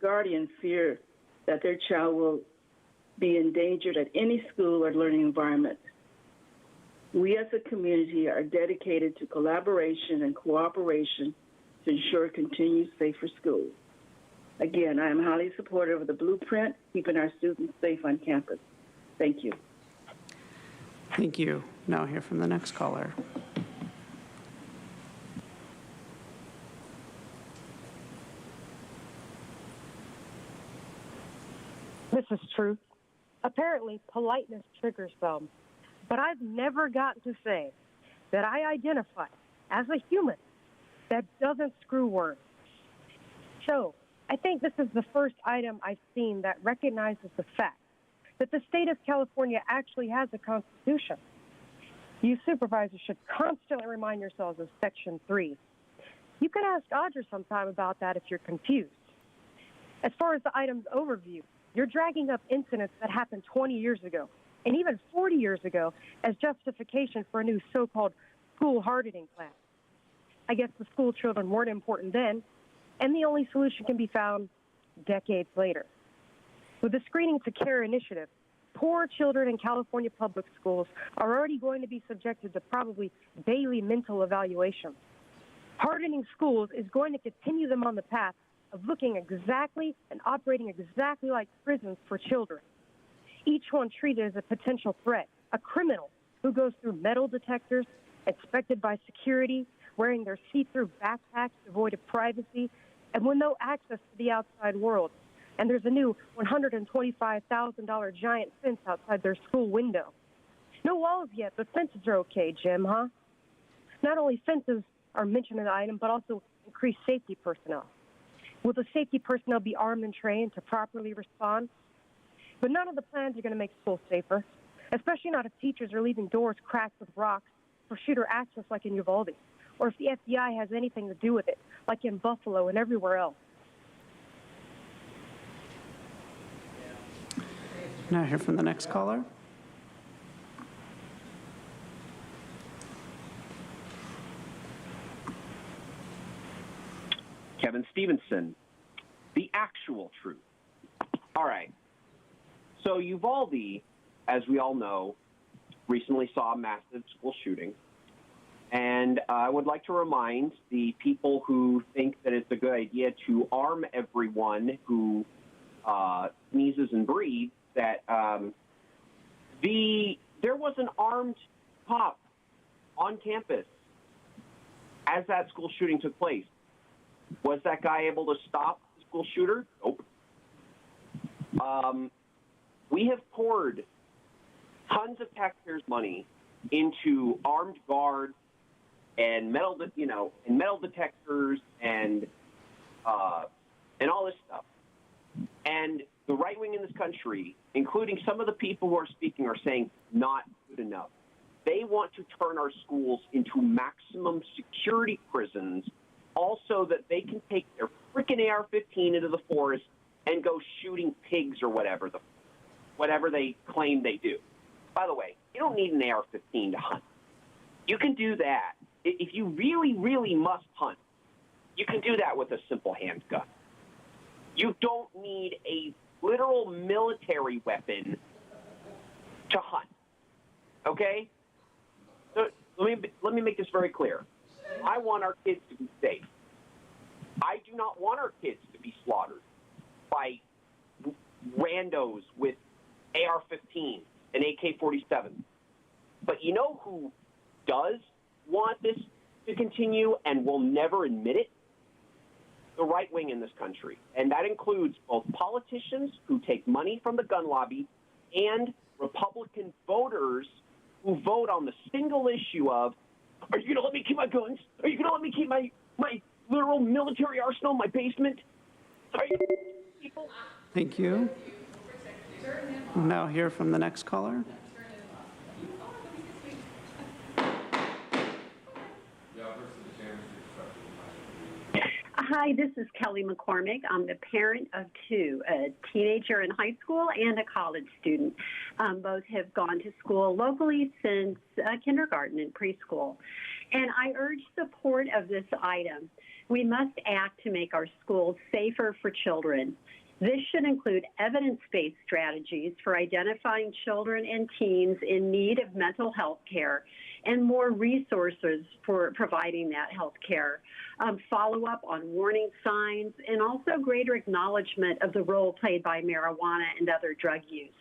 guardian fear that their child will be endangered at any school or learning environment. We as a community are dedicated to collaboration and cooperation to ensure continued safer schools. Again, I am highly supportive of the blueprint, keeping our students safe on campus. Thank you. Thank you. Now hear from the next caller. This is truth. Apparently, politeness triggers some, but I've never gotten to say that I identify as a human that doesn't screw words. So, I think this is the first item I've seen that recognizes the fact that the state of California actually has a constitution. You supervisors should constantly remind yourselves of Section 3. You can ask Audra sometime about that if you're confused. As far as the item's overview, you're dragging up incidents that happened 20 years ago and even 40 years ago as justification for a new so-called school hardening plan. I guess the school children weren't important then, and the only solution can be found decades later. With the Screening to Care initiative, poor children in California public schools are already going to be subjected to probably daily mental evaluations. Hardening schools is going to continue them on the path of looking exactly and operating exactly like prisons for children. Each one treated as a potential threat, a criminal who goes through metal detectors, inspected by security, wearing their see-through backpacks devoid of privacy, and with no access to the outside world. And there's a new $125,000 giant fence outside their school window. No walls yet, but fences are okay, Jim, huh? Not only fences are mentioned in the item, but also increased safety personnel. Will the safety personnel be armed and trained to properly respond? But none of the plans are going to make schools safer, especially not if teachers are leaving doors cracked with rocks for shooter access like in Uvalde, or if the FBI has anything to do with it, like in Buffalo and everywhere else. Now hear from the next caller. Kevin Stevenson, the actual truth. All right. So Uvalde, as we all know, recently saw a massive school shooting. And I would like to remind the people who think that it's a good idea to arm everyone who sneezes and breathes that there was an armed cop on campus as that school shooting took place. Was that guy able to stop the school shooter? Nope. We have poured tons of taxpayers' money into armed guards and metal detectors and all this stuff. And the right wing in this country, including some of the people who are speaking, are saying not good enough. They want to turn our schools into maximum security prisons, also that they can take their freaking AR-15 into the forest and go shooting pigs or whatever they claim they do. By the way, you don't need an AR-15 to hunt. You can do that. If you really, really must hunt, you can do that with a simple handgun. You don't need a literal military weapon to hunt, okay? So let me make this very clear. I want our kids to be safe. I do not want our kids to be slaughtered by randos with AR-15 and AK-47. But you know who does want this to continue and will never admit it? the right wing in this country, and that includes both politicians who take money from the gun lobby and Republican voters who vote on the single issue of, are you going to let me keep my guns? Are you going to let me keep my literal military arsenal in my basement? Are you people? Thank you. We'll now hear from the next caller. Hi, this is Kelly McCormick. I'm the parent of two, a teenager in high school and a college student. Both have gone to school locally since kindergarten and preschool. And I urge support of this item. We must act to make our schools safer for children. This should include evidence-based strategies for identifying children and teens in need of mental health care and more resources for providing that health care, follow-up on warning signs, and also greater acknowledgement of the role played by marijuana and other drug use.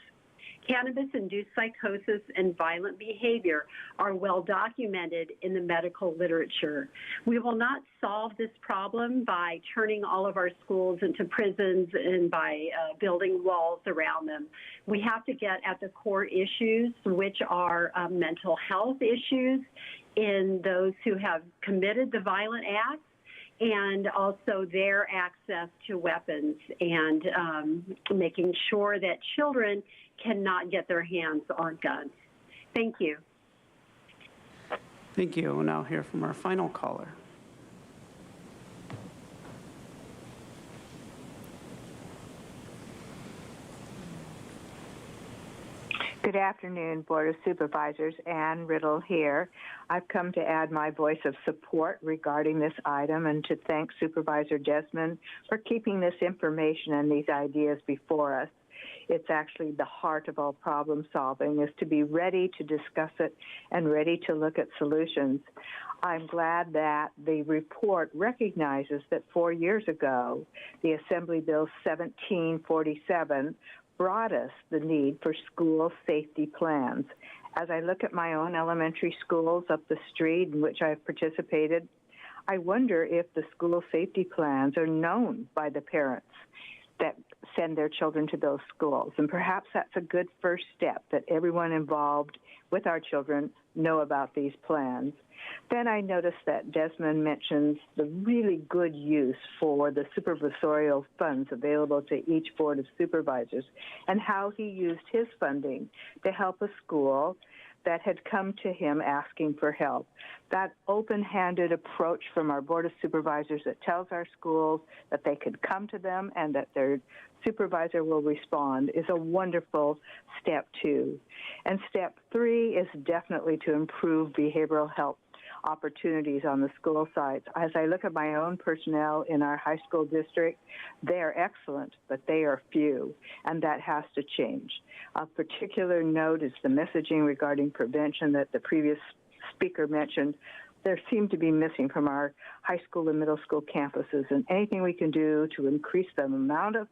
Cannabis-induced psychosis and violent behavior are well documented in the medical literature. We will not solve this problem by turning all of our schools into prisons and by building walls around them. We have to get at the core issues, which are mental health issues in those who have committed the violent acts, and also their access to weapons, and making sure that children cannot get their hands on guns. Thank you. Thank you. We'll now hear from our final caller. Good afternoon, Board of Supervisors. Ann Riddle here. I've come to add my voice of support regarding this item and to thank Supervisor Desmond for keeping this information and these ideas before us. It's actually the heart of all problem solving, is to be ready to discuss it and ready to look at solutions. I'm glad that the report recognizes that 4 years ago, the Assembly Bill 1747 brought us the need for school safety plans. As I look at my own elementary schools up the street in which I've participated, I wonder if the school safety plans are known by the parents that send their children to those schools. And perhaps that's a good first step, that everyone involved with our children know about these plans. Then I noticed that Desmond mentions the really good use for the supervisorial funds available to each Board of Supervisors and how he used his funding to help a school that had come to him asking for help. That open-handed approach from our Board of Supervisors that tells our schools that they could come to them and that their supervisor will respond is a wonderful step 2. And step 3 is definitely to improve behavioral health opportunities on the school sites. As I look at my own personnel in our high school district, they are excellent, but they are few, and that has to change. A particular note is the messaging regarding prevention that the previous speaker mentioned. There seem to be missing from our high school and middle school campuses, and anything we can do to increase the amount of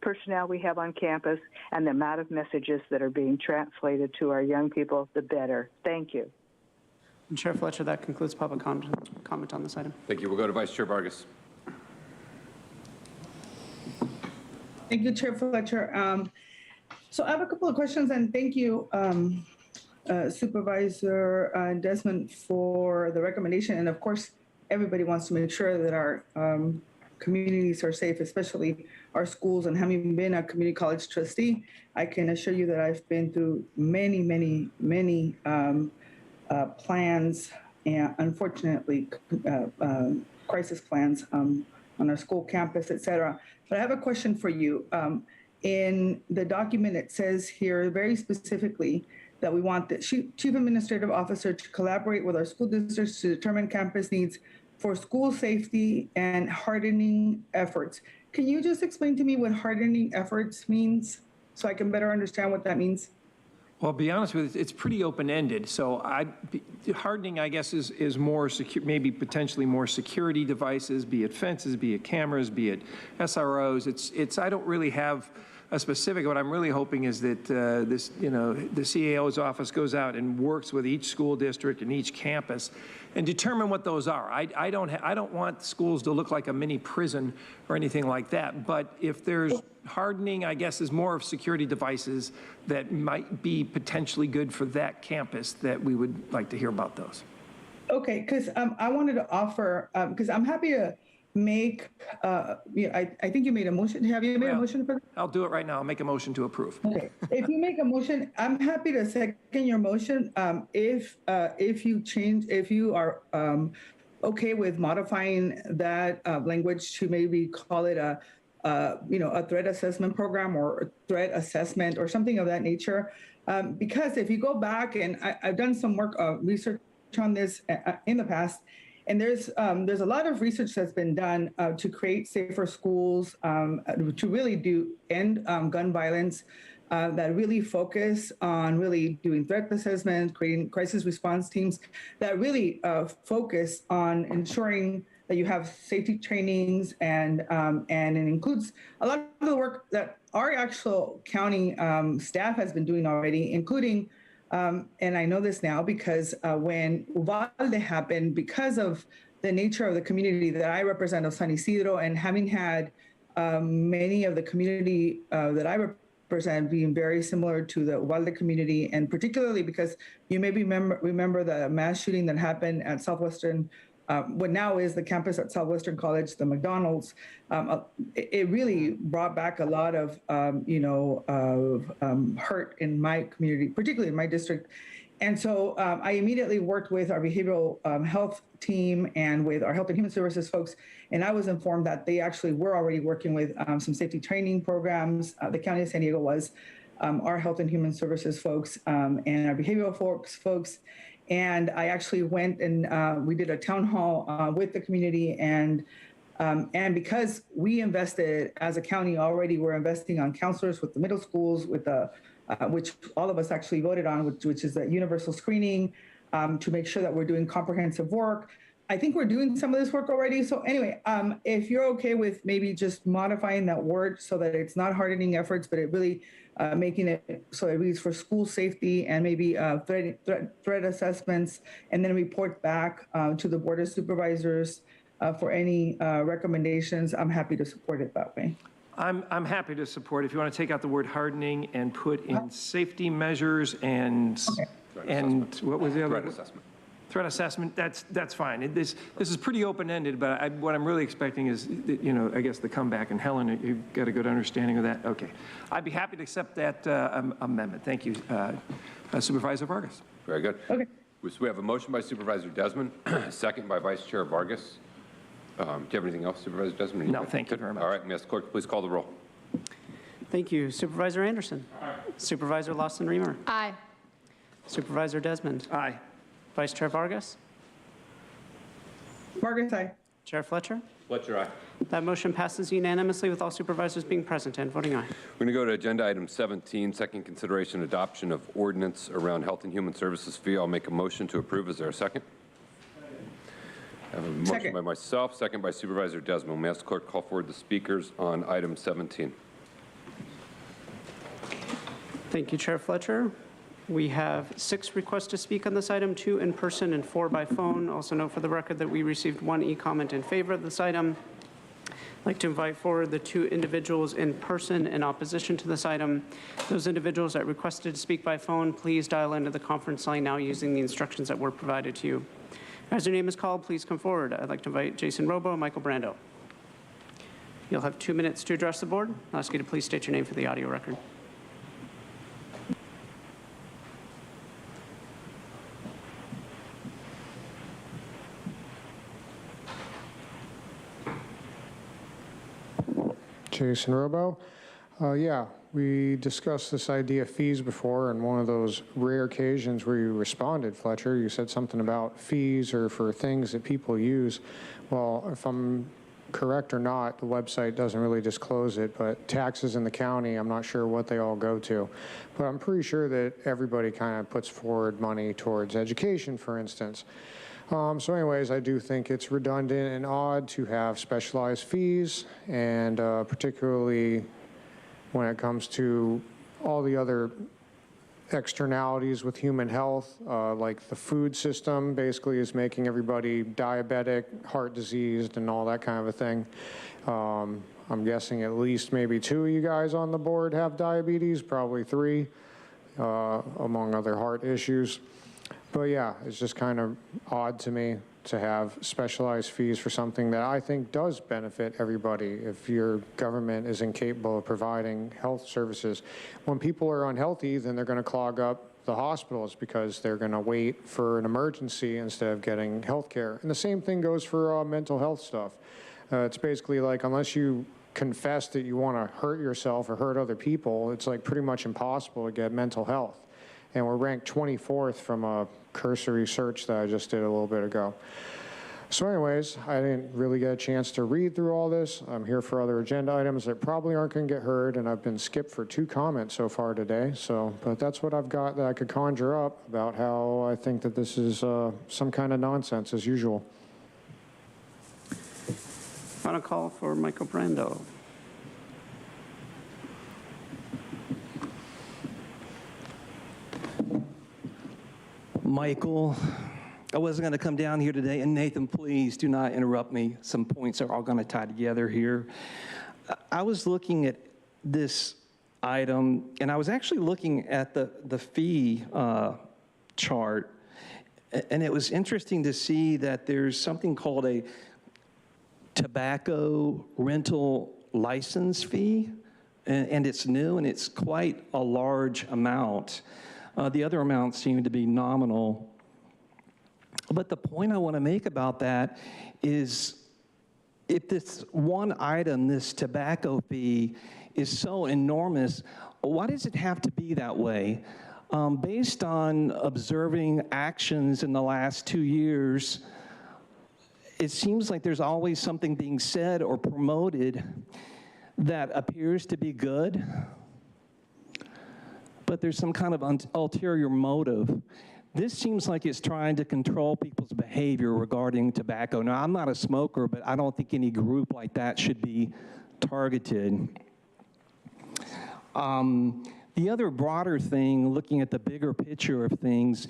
personnel we have on campus and the amount of messages that are being translated to our young people, the better. Thank you. And Chair Fletcher, that concludes public comment on this item. Thank you. We'll go to Vice Chair Vargas. Thank you, Chair Fletcher. So I have a couple of questions, and thank you, Supervisor Desmond, for the recommendation. And of course, everybody wants to make sure that our communities are safe, especially our schools. And having been a community college trustee, I can assure you that I've been through many plans, and unfortunately, crisis plans on our school campus, et cetera. But I have a question for you. In the document, it says here very specifically that we want the Chief Administrative Officer to collaborate with our school districts to determine campus needs for school safety and hardening efforts. Can you just explain to me what hardening efforts means so I can better understand what that means? Well, to be honest with you, it's pretty open-ended. So hardening, I guess, is more secure, maybe potentially more security devices, be it fences, be it cameras, be it SROs. I don't really have specific. What I'm really hoping is that this, the CAO's office goes out and works with each school district and each campus and determine what those are. I don't want schools to look like a mini prison or anything like that. But if there's hardening, I guess, is more of security devices that might be potentially good for that campus, that we would like to hear about those. Okay, because I wanted to offer, because I'm happy to make, I think you made a motion. Have you made a motion for that? I'll do it right now. I'll make a motion to approve. Okay. If you make a motion, I'm happy to second your motion. If you are okay with modifying that language to maybe call it a threat assessment program or a threat assessment or something of that nature. Because if you go back, and I've done some work, research on this in the past, and there's a lot of research that's been done to create safer schools, to really end gun violence, that really focus on really doing threat assessment, creating crisis response teams, that really focus on ensuring that you have safety trainings, and it includes a lot of the work that our actual county staff has been doing already, including, and I know this now because when Uvalde happened, because of the nature of the community that I represent of San Isidro, and having had many of the community that I represent being very similar to the Uvalde community, and particularly because you maybe remember the mass shooting that happened at Southwestern, what now is the campus at Southwestern College, the McDonald's. It really brought back a lot of, hurt in my community, particularly in my district. And so I immediately worked with our behavioral health team and with our health and human services folks. And I was informed that they actually were already working with some safety training programs. The County of San Diego was, our health and human services folks, and our behavioral folks. And I actually went and we did a town hall with the community, and because we invested as a county already, we're investing on counselors with the middle schools, with the which all of us actually voted on, which is a universal screening, to make sure that we're doing comprehensive work. I think we're doing some of this work already. So anyway, if you're okay with maybe just modifying that word so that it's not hardening efforts, but it really making it so it reads for school safety and maybe threat assessments, and then report back to the Board of Supervisors for any recommendations, I'm happy to support it that way. I'm happy to support. If you want to take out the word hardening and put in safety measures and what was the other? Threat assessment. Threat assessment, that's fine. This is pretty open-ended, but what I'm really expecting is, I guess the comeback. And Helen, you've got a good understanding of that. Okay. I'd be happy to accept that amendment. Thank you, Supervisor Vargas. Very good. Okay. So we have a motion by Supervisor Desmond, second by Vice Chair Vargas. Do you have anything else, Supervisor Desmond? No, thank you very much. All right, Ms. Clerk, please call the roll. Thank you. Supervisor Anderson. Aye. Supervisor Lawson-Remer. Aye. Supervisor Desmond. Aye. Vice Chair Vargas. Vargas, aye. Chair Fletcher. Fletcher, aye. That motion passes unanimously with all supervisors being present and voting aye. We're going to go to agenda item 17, second consideration adoption of ordinance around health and human services fee. I'll make a motion to approve. Is there a second? I have a motion by myself, second by Supervisor Desmond. May I ask the clerk call forward the speakers on item 17? Thank you, Chair Fletcher. We have 6 requests to speak on this item, 2 in person and 4 by phone. Also note for the record that we received 1 e-comment in favor of this item. I'd like to invite forward the 2 individuals in person in opposition to this item. Those individuals that requested to speak by phone, please dial into the conference line now using the instructions that were provided to you. As your name is called, please come forward. I'd like to invite Jason Robo and Michael Brando. You'll have 2 minutes to address the board. I'll ask you to please state your name for the audio record. Jason Robo. Yeah, we discussed this idea of fees before, and one of those rare occasions where you responded, Fletcher, you said something about fees or for things that people use. Well, if I'm correct or not, the website doesn't really disclose it, but taxes in the county, I'm not sure what they all go to. But I'm pretty sure that everybody kind of puts forward money towards education, for instance. So anyways, I do think it's redundant and odd to have specialized fees, and particularly when it comes to all the other externalities with human health, like the food system basically is making everybody diabetic, heart diseased, and all that kind of a thing. I'm guessing at least maybe 2 of you guys on the board have diabetes, probably 3, among other heart issues. But yeah, it's just kind of odd to me to have specialized fees for something that I think does benefit everybody if your government is incapable of providing health services. When people are unhealthy, then they're going to clog up the hospitals because they're going to wait for an emergency instead of getting health care. And the same thing goes for mental health stuff. It's basically like, unless you confess that you want to hurt yourself or hurt other people, it's like pretty much impossible to get mental health. And we're ranked 24th from a cursory search that I just did a little bit ago. So anyways, I didn't really get a chance to read through all this. I'm here for other agenda items that probably aren't going to get heard, and I've been skipped for 2 comments so far today. So, but that's what I've got that I could conjure up about how I think that this is some kind of nonsense as usual. Final call for Michael Brando. Michael, I wasn't going to come down here today, and Nathan, please do not interrupt me. Some points are all going to tie together here. I was looking at this item, and I was actually looking at the fee chart, and it was interesting to see that there's something called a tobacco rental license fee, and it's new, and it's quite a large amount. The other amounts seem to be nominal. But the point I want to make about that is, if this one item, this tobacco fee, is so enormous, why does it have to be that way? Based on observing actions in the last 2 years, it seems like there's always something being said or promoted that appears to be good, but there's some kind of ulterior motive. This seems like it's trying to control people's behavior regarding tobacco. Now, I'm not a smoker, but I don't think any group like that should be targeted. The other broader thing, looking at the bigger picture of things,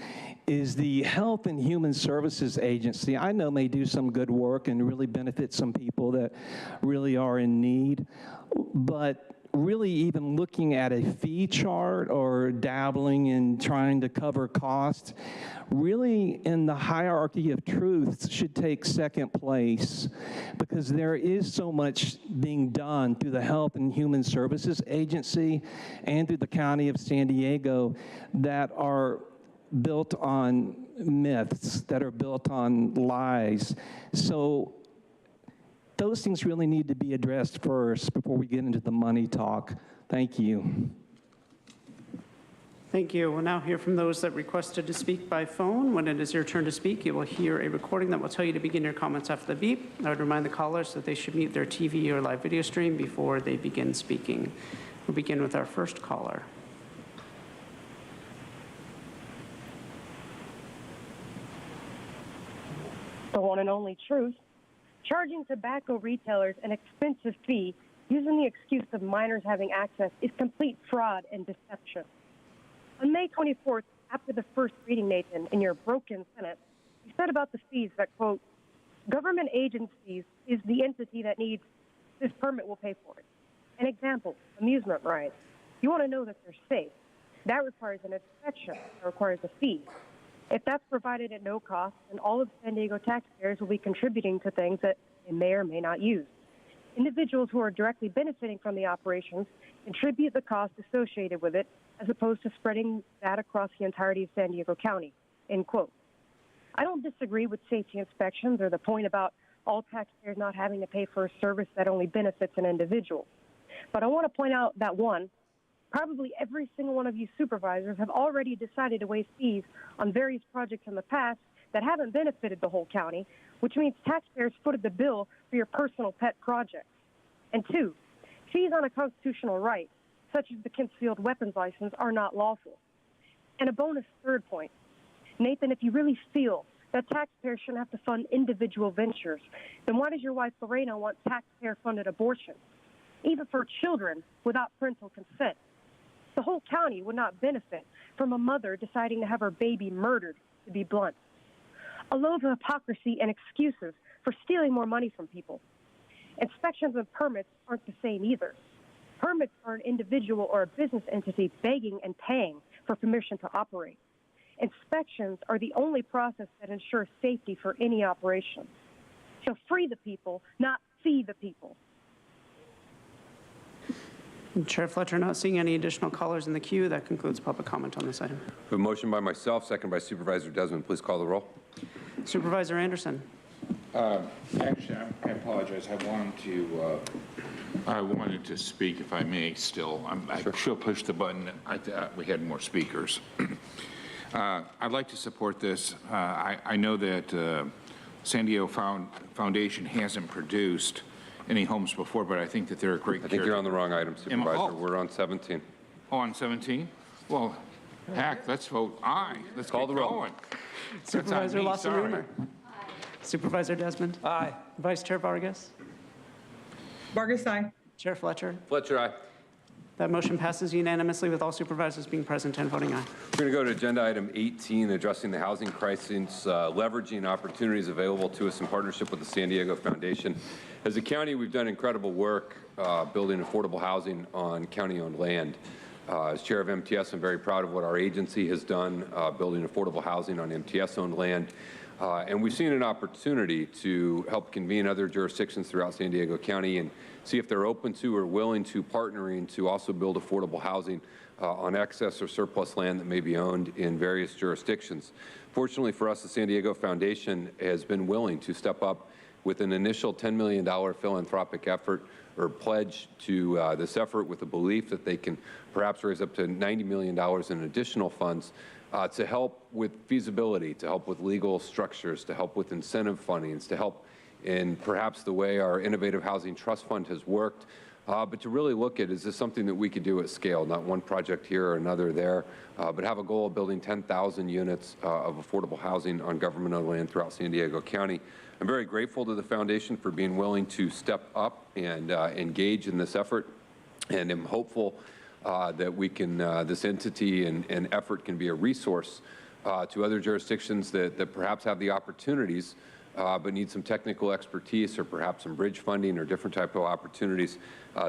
is the Health and Human Services Agency. I know may do some good work and really benefit some people that really are in need, but really even looking at a fee chart or dabbling in trying to cover costs, really in the hierarchy of truths should take second place, because there is so much being done through the Health and Human Services Agency and through the County of San Diego that are built on myths, that are built on lies. So those things really need to be addressed first before we get into the money talk. Thank you. Thank you. We'll now hear from those that requested to speak by phone. When it is your turn to speak, you will hear a recording that will tell you to begin your comments after the beep. I would remind the callers that they should mute their TV or live video stream before they begin speaking. We'll begin with our first caller. The one and only truth. Charging tobacco retailers an expensive fee using the excuse of minors having access is complete fraud and deception. On May 24th, after the first reading, Nathan, in your broken Senate, you said about the fees that, quote, government agencies is the entity that needs this permit will pay for it. An example, amusement rides. You want to know that they're safe. That requires an inspection. That requires a fee. If that's provided at no cost, then all of San Diego taxpayers will be contributing to things that they may or may not use. Individuals who are directly benefiting from the operations contribute the cost associated with it, as opposed to spreading that across the entirety of San Diego County, end quote. I don't disagree with safety inspections or the point about all taxpayers not having to pay for a service that only benefits an individual. But I want to point out that, one, probably every single one of you supervisors have already decided to waste fees on various projects in the past that haven't benefited the whole county, which means taxpayers footed the bill for your personal pet projects. And two, fees on a constitutional right, such as the concealed weapons license, are not lawful. And a bonus third point. Nathan, if you really feel that taxpayers shouldn't have to fund individual ventures, then why does your wife Lorena want taxpayer-funded abortion? even for children without parental consent. The whole county would not benefit from a mother deciding to have her baby murdered, to be blunt. A load of hypocrisy and excuses for stealing more money from people. Inspections and permits aren't the same either. Permits are an individual or a business entity begging and paying for permission to operate. Inspections are the only process that ensures safety for any operation. So free the people, not feed the people. Chair Fletcher, not seeing any additional callers in the queue. That concludes public comment on this item. A motion by myself, second by Supervisor Desmond. Please call the roll. Supervisor Anderson. Actually, I apologize. I wanted to speak, if I may, still. I should push the button. We had more speakers. I'd like to support this. I know that San Diego Foundation hasn't produced any homes before, but I think that they're a great. I think you're on the wrong item, Supervisor. We're on 17. Oh, on 17? Well, heck, let's vote aye. Let's call the roll. Supervisor Lawson-Remer. Supervisor Desmond. Aye. Vice Chair Vargas. Vargas, aye. Chair Fletcher. Fletcher, aye. That motion passes unanimously with all supervisors being present and voting aye. We're going to go to agenda item 18, addressing the housing crisis, leveraging opportunities available to us in partnership with the San Diego Foundation. As a county, we've done incredible work building affordable housing on county-owned land. As chair of MTS, I'm very proud of what our agency has done building affordable housing on MTS-owned land. And we've seen an opportunity to help convene other jurisdictions throughout San Diego County and see if they're open to or willing to partnering to also build affordable housing on excess or surplus land that may be owned in various jurisdictions. Fortunately for us, the San Diego Foundation has been willing to step up with an initial $10 million philanthropic effort or pledge to this effort with the belief that they can perhaps raise up to $90 million in additional funds to help with feasibility, to help with legal structures, to help with incentive fundings, to help in perhaps the way our Innovative Housing Trust Fund has worked, but to really look at, is this something that we could do at scale, not one project here or another there, but have a goal of building 10,000 units of affordable housing on government-owned land throughout San Diego County. I'm very grateful to the foundation for being willing to step up and engage in this effort, and am hopeful that we can, this entity and effort can be a resource to other jurisdictions that perhaps have the opportunities but need some technical expertise or perhaps some bridge funding or different type of opportunities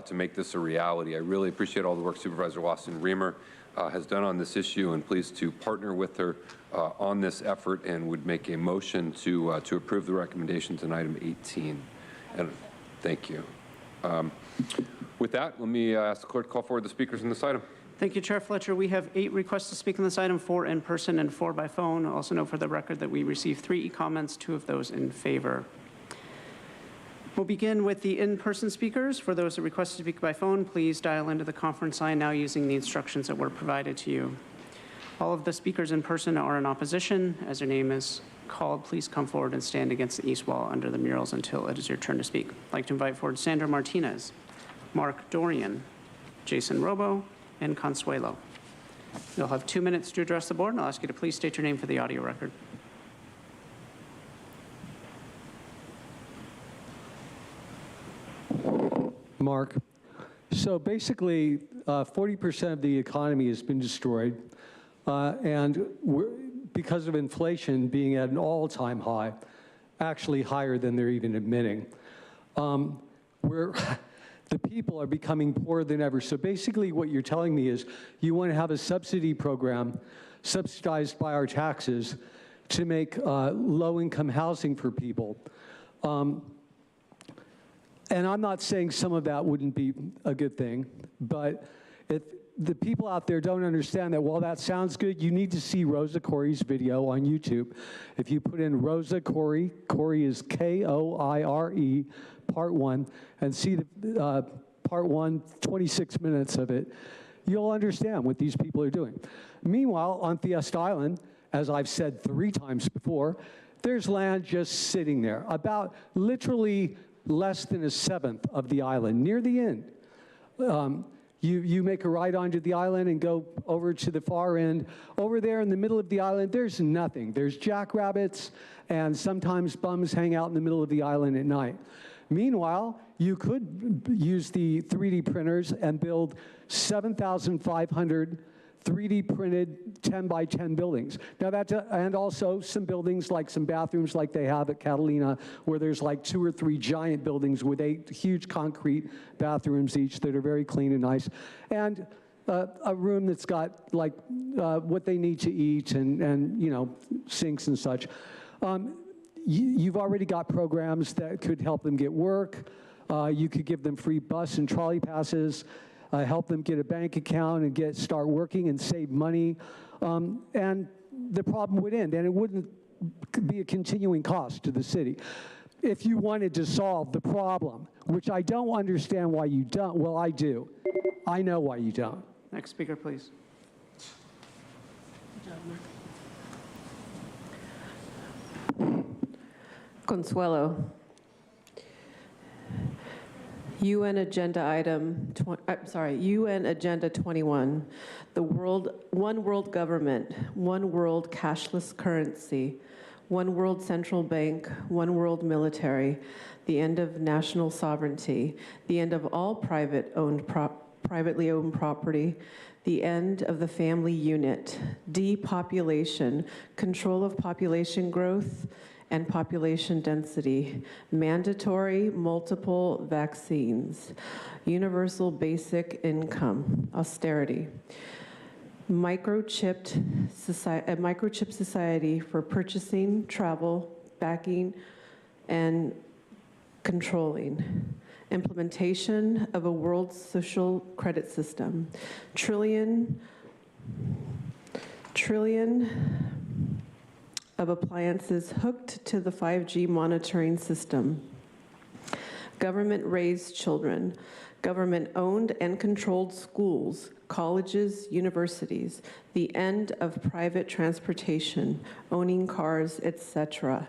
to make this a reality. I really appreciate all the work Supervisor Lawson-Remer has done on this issue, and pleased to partner with her on this effort, and would make a motion to approve the recommendations in item 18. And thank you. With that, let me ask the clerk to call forward the speakers in this item. Thank you, Chair Fletcher. We have 8 requests to speak on this item, 4 in person and 4 by phone. Also note for the record that we received 3 e-comments, 2 of those in favor. We'll begin with the in-person speakers. For those that request to speak by phone, please dial into the conference line now using the instructions that were provided to you. All of the speakers in person are in opposition. As your name is called, please come forward and stand against the east wall under the murals until it is your turn to speak. I'd like to invite forward Sandra Martinez, Mark Dorian, Jason Robo, and Consuelo. You'll have 2 minutes to address the board, and I'll ask you to please state your name for the audio record. Mark, so basically 40% of the economy has been destroyed, and because of inflation being at an all-time high, actually higher than they're even admitting. The people are becoming poorer than ever. So basically what you're telling me is you want to have a subsidy program subsidized by our taxes to make low-income housing for people. And I'm not saying some of that wouldn't be a good thing, but if the people out there don't understand that while that sounds good, you need to see Rosa Corey's video on YouTube. If you put in Rosa Corey, Corey is K-O-I-R-E, part 1, and see the part 1, 26 minutes of it, you'll understand what these people are doing. Meanwhile, on Fiesta Island, as I've said 3 times before, there's land just sitting there, about literally less than 1/7 of the island, near the end. You make a right onto the island and go over to the far end. Over there in the middle of the island, there's nothing. There's jackrabbits, and sometimes bums hang out in the middle of the island at night. Meanwhile, you could use the 3D printers and build 7,500 3D printed 10 by 10 buildings. Now and also some buildings like some bathrooms like they have at Catalina, where there's like 2 or 3 giant buildings with 8 huge concrete bathrooms each that are very clean and nice. And a room that's got like what they need to eat and you know, sinks and such. You've already got programs that could help them get work. You could give them free bus and trolley passes, help them get a bank account and start working and save money. And the problem would end, and it wouldn't be a continuing cost to the city. If you wanted to solve the problem, which I don't understand why you don't, well, I do. I know why you don't. Next speaker, please. Consuelo. UN Agenda UN Agenda 21, one world government, one world cashless currency, one world central bank, one world military, the end of national sovereignty, the end of all privately owned property, the end of the family unit, depopulation, control of population growth, and population density, mandatory multiple vaccines, universal basic income, austerity, microchip society for purchasing, travel, backing, and controlling, implementation of a world social credit system, trillion of appliances hooked to the 5G monitoring system. Government-raised children, government-owned and controlled schools, colleges, universities, the end of private transportation, owning cars, etc.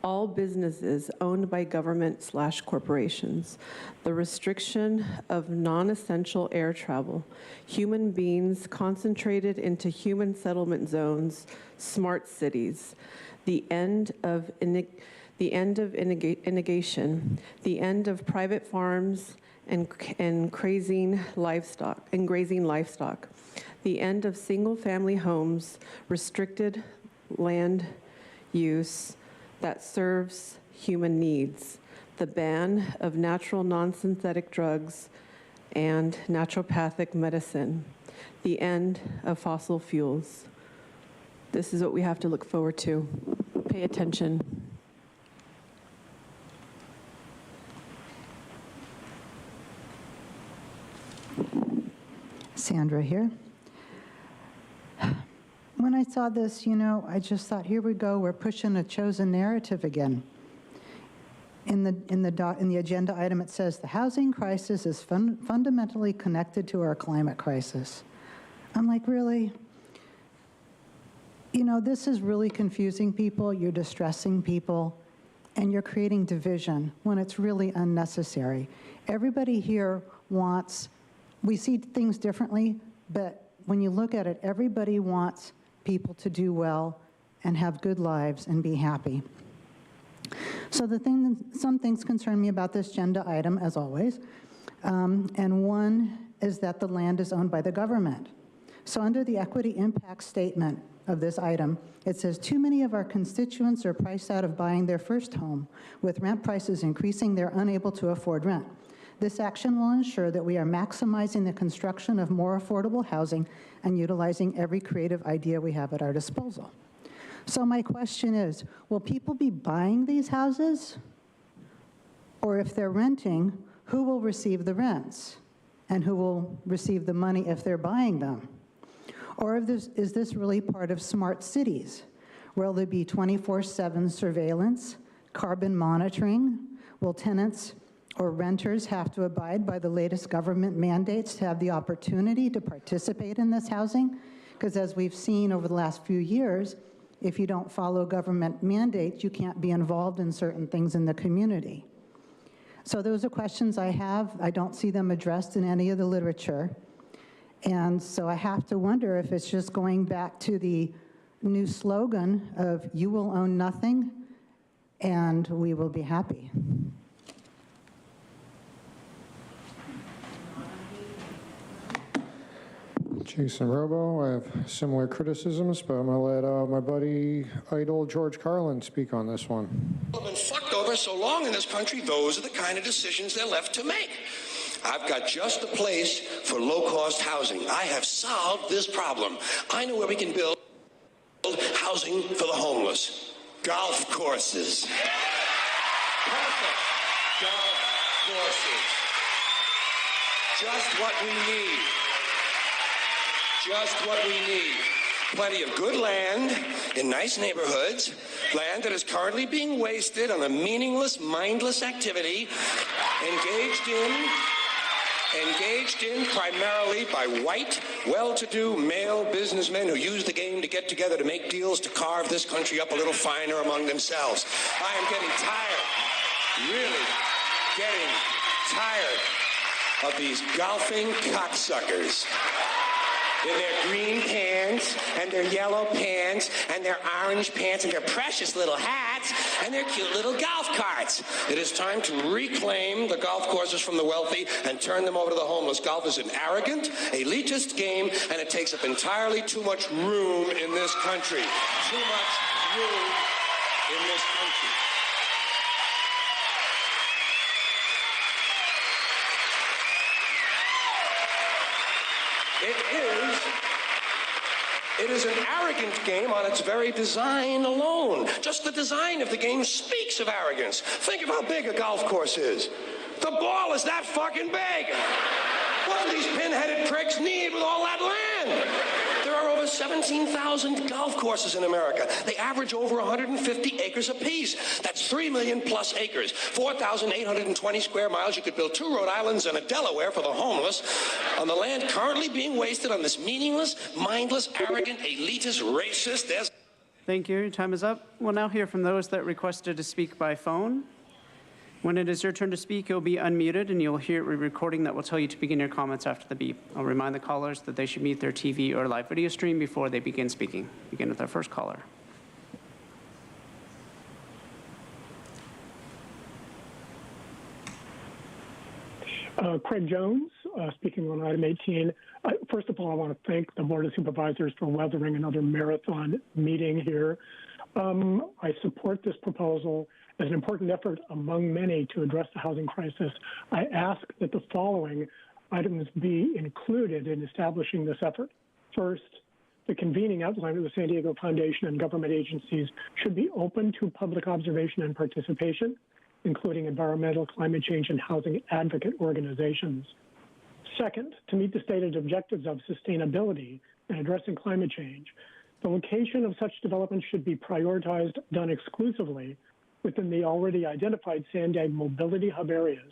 All businesses owned by government/corporations, the restriction of non-essential air travel, human beings concentrated into human settlement zones, smart cities, the end of integration, the end of private farms and grazing livestock, the end of single-family homes, restricted land use that serves human needs, the ban of natural non-synthetic drugs and naturopathic medicine, the end of fossil fuels. This is what we have to look forward to. Pay attention. Sandra here. When I saw this, you know, I just thought, here we go, we're pushing a chosen narrative again. In the agenda item, it says, the housing crisis is fundamentally connected to our climate crisis. I'm like, really? You know, this is really confusing people, you're distressing people, and you're creating division when it's really unnecessary. Everybody here wants, we see things differently, but when you look at it, everybody wants people to do well and have good lives and be happy. So some things concern me about this agenda item, as always, and one is that the land is owned by the government. So under the equity impact statement of this item, it says, too many of our constituents are priced out of buying their first home. With rent prices increasing, they're unable to afford rent. This action will ensure that we are maximizing the construction of more affordable housing and utilizing every creative idea we have at our disposal. So my question is, will people be buying these houses? Or if they're renting, who will receive the rents? And who will receive the money if they're buying them? Or is this really part of smart cities? Will there be 24/7 surveillance, carbon monitoring? Will tenants or renters have to abide by the latest government mandates to have the opportunity to participate in this housing? Because as we've seen over the last few years, if you don't follow government mandates, you can't be involved in certain things in the community. So those are questions I have. I don't see them addressed in any of the literature. And so I have to wonder if it's just going back to the new slogan of you will own nothing and we will be happy. Jason Robo. I have similar criticisms, but I'm going to let my buddy Idol George Carlin speak on this one. Have been fucked over so long in this country, those are the kind of decisions they're left to make. I've got just the place for low-cost housing. I have solved this problem. I know where we can build housing for the homeless. Golf courses. Perfect. Golf courses. Just what we need. Just what we need. Plenty of good land in nice neighborhoods, land that is currently being wasted on a meaningless, mindless activity engaged in primarily by white, well-to-do male businessmen who use the game to get together to make deals to carve this country up a little finer among themselves. I am getting tired, really getting tired of these golfing cocksuckers in their green pants and their yellow pants and their orange pants and their precious little hats and their cute little golf carts. It is time to reclaim the golf courses from the wealthy and turn them over to the homeless. Golf is an arrogant, elitist game, and it takes up entirely too much room in this country. Too much room in this country. It is an arrogant game on its very design alone. Just the design of the game speaks of arrogance. Think of how big a golf course is. The ball is that fucking big. What do these pin-headed pricks need with all that land? There are over 17,000 golf courses in America. They average over 150 acres apiece. That's 3 million plus acres. 4,820 square miles. You could build 2 Rhode Islands and a Delaware for the homeless on the land currently being wasted on this meaningless, mindless, arrogant, elitist, racist. Thank you. Your time is up. We'll now hear from those that requested to speak by phone. When it is your turn to speak, you'll be unmuted and you'll hear a recording that will tell you to begin your comments after the beep. I'll remind the callers that they should mute their TV or live video stream before they begin speaking. Begin with our first caller. Craig Jones, speaking on item 18. First of all, I want to thank the Board of Supervisors for weathering another marathon meeting here. I support this proposal as an important effort among many to address the housing crisis. I ask that the following items be included in establishing this effort. First, the convening outline of the San Diego Foundation and government agencies should be open to public observation and participation, including environmental, climate change, and housing advocate organizations. Second, to meet the stated objectives of sustainability and addressing climate change, the location of such development should be prioritized, done exclusively within the already identified San Diego mobility hub areas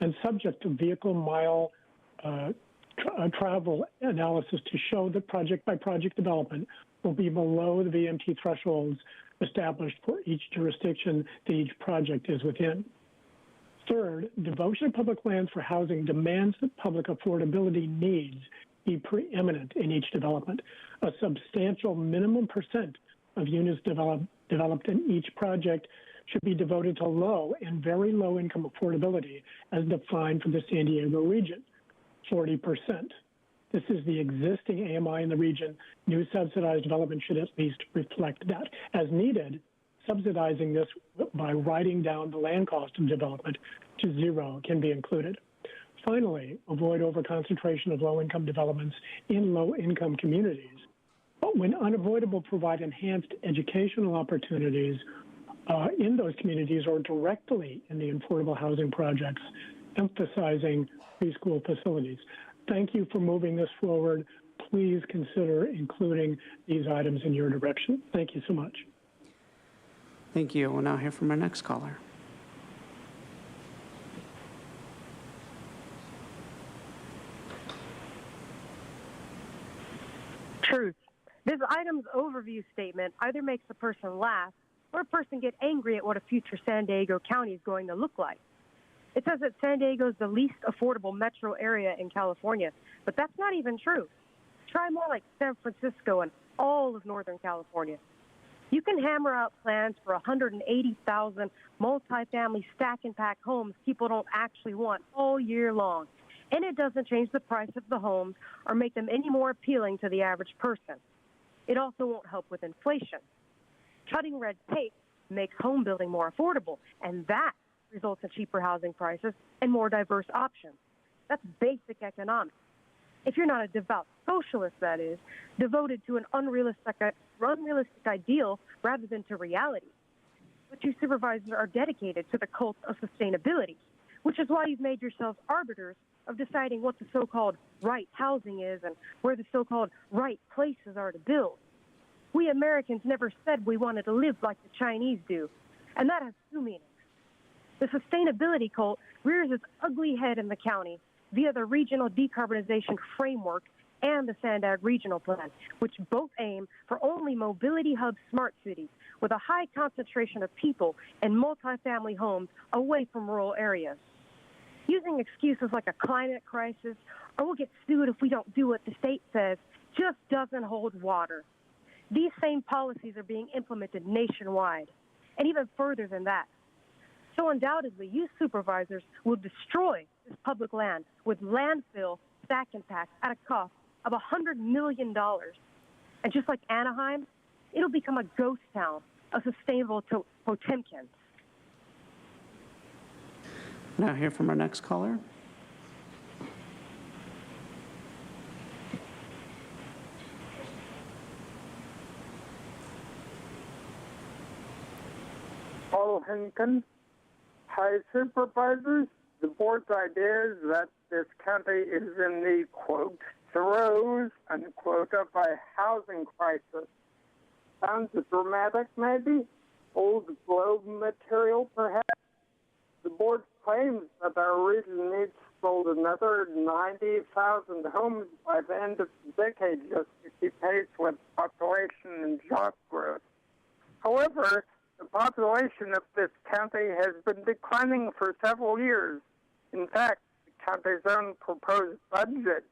and subject to vehicle mile travel analysis to show that project by project development will be below the VMT thresholds established for each jurisdiction that each project is within. Third, devotion of public lands for housing demands that public affordability needs be preeminent in each development. A substantial minimum percent of units developed in each project should be devoted to low and very low income affordability as defined for the San Diego region, 40%. This is the existing AMI in the region. New subsidized development should at least reflect that. As needed, subsidizing this by writing down the land cost of development to zero can be included. Finally, avoid overconcentration of low-income developments in low-income communities, but when unavoidable, provide enhanced educational opportunities in those communities or directly in the affordable housing projects, emphasizing preschool facilities. Thank you for moving this forward. Please consider including these items in your direction. Thank you so much. Thank you. We'll now hear from our next caller. Truth. This item's overview statement either makes a person laugh or a person get angry at what a future San Diego County is going to look like. It says that San Diego is the least affordable metro area in California, but that's not even true. Try more like San Francisco and all of Northern California. You can hammer out plans for 180,000 multifamily stack and pack homes people don't actually want all year long. and it doesn't change the price of the homes or make them any more appealing to the average person. It also won't help with inflation. Cutting red tape makes home building more affordable, and that results in cheaper housing prices and more diverse options. That's basic economics. If you're not a devout socialist, that is, devoted to an unrealistic ideal rather than to reality. But you supervisors are dedicated to the cult of sustainability, which is why you've made yourselves arbiters of deciding what the so-called right housing is and where the so-called right places are to build. We Americans never said we wanted to live like the Chinese do, and that has two meanings. The sustainability cult rears its ugly head in the county via the Regional Decarbonization Framework and the Sandag Regional Plan, which both aim for only mobility hub smart cities with a high concentration of people and multifamily homes away from rural areas. Using excuses like a climate crisis or we'll get sued if we don't do what the state says just doesn't hold water. These same policies are being implemented nationwide, and even further than that. So undoubtedly, you supervisors will destroy this public land with landfill stack and pack at a cost of $100 million. And just like Anaheim, it'll become a ghost town of sustainable Potemkins. Now hear from our next caller. Paul Henkin. Hi, Supervisors. The board's idea is that this county is in the, quote, throes, unquote, of a housing crisis. Sounds dramatic, maybe? Old globe material, perhaps? The board claims that our region needs to build another 90,000 homes by the end of the decade just to keep pace with population and job growth. However, the population of this county has been declining for several years. In fact, the county's own proposed budget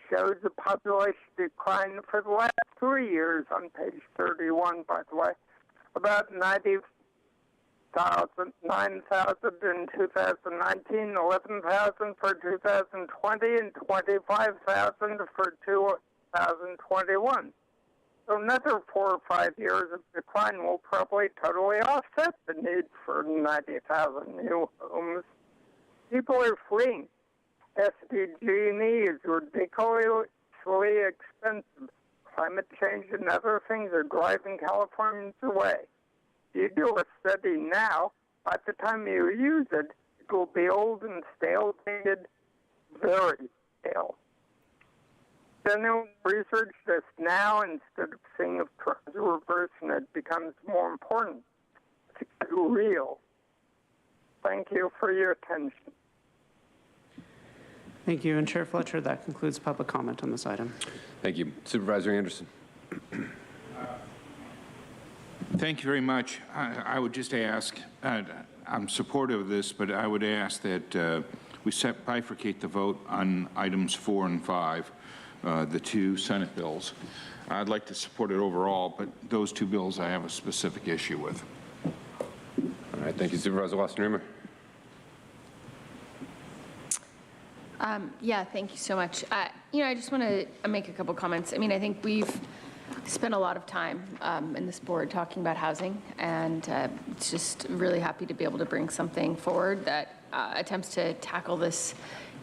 shows a population decline for the last 3 years on page 31, by the way. About 9,000 in 2019, 11,000 for 2020, and 25,000 for 2021. So another 4 or 5 years of decline will probably totally offset the need for 90,000 new homes. People are fleeing. SDG&E is ridiculously expensive. Climate change and other things are driving Californians away. You do a study now, by the time you use it, it will be old and stale, dated, very stale. Genuine research this now instead of seeing if trends reverse and it becomes more important to get real. Thank you for your attention. Thank you. And Chair Fletcher, that concludes public comment on this item. Thank you. Supervisor Anderson. Thank you very much. I would just ask, I'm supportive of this, but I would ask that we bifurcate the vote on items 4 and 5, the two Senate bills. I'd like to support it overall, but those two bills I have a specific issue with. All right, thank you, Supervisor Wasserman. Yeah, thank you so much. I just want to make a couple comments. I mean, I think we've spent a lot of time in this board talking about housing, and it's just really happy to be able to bring something forward that attempts to tackle this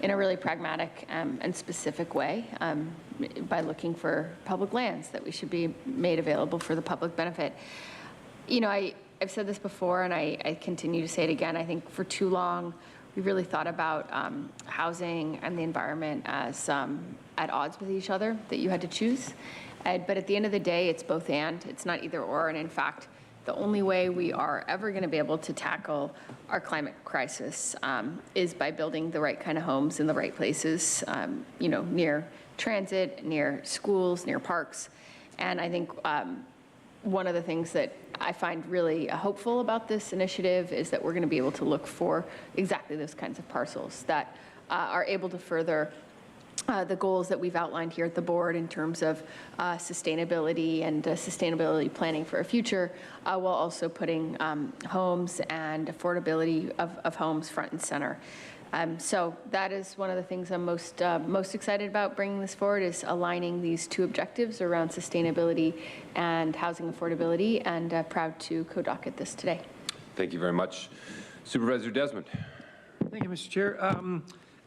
in a really pragmatic and specific way by looking for public lands that we should be made available for the public benefit. You know, I've said this before, and I continue to say it again. I think for too long, we really thought about housing and the environment as at odds with each other, that you had to choose. But at the end of the day, it's both and. It's not either or. And in fact, the only way we are ever going to be able to tackle our climate crisis is by building the right kind of homes in the right places, near transit, near schools, near parks. And I think one of the things that I find really hopeful about this initiative is that we're going to be able to look for exactly those kinds of parcels that are able to further the goals that we've outlined here at the board in terms of sustainability and sustainability planning for a future, while also putting homes and affordability of homes front and center. So that is one of the things I'm most excited about bringing this forward, is aligning these two objectives around sustainability and housing affordability, and proud to co-docket this today. Thank you very much. Supervisor Desmond. Thank you, Mr. Chair.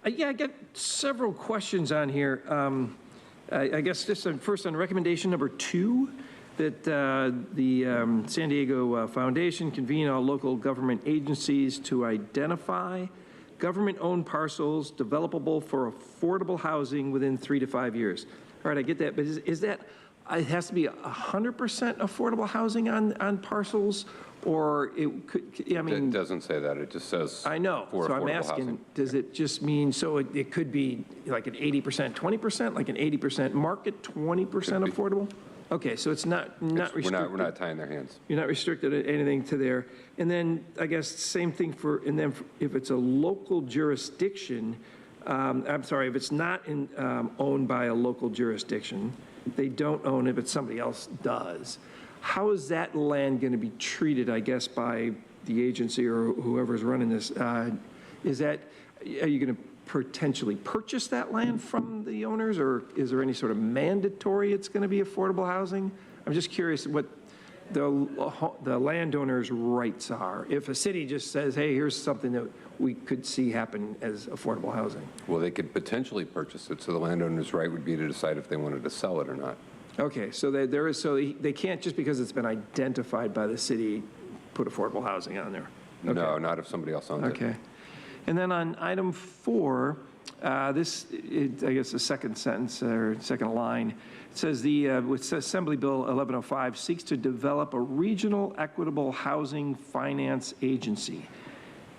Yeah, I got several questions on here. I guess just first on recommendation number 2, that the San Diego Foundation convene all local government agencies to identify government-owned parcels developable for affordable housing within 3 to 5 years. All right, I get that, but is that, it has to be 100% affordable housing on parcels, or it could, I mean. It doesn't say that, it just says. I know, for so I'm affordable asking, housing. does it just mean, so it could be like an 80%, 20%, like an 80% market, 20% affordable? Okay, so it's not restricted. We're not tying their hands. You're not restricted to anything to there. And then I guess same thing for, and then if it's a local jurisdiction, I'm sorry, if it's not owned by a local jurisdiction, they don't own it, but somebody else does. How is that land going to be treated, I guess, by the agency or whoever's running this? Is that, are you going to potentially purchase that land from the owners, or is there any sort of mandatory it's going to be affordable housing? I'm just curious what the landowner's rights are. If a city just says, hey, here's something that we could see happen as affordable housing. Well, they could potentially purchase it, so the landowner's right would be to decide if they wanted to sell it or not. Okay, so there is, so they can't, just because it's been identified by the city, put affordable housing on there? Okay. No, not if somebody else owns it. Okay. And then on item 4, I guess the second sentence or second line, it says with Assembly Bill 1105 seeks to develop a regional equitable housing finance agency.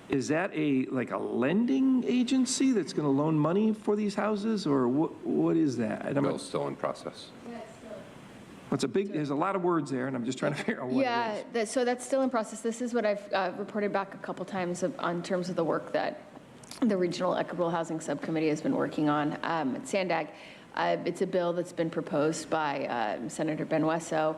Is that like a lending agency that's going to loan money for these houses, or what is that? Bill's still in process. There's a lot of words there, and I'm just trying to figure out what it is. So that's still in process. This is what I've reported back a couple times on terms of the work that the Regional Equitable Housing Subcommittee has been working on at Sandag. It's a bill that's been proposed by Senator Ben Wesso.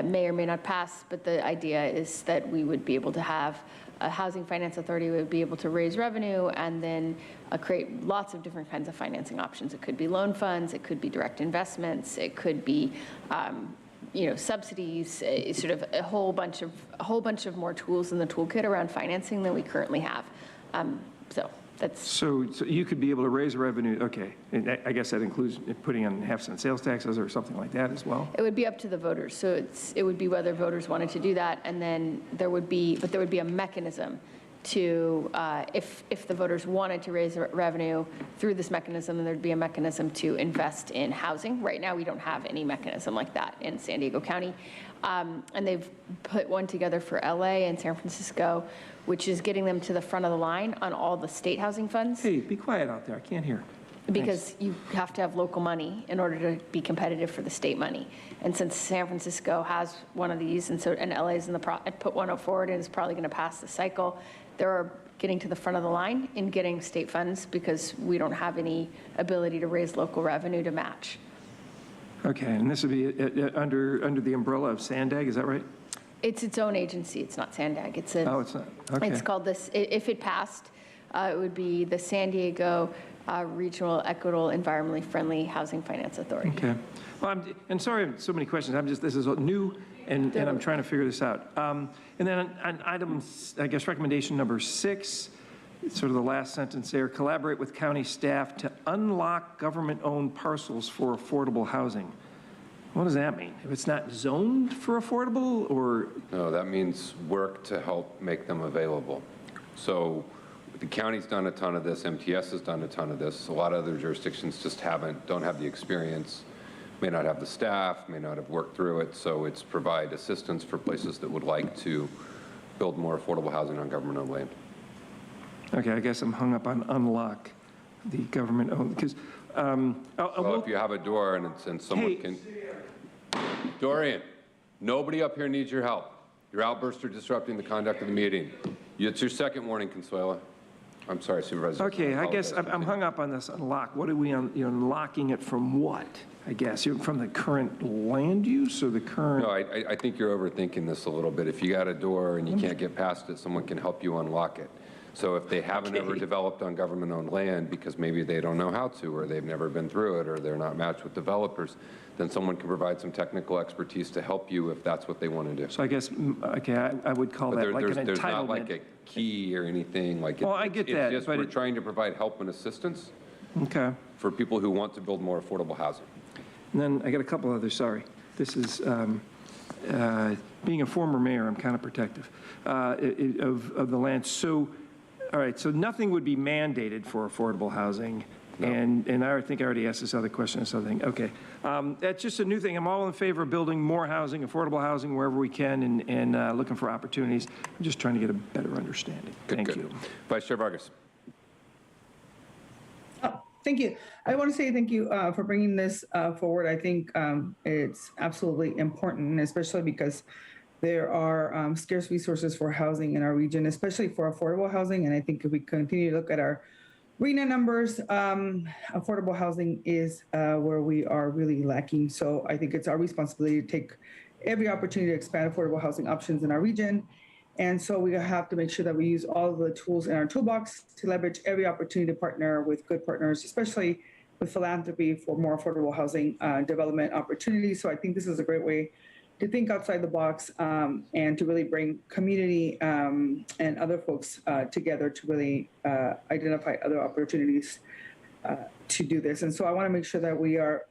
May or may not pass, but the idea is that we would be able to have a housing finance authority would be able to raise revenue and then create lots of different kinds of financing options. It could be loan funds, it could be direct investments, it could be subsidies, sort of a whole bunch of more tools in the toolkit around financing than we currently have. So you could be able to raise revenue, okay, and I guess that includes putting on half-cent sales taxes or something like that as well? It would be up to the voters, so it would be whether voters wanted to do that, and then there would be a mechanism to, if the voters wanted to raise revenue through this mechanism, then there'd be a mechanism to invest in housing. Right now, we don't have any mechanism like that in San Diego County, and they've put one together for LA and San Francisco, which is getting them to the front of the line on all the state housing funds. Hey, be quiet out there, I can't hear. Because you have to have local money in order to be competitive for the state money. And since San Francisco has one of these, and LA's put one forward and is probably going to pass the cycle, they're getting to the front of the line in getting state funds because we don't have any ability to raise local revenue to match. Okay, and this would be under the umbrella of Sandag, is that right? It's its own agency. It's not Sandag. Oh, it's not. Okay. It's called this. If it passed, it would be the San Diego Regional Equitable Environmentally Friendly Housing Finance Authority. Okay. Well, and sorry, I have so many questions. This is new, and I'm trying to figure this out. And then on item, I guess, recommendation number 6, sort of the last sentence there, collaborate with county staff to unlock government-owned parcels for affordable housing. What does that mean? If it's not zoned for affordable, or? No, that means work to help make them available. So the county's done a ton of this, MTS has done a ton of this. A lot of other jurisdictions just don't have the experience, may not have the staff, may not have worked through it. So it's provide assistance for places that would like to build more affordable housing on government-owned land. Okay, I guess I'm hung up on unlock the government-owned, because. Well, if you have a door and someone can. Dorian, nobody up here needs your help. Your outbursts are disrupting the conduct of the meeting. It's your second warning, Consuela. I'm sorry, Supervisor. Okay, I guess I'm hung up on this unlock. What are we unlocking it from what? I guess from the current land use or the current? No, I think you're overthinking this a little bit. If you got a door and you can't get past it, someone can help you unlock it. So if they haven't ever developed on government-owned land because maybe they don't know how to, or they've never been through it, or they're not matched with developers, then someone can provide some technical expertise to help you if that's what they want to do. So I guess, okay, I would call But that like an entitlement. there's not like a key or anything like. Well, I get that, It's just but we're trying to provide help and assistance. Okay. For people who want to build more affordable housing. And then I got a couple others, sorry. This is, being a former mayor, I'm kind of protective of the land. So, all right, so nothing would be mandated for affordable housing. No. And I think I already asked this other question, this other thing. Okay. That's just a new thing. I'm all in favor of building more housing, affordable housing, wherever we can, and looking for opportunities. I'm just trying to get a better understanding. Thank you. Vice Chair Vargas. Thank you. I want to say thank you for bringing this forward. I think it's absolutely important, especially because there are scarce resources for housing in our region, especially for affordable housing. And I think if we continue to look at our RENA numbers, affordable housing is where we are really lacking. So I think it's our responsibility to take every opportunity to expand affordable housing options in our region. And so we have to make sure that we use all of the tools in our toolbox to leverage every opportunity to partner with good partners, especially with philanthropy for more affordable housing development opportunities. So I think this is a great way to think outside the box and to really bring community and other folks together to really identify other opportunities to do this. And so I want to make sure that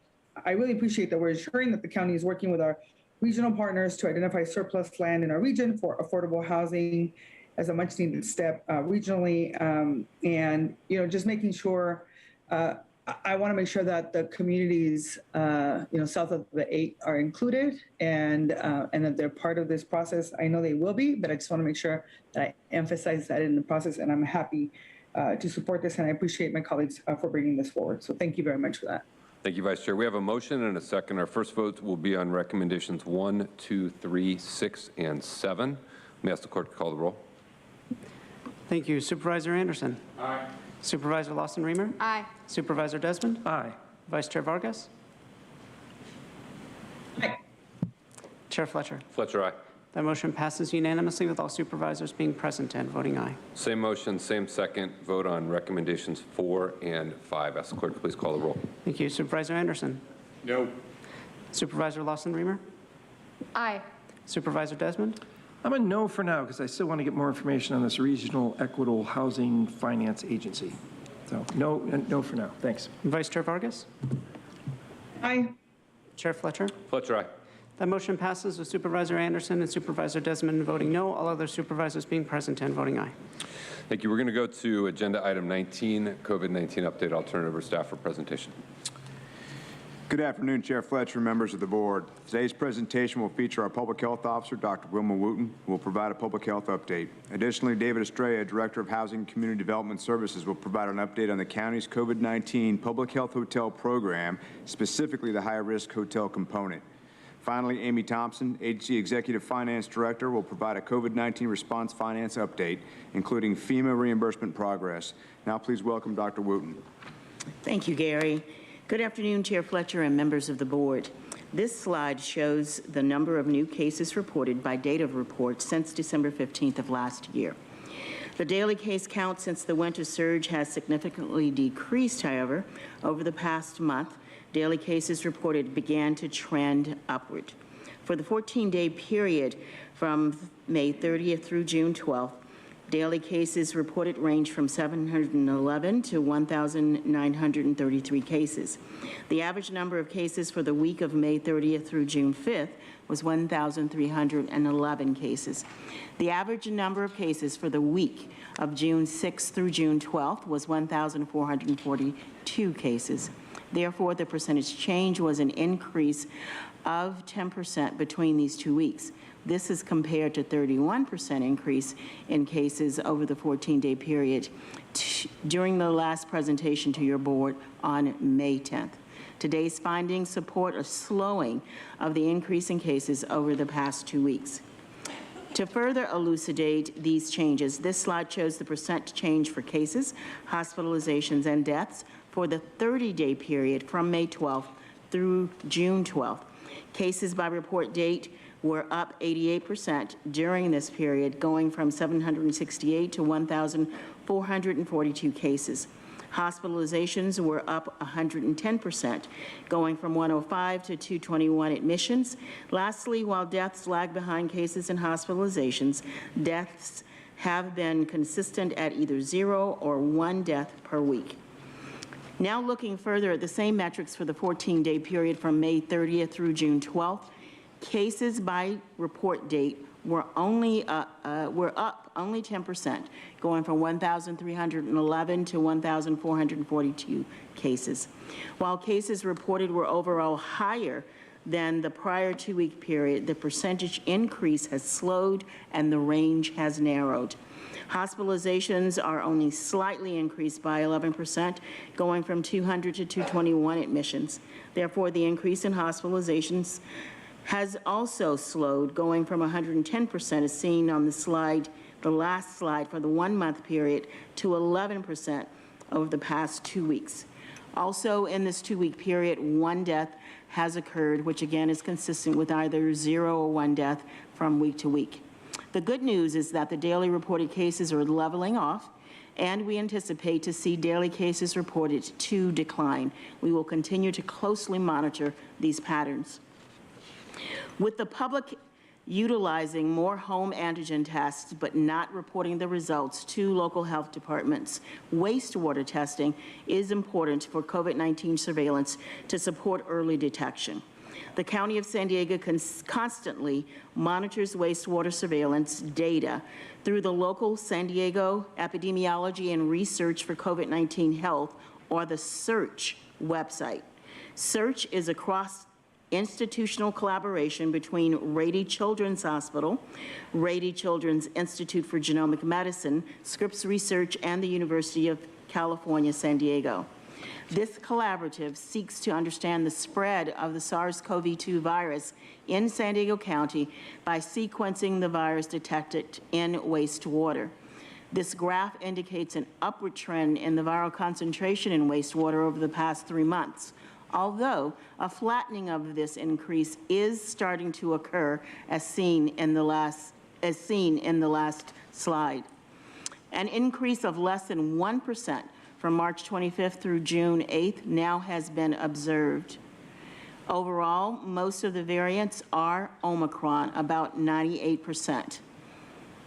I really appreciate that we're ensuring that the county is working with our regional partners to identify surplus land in our region for affordable housing as a much needed step regionally. And, just making sure, I want to make sure that the communities, south of the 8 are included and that they're part of this process. I know they will be, but I just want to make sure that I emphasize that in the process, and I'm happy to support this, and I appreciate my colleagues for bringing this forward. So thank you very much for that. Thank you, Vice Chair. We have a motion and a second. Our first vote will be on recommendations 1, 2, 3, 6, and 7. May I ask the clerk to call the roll? Thank you. Supervisor Anderson? Aye. Supervisor Lawson-Remer? Aye. Supervisor Desmond? Aye. Vice Chair Vargas? Aye. Chair Fletcher? Fletcher, aye. That motion passes unanimously with all supervisors being present and voting aye. Same motion, same second. Vote on recommendations 4 and 5. Ask the clerk to please call the roll. Thank you. Supervisor Anderson? No. Supervisor Lawson-Remer? Aye. Supervisor Desmond? I'm a no for now because I still want to get more information on this Regional Equitable Housing Finance Agency. So no for now. Thanks. Vice Chair Vargas? Aye. Chair Fletcher? Fletcher, aye. That motion passes with Supervisor Anderson and Supervisor Desmond voting no, all other supervisors being present and voting aye. Thank you. We're going to go to agenda item 19, COVID-19 update. I'll turn it over to staff for presentation. Good afternoon, Chair Fletcher and members of the board. Today's presentation will feature our Public Health Officer, Dr. Wilma Wooten, who will provide a public health update. Additionally, David Estrella, Director of Housing and Community Development Services, will provide an update on the county's COVID-19 public health hotel program, specifically the high-risk hotel component. Finally, Amy Thompson, Agency Executive Finance Director, will provide a COVID-19 response finance update, including FEMA reimbursement progress. Now please welcome Dr. Wooten. Thank you, Gary. Good afternoon, Chair Fletcher and members of the board. This slide shows the number of new cases reported by date of report since December 15th of last year. The daily case count since the winter surge has significantly decreased, however. Over the past month, daily cases reported began to trend upward. For the 14-day period from May 30th through June 12th, daily cases reported range from 711 to 1,933 cases. The average number of cases for the week of May 30th through June 5th was 1,311 cases. The average number of cases for the week of June 6th through June 12th was 1,442 cases. Therefore, the percentage change was an increase of 10% between these 2 weeks. This is compared to 31% increase in cases over the 14-day period during the last presentation to your board on May 10th. Today's findings support a slowing of the increase in cases over the past 2 weeks. To further elucidate these changes, this slide shows the percent change for cases, hospitalizations, and deaths for the 30-day period from May 12th through June 12th. Cases by report date were up 88% during this period, going from 768 to 1,442 cases. Hospitalizations were up 110%, going from 105 to 221 admissions. Lastly, while deaths lag behind cases and hospitalizations, deaths have been consistent at either 0 or 1 death per week. Now looking further at the same metrics for the 14-day period from May 30th through June 12th, cases by report date were up only 10%, going from 1,311 to 1,442 cases. While cases reported were overall higher than the prior 2-week period, the percentage increase has slowed and the range has narrowed. Hospitalizations are only slightly increased by 11%, going from 200 to 221 admissions. Therefore, the increase in hospitalizations has also slowed, going from 110% as seen on the slide, the last slide for the 1-month period, to 11% over the past 2 weeks. Also, in this 2-week period, 1 death has occurred, which again is consistent with either 0 or 1 death from week to week. The good news is that the daily reported cases are leveling off, and we anticipate to see daily cases reported to decline. We will continue to closely monitor these patterns. With the public utilizing more home antigen tests but not reporting the results to local health departments, wastewater testing is important for COVID-19 surveillance to support early detection. The County of San Diego constantly monitors wastewater surveillance data through the local San Diego Epidemiology and Research for COVID-19 Health, or the SEARCH website. SEARCH is a cross-institutional collaboration between Rady Children's Hospital, Rady Children's Institute for Genomic Medicine, Scripps Research, and the University of California, San Diego. This collaborative seeks to understand the spread of the SARS-CoV-2 virus in San Diego County by sequencing the virus detected in wastewater. This graph indicates an upward trend in the viral concentration in wastewater over the past 3 months, although a flattening of this increase is starting to occur as seen in the last slide. An increase of less than 1% from March 25th through June 8th now has been observed. Overall, most of the variants are Omicron, about 98%.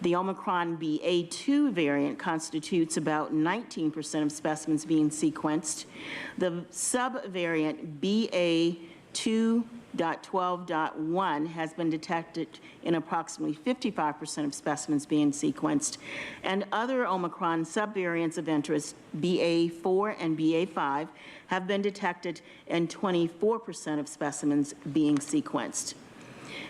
The Omicron BA2 variant constitutes about 19% of specimens being sequenced. The subvariant BA2.12.1 has been detected in approximately 55% of specimens being sequenced, and other Omicron subvariants of interest, BA4 and BA5, have been detected in 24% of specimens being sequenced.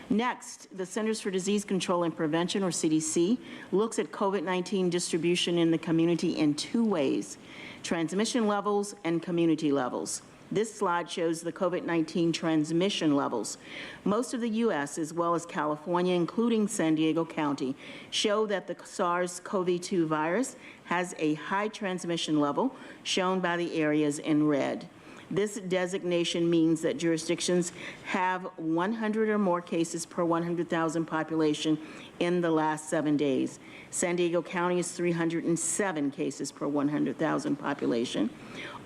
Next, the Centers for Disease Control and Prevention, or CDC, looks at COVID-19 distribution in the community in 2 ways: transmission levels and community levels. This slide shows the COVID-19 transmission levels. Most of the U.S., as well as California, including San Diego County, show that the SARS-CoV-2 virus has a high transmission level, shown by the areas in red. This designation means that jurisdictions have 100 or more cases per 100,000 population in the last 7 days. San Diego County is 307 cases per 100,000 population,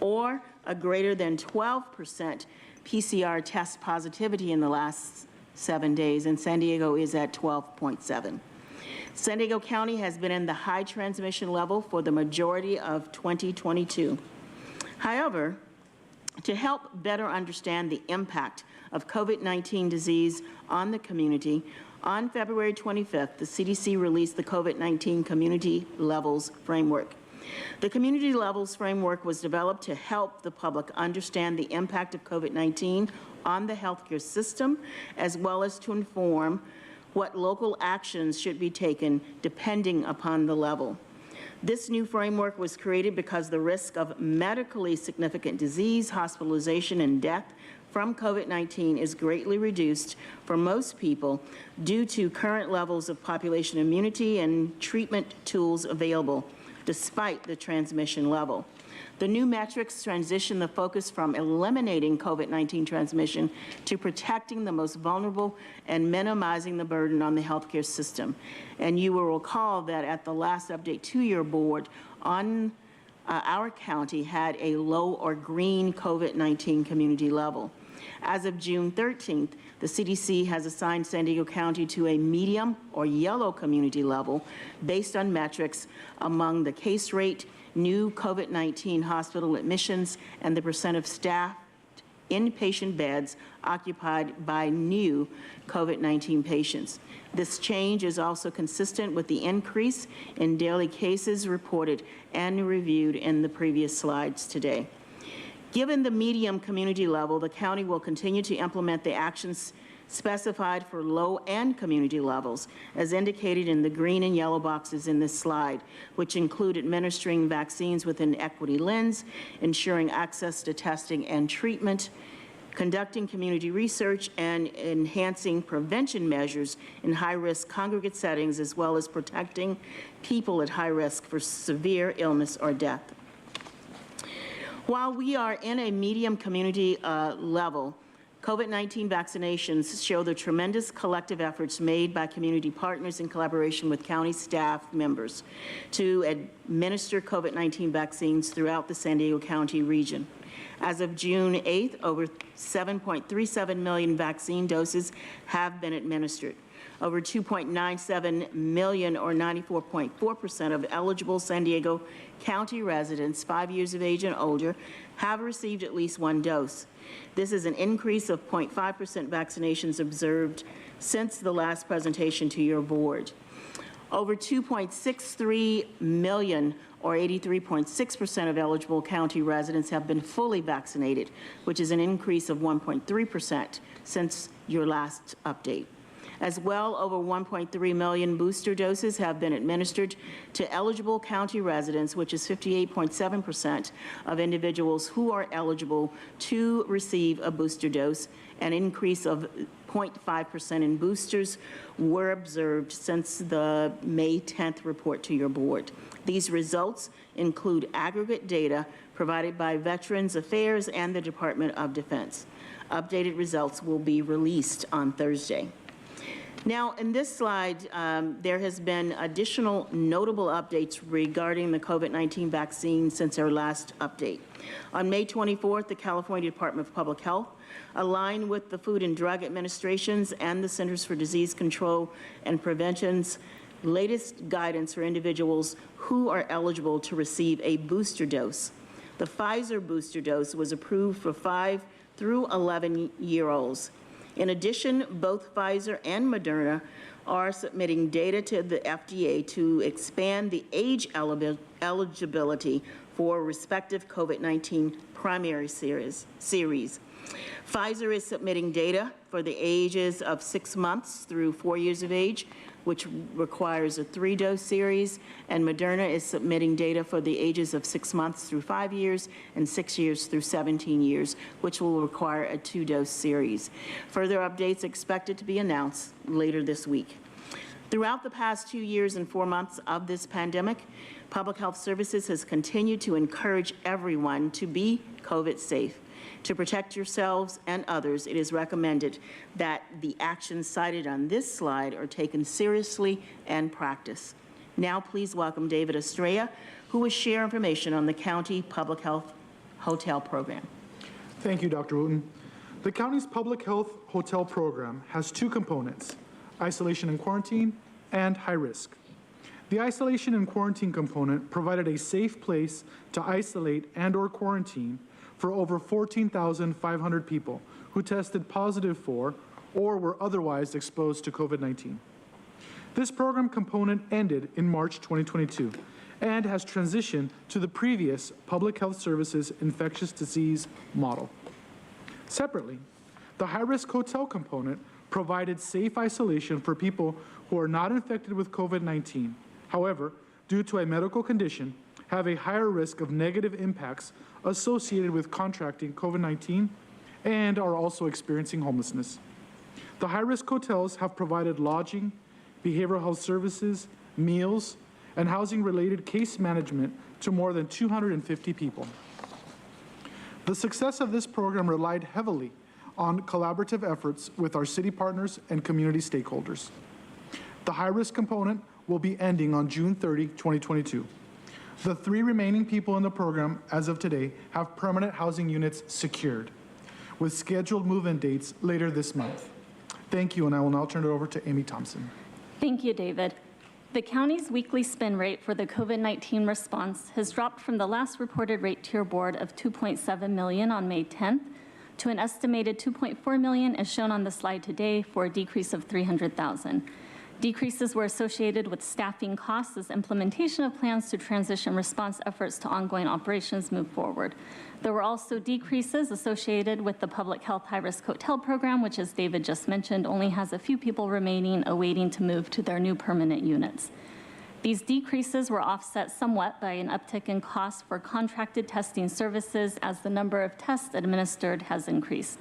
or a greater than 12% PCR test positivity in the last 7 days, and San Diego is at 12.7. San Diego County has been in the high transmission level for the majority of 2022. However, to help better understand the impact of COVID-19 disease on the community, on February 25th, the CDC released the COVID-19 Community Levels Framework. The Community Levels Framework was developed to help the public understand the impact of COVID-19 on the healthcare system, as well as to inform what local actions should be taken depending upon the level. This new framework was created because the risk of medically significant disease, hospitalization, and death from COVID-19 is greatly reduced for most people due to current levels of population immunity and treatment tools available, despite the transmission level. The new metrics transition the focus from eliminating COVID-19 transmission to protecting the most vulnerable and minimizing the burden on the healthcare system. And you will recall that at the last update to your board on our county had a low or green COVID-19 community level. As of June 13th, the CDC has assigned San Diego County to a medium or yellow community level based on metrics among the case rate, new COVID-19 hospital admissions, and the percent of staffed inpatient beds occupied by new COVID-19 patients. This change is also consistent with the increase in daily cases reported and reviewed in the previous slides today. Given the medium community level, the county will continue to implement the actions specified for low and community levels, as indicated in the green and yellow boxes in this slide, which include administering vaccines with an equity lens, ensuring access to testing and treatment, conducting community research, and enhancing prevention measures in high-risk congregate settings, as well as protecting people at high risk for severe illness or death. While we are in a medium community level, COVID-19 vaccinations show the tremendous collective efforts made by community partners in collaboration with county staff members to administer COVID-19 vaccines throughout the San Diego County region. As of June 8th, over 7.37 million vaccine doses have been administered. Over 2.97 million, or 94.4% of eligible San Diego County residents 5 years of age and older have received at least one dose. This is an increase of 0.5% vaccinations observed since the last presentation to your board. Over 2.63 million, or 83.6% of eligible county residents have been fully vaccinated, which is an increase of 1.3% since your last update. As well, over 1.3 million booster doses have been administered to eligible county residents, which is 58.7% of individuals who are eligible to receive a booster dose. An increase of 0.5% in boosters were observed since the May 10th report to your board. These results include aggregate data provided by Veterans Affairs and the Department of Defense. Updated results will be released on Thursday. Now, in this slide, there has been additional notable updates regarding the COVID-19 vaccine since our last update. On May 24th, the California Department of Public Health, aligned with the Food and Drug Administration's and the Centers for Disease Control and Prevention's latest guidance for individuals who are eligible to receive a booster dose. The Pfizer booster dose was approved for 5 through 11-year-olds. In addition, both Pfizer and Moderna are submitting data to the FDA to expand the age eligibility for respective COVID-19 primary series. Pfizer is submitting data for the ages of 6 months through 4 years of age, which requires a 3-dose series, and Moderna is submitting data for the ages of 6 months through 5 years and 6 years through 17 years, which will require a 2-dose series. Further updates expected to be announced later this week. Throughout the past 2 years and 4 months of this pandemic, Public Health Services has continued to encourage everyone to be COVID safe. To protect yourselves and others, it is recommended that the actions cited on this slide are taken seriously and practiced. Now please welcome David Estrella, who will share information on the County Public Health Hotel Program. Thank you, Dr. Wooten. The county's Public Health Hotel Program has 2 components: isolation and quarantine and high risk. The isolation and quarantine component provided a safe place to isolate and/or quarantine for over 14,500 people who tested positive for or were otherwise exposed to COVID-19. This program component ended in March 2022 and has transitioned to the previous Public Health Services infectious disease model. Separately, the high-risk hotel component provided safe isolation for people who are not infected with COVID-19, however, due to a medical condition, have a higher risk of negative impacts associated with contracting COVID-19 and are also experiencing homelessness. The high-risk hotels have provided lodging, behavioral health services, meals, and housing-related case management to more than 250 people. The success of this program relied heavily on collaborative efforts with our city partners and community stakeholders. The high-risk component will be ending on June 30, 2022. The 3 remaining people in the program as of today have permanent housing units secured, with scheduled move-in dates later this month. Thank you, and I will now turn it over to Amy Thompson. Thank you, David. The county's weekly spend rate for the COVID-19 response has dropped from the last reported rate to your board of $2.7 million on May 10th to an estimated $2.4 million as shown on the slide today, for a decrease of $300,000. Decreases were associated with staffing costs as implementation of plans to transition response efforts to ongoing operations move forward. There were also decreases associated with the public health high-risk hotel program, which, as David just mentioned, only has a few people remaining awaiting to move to their new permanent units. These decreases were offset somewhat by an uptick in costs for contracted testing services as the number of tests administered has increased.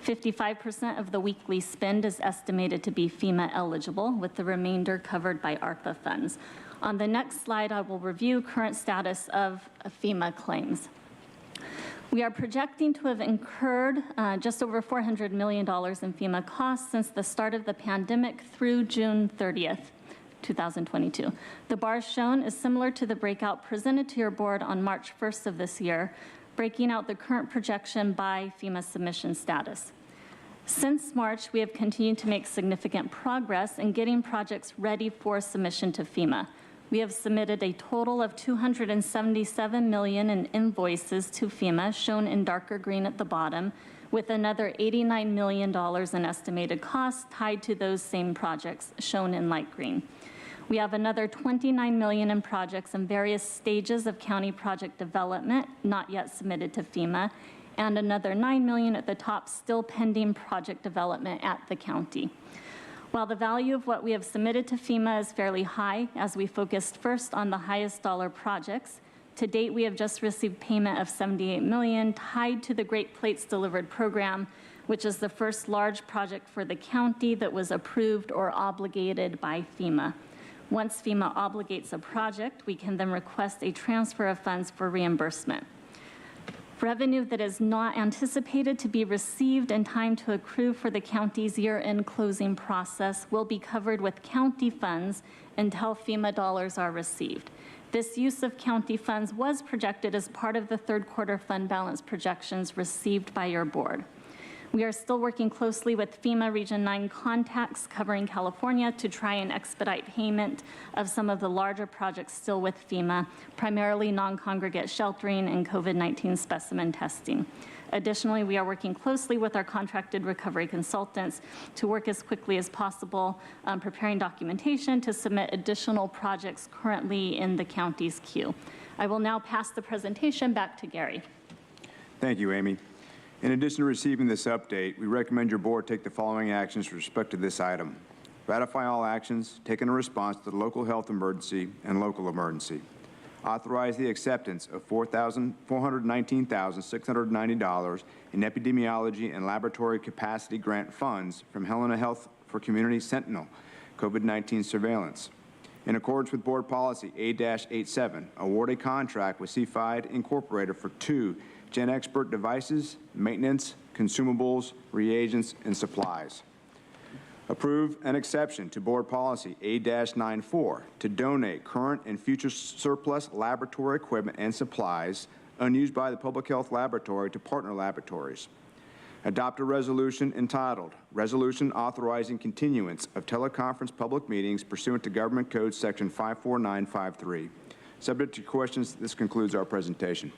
55% of the weekly spend is estimated to be FEMA eligible, with the remainder covered by ARPA funds. On the next slide, I will review current status of FEMA claims. We are projecting to have incurred just over $400 million in FEMA costs since the start of the pandemic through June 30th, 2022. The bars shown is similar to the breakout presented to your board on March 1st of this year, breaking out the current projection by FEMA submission status. Since March, we have continued to make significant progress in getting projects ready for submission to FEMA. We have submitted a total of $277 million in invoices to FEMA, shown in darker green at the bottom, with another $89 million in estimated costs tied to those same projects, shown in light green. We have another $29 million in projects in various stages of county project development, not yet submitted to FEMA, and another $9 million at the top, still pending project development at the county. While the value of what we have submitted to FEMA is fairly high, as we focused first on the highest dollar projects, to date we have just received payment of $78 million tied to the Great Plates Delivered program, which is the first large project for the county that was approved or obligated by FEMA. Once FEMA obligates a project, we can then request a transfer of funds for reimbursement. Revenue that is not anticipated to be received in time to accrue for the county's year-end closing process will be covered with county funds until FEMA dollars are received. This use of county funds was projected as part of the third quarter fund balance projections received by your board. We are still working closely with FEMA Region 9 contacts covering California to try and expedite payment of some of the larger projects still with FEMA, primarily non-congregate sheltering and COVID-19 specimen testing. Additionally, we are working closely with our contracted recovery consultants to work as quickly as possible, preparing documentation to submit additional projects currently in the county's queue. I will now pass the presentation back to Gary. Thank you, Amy. In addition to receiving this update, we recommend your board take the following actions with respect to this item. Ratify all actions taken in response to the local health emergency and local emergency. Authorize the acceptance of $419,690 in epidemiology and laboratory capacity grant funds from Helena Health for Community Sentinel COVID-19 surveillance. In accordance with Board Policy A-87, award a contract with CFIDE Incorporated for 2 Gen Expert devices, maintenance, consumables, reagents, and supplies. Approve an exception to Board Policy A-94 to donate current and future surplus laboratory equipment and supplies unused by the Public Health Laboratory to partner laboratories. Adopt a resolution entitled, Resolution Authorizing Continuance of Teleconference Public Meetings Pursuant to Government Code Section 54953. Subject to questions, this concludes our presentation.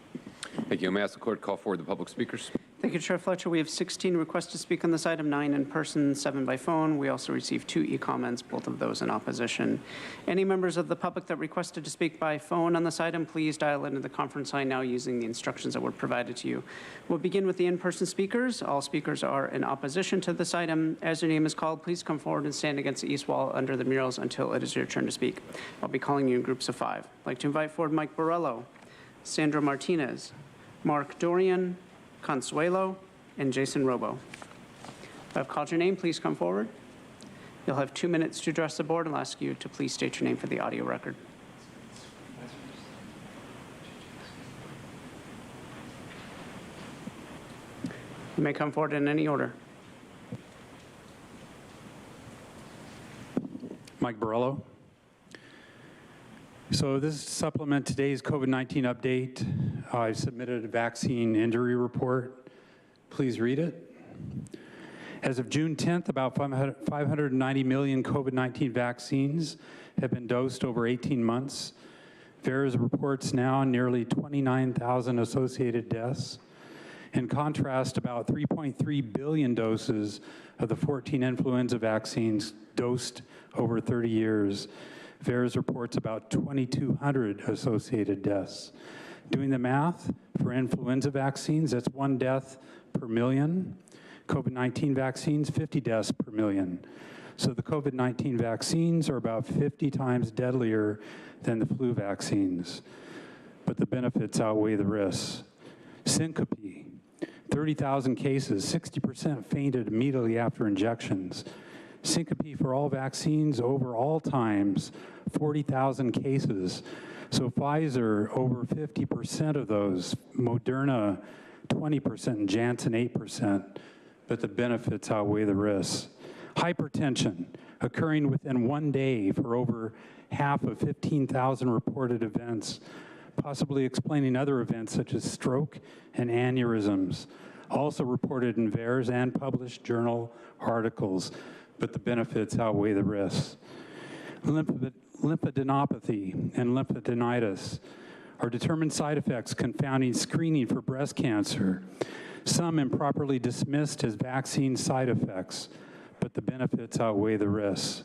Thank you. May I ask the clerk to call forward the public speakers? Thank you, Chair Fletcher. We have 16 requests to speak on this item, 9 in person, 7 by phone. We also received 2 e-comments, both of those in opposition. Any members of the public that requested to speak by phone on this item, please dial into the conference line now using the instructions that were provided to you. We'll begin with the in-person speakers. All speakers are in opposition to this item. As your name is called, please come forward and stand against the east wall under the murals until it is your turn to speak. I'll be calling you in groups of 5. I'd like to invite forward Mike Borrello, Sandra Martinez, Mark Dorian, Consuelo, and Jason Robo. If I've called your name, please come forward. You'll have 2 minutes to address the board, and I'll ask you to please state your name for the audio record. You may come forward in any order. Mike Borello. So this is to supplement today's COVID-19 update. I submitted a vaccine injury report. Please read it. As of June 10th, about 590 million COVID-19 vaccines have been dosed over 18 months. VAERS reports now nearly 29,000 associated deaths. In contrast, about 3.3 billion doses of the 14 influenza vaccines dosed over 30 years. VAERS reports about 2,200 associated deaths. Doing the math, for influenza vaccines, that's 1 death per million. COVID-19 vaccines, 50 deaths per million. So the COVID-19 vaccines are about 50 times deadlier than the flu vaccines, but the benefits outweigh the risks. Syncope, 30,000 cases, 60% fainted immediately after injections. Syncope for all vaccines over all times, 40,000 cases. So Pfizer, over 50% of those, Moderna, 20%, and Janssen, 8%, but the benefits outweigh the risks. Hypertension, occurring within 1 day for over half of 15,000 reported events, possibly explaining other events such as stroke and aneurysms, also reported in VAERS and published journal articles, but the benefits outweigh the risks. Lymphadenopathy and lymphadenitis are determined side effects confounding screening for breast cancer, some improperly dismissed as vaccine side effects, but the benefits outweigh the risks.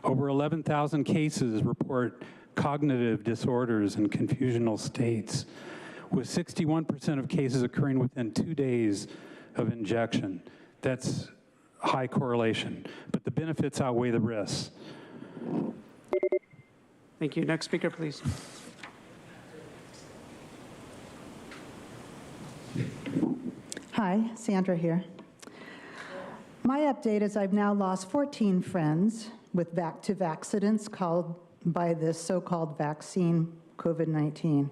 Over 11,000 cases report cognitive disorders and confusional states, with 61% of cases occurring within 2 days of injection. That's high correlation, but the benefits outweigh the risks. Thank you. Next speaker, please. Hi, Sandra here. My update is I've now lost 14 friends with back-to-accidents caused by this so-called vaccine COVID-19.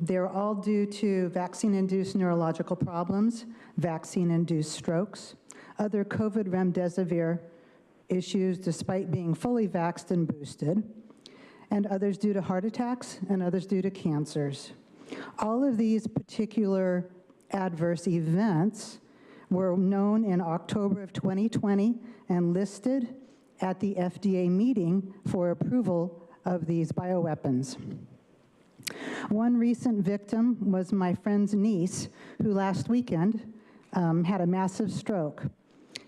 They're all due to vaccine-induced neurological problems, vaccine-induced strokes, other COVID remdesivir issues despite being fully vaxxed and boosted, and others due to heart attacks and others due to cancers. All of these particular adverse events were known in October of 2020 and listed at the FDA meeting for approval of these bioweapons. One recent victim was my friend's niece, who last weekend had a massive stroke.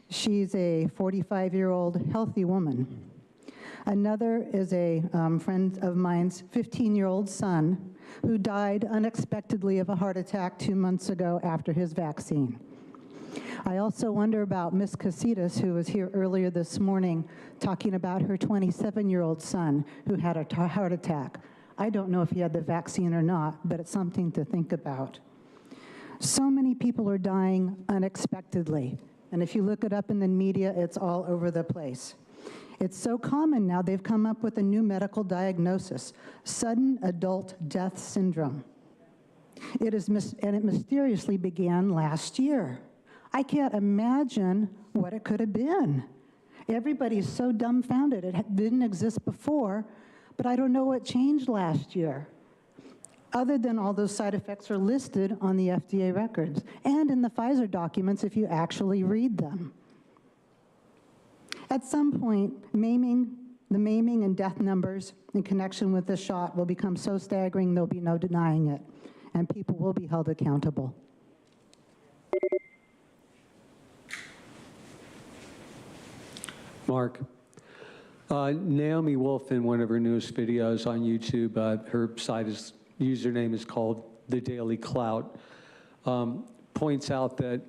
She's a 45-year-old healthy woman. Another is a friend of mine's 15-year-old son who died unexpectedly of a heart attack 2 months ago after his vaccine. I also wonder about Miss Casitas, who was here earlier this morning talking about her 27-year-old son who had a heart attack. I don't know if he had the vaccine or not, but it's something to think about. So many people are dying unexpectedly, and if you look it up in the media, it's all over the place. It's so common now, they've come up with a new medical diagnosis, sudden adult death syndrome. It mysteriously began last year. I can't imagine what it could have been. Everybody's so dumbfounded. It didn't exist before, but I don't know what changed last year. Other than all those side effects are listed on the FDA records and in the Pfizer documents if you actually read them. At some point, the maiming and death numbers in connection with this shot will become so staggering there'll be no denying it, and people will be held accountable. Mark, Naomi Wolf, in one of her newest videos on YouTube, her username is called The Daily Clout, points out that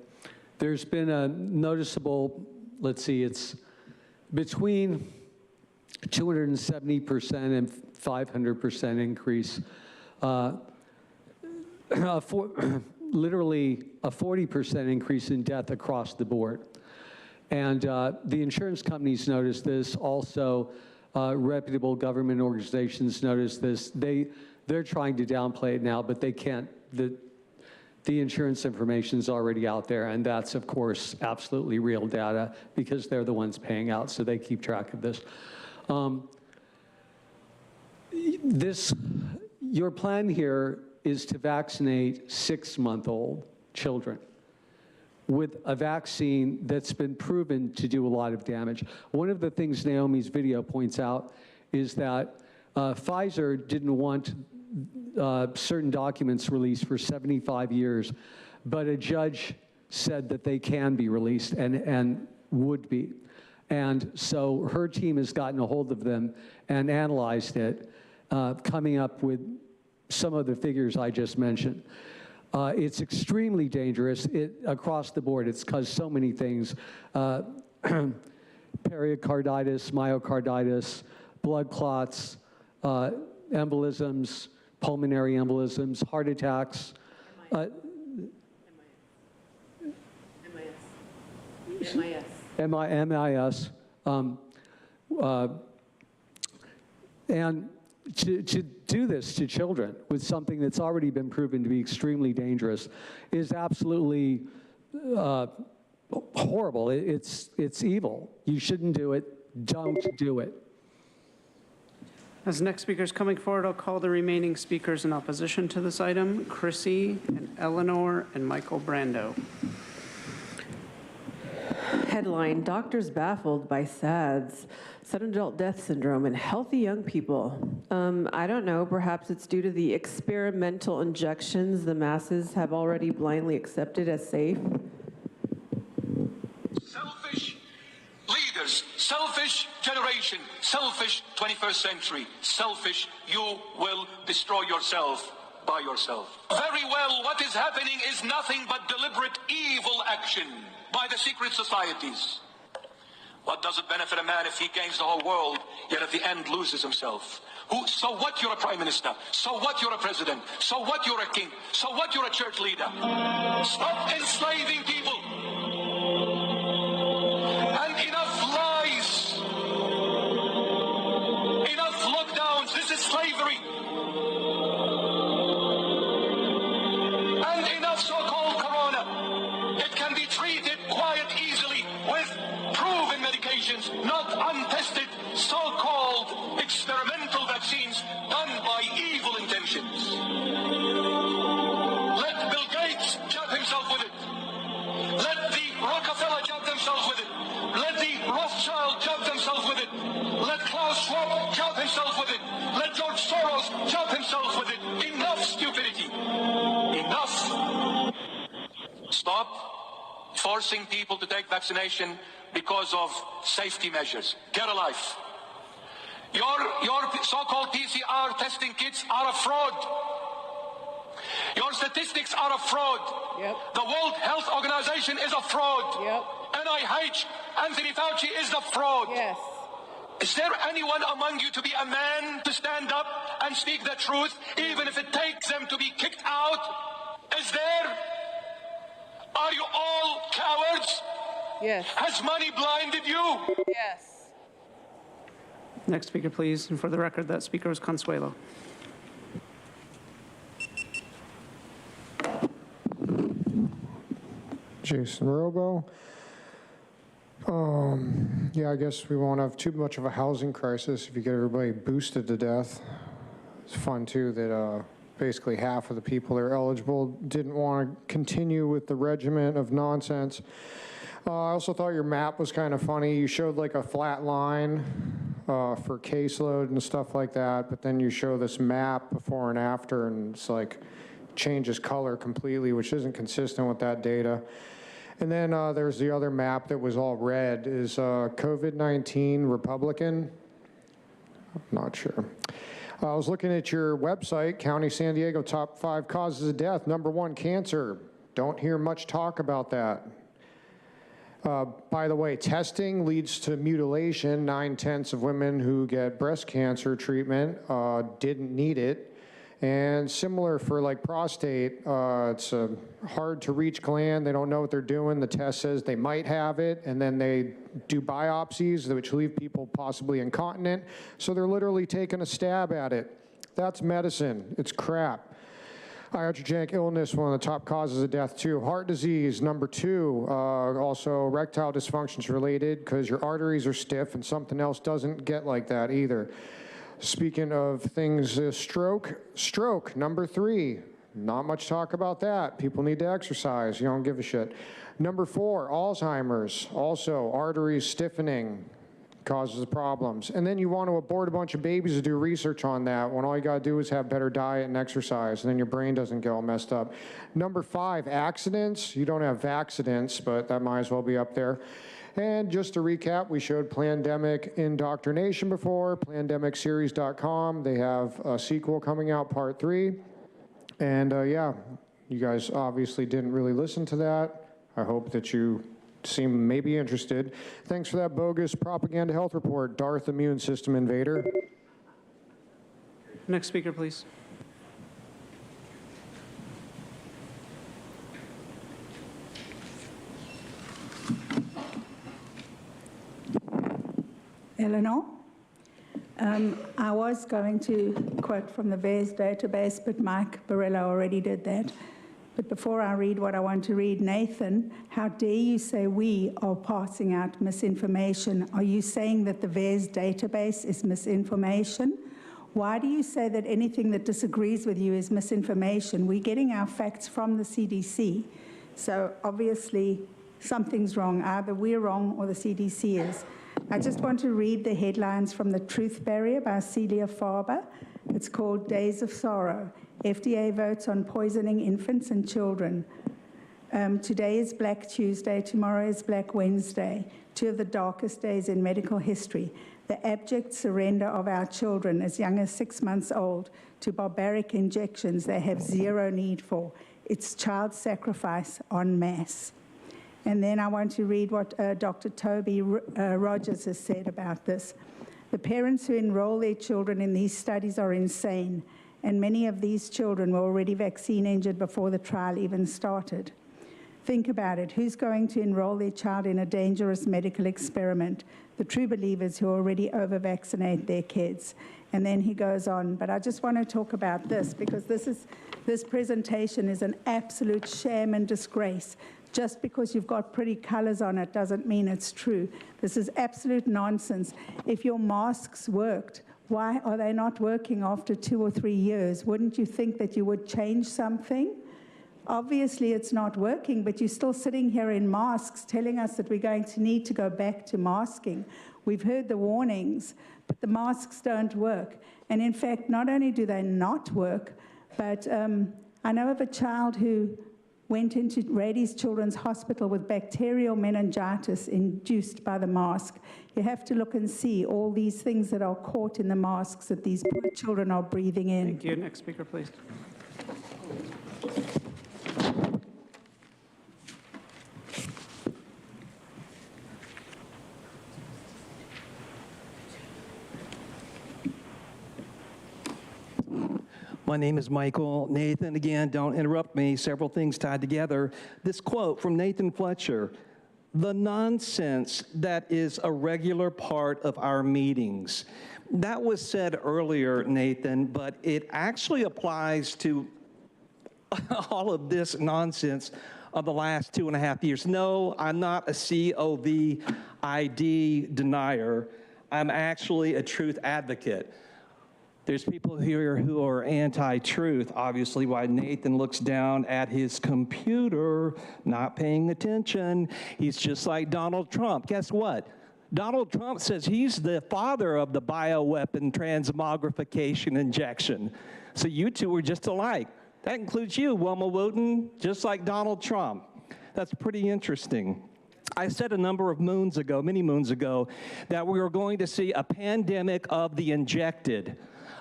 there's been a noticeable, it's between 270% and 500% increase, literally a 40% increase in death across the board. And the insurance companies notice this, also reputable government organizations notice this. They're trying to downplay it now, but they can't. the insurance information is already out there, and that's, of course, absolutely real data because they're the ones paying out, so they keep track of this. Your plan here is to vaccinate 6-month-old children with a vaccine that's been proven to do a lot of damage. One of the things Naomi's video points out is that Pfizer didn't want certain documents released for 75 years, but a judge said that they can be released and would be. And so her team has gotten a hold of them and analyzed it, coming up with some of the figures I just mentioned. It's extremely dangerous across the board. It's caused so many things, pericarditis, myocarditis, blood clots, embolisms, pulmonary embolisms, heart attacks. MIS. And to do this to children with something that's already been proven to be extremely dangerous is absolutely horrible. It's evil. You shouldn't do it. Don't do it. As the next speaker is coming forward, I'll call the remaining speakers in opposition to this item, Chrissy and Eleanor and Michael Brando. Headline, doctors baffled by SADS, sudden adult death syndrome in healthy young people. I don't know, perhaps it's due to the experimental injections the masses have already blindly accepted as safe. Selfish leaders, selfish generation, selfish 21st century, selfish, you will destroy yourself by yourself. Very well, what is happening is nothing but deliberate evil action by the secret societies. What does it benefit a man if he gains the whole world, yet at the end loses himself? So what, you're a prime minister? So what, you're a president? So what, you're a king? So what, you're a church leader? Stop enslaving people. And enough lies. Enough lockdowns. This is slavery. And enough so-called corona. It can be treated quite easily with proven medications, not untested, so-called experimental vaccines done by evil intentions. Let Bill Gates jab himself with it. Let the Rockefeller jab themselves with it. Let the Rothschild jab themselves with it. Let Klaus Schwab jab himself with it. Let George Soros jab himself with it. Enough stupidity. Enough. Stop forcing people to take vaccination because of safety measures. Get a life. Your so-called PCR testing kits are a fraud. Your statistics are a fraud. Yep. The World Health Organization is a fraud. Yep. NIH, Anthony Fauci is a fraud. Yes. Is there anyone among you to be a man to stand up and speak the truth, even if it takes them to be kicked out? Is there? Are you all cowards? Yes. Has money blinded you? Yes. Next speaker, please. And for the record, that speaker is Consuelo. Jason Robo. Yeah, I guess we won't have too much of a housing crisis if you get everybody boosted to death. It's fun, too, that basically half of the people that are eligible didn't want to continue with the regimen of nonsense. I also thought your map was kind of funny. You showed like a flat line for caseload and stuff like that, but then you show this map before and after, and it's like changes color completely, which isn't consistent with that data. And then there's the other map that was all red. Is COVID-19 Republican? I'm not sure. I was looking at your website, County San Diego top 5 causes of death. Number 1, cancer. Don't hear much talk about that. By the way, testing leads to mutilation. 9/10 of women who get breast cancer treatment didn't need it. And similar for like prostate, it's a hard to reach gland. They don't know what they're doing. The test says they might have it, and then they do biopsies, which leave people possibly incontinent. So they're literally taking a stab at it. That's medicine. It's crap. Iatrogenic illness, one of the top causes of death too. Heart disease, number 2. Also erectile dysfunction is related because your arteries are stiff and something else doesn't get like that either. Speaking of things, stroke, number 3. Not much talk about that. People need to exercise. You don't give a shit. Number 4, Alzheimer's. Also, arteries stiffening causes problems. And then you want to abort a bunch of babies to do research on that when all you got to do is have better diet and exercise, and then your brain doesn't get all messed up. Number 5, accidents. You don't have vacccidents, but that might as well be up there. And just to recap, we showed Plandemic Indoctrination before, plandemicseries.com. They have a sequel coming out, part 3. And yeah, you guys obviously didn't really listen to that. I hope that you seem maybe interested. Thanks for that bogus propaganda health report, Darth Immune System Invader. Next speaker, please. Eleanor. I was going to quote from the VAERS database, but Mike Barella already did that. But before I read what I want to read, Nathan, how dare you say we are passing out misinformation? Are you saying that the VAERS database is misinformation? Why do you say that anything that disagrees with you is misinformation? We're getting our facts from the CDC. So obviously something's wrong. Either we're wrong or the CDC is. I just want to read the headlines from The Truth Barrier by Celia Farber. It's called Days of Sorrow. FDA votes on poisoning infants and children. Today is Black Tuesday, tomorrow is Black Wednesday, 2 of the darkest days in medical history. The abject surrender of our children as young as 6 months old to barbaric injections they have zero need for. It's child sacrifice en masse. And then I want to read what Dr. Toby Rogers has said about this. The parents who enroll their children in these studies are insane, and many of these children were already vaccine injured before the trial even started. Think about it. Who's going to enroll their child in a dangerous medical experiment? The true believers who already over-vaccinate their kids. And then he goes on. But I just want to talk about this because this presentation is an absolute shame and disgrace. Just because you've got pretty colors on it doesn't mean it's true. This is absolute nonsense. If your masks worked, why are they not working after 2 or 3 years? Wouldn't you think that you would change something? Obviously, it's not working, but you're still sitting here in masks telling us that we're going to need to go back to masking. We've heard the warnings, but the masks don't work. And in fact, not only do they not work, but I know of a child who went into Rady's Children's Hospital with bacterial meningitis induced by the mask. You have to look and see all these things that are caught in the masks that these poor children are breathing in. Thank you. Next speaker, please. My name is Michael. Nathan, again, don't interrupt me. Several things tied together. This quote from Nathan Fletcher, the nonsense that is a regular part of our meetings. That was said earlier, Nathan, but it actually applies to all of this nonsense of the last 2.5 years. No, I'm not a COVID denier. I'm actually a truth advocate. There's people here who are anti-truth, obviously, why Nathan looks down at his computer, not paying attention. He's just like Donald Trump. Guess what? Donald Trump says he's the father of the bioweapon transmogrification injection. So you two are just alike. That includes you, Wilma Wooten, just like Donald Trump. That's pretty interesting. I said a number of moons ago, many moons ago, that we were going to see a pandemic of the injected.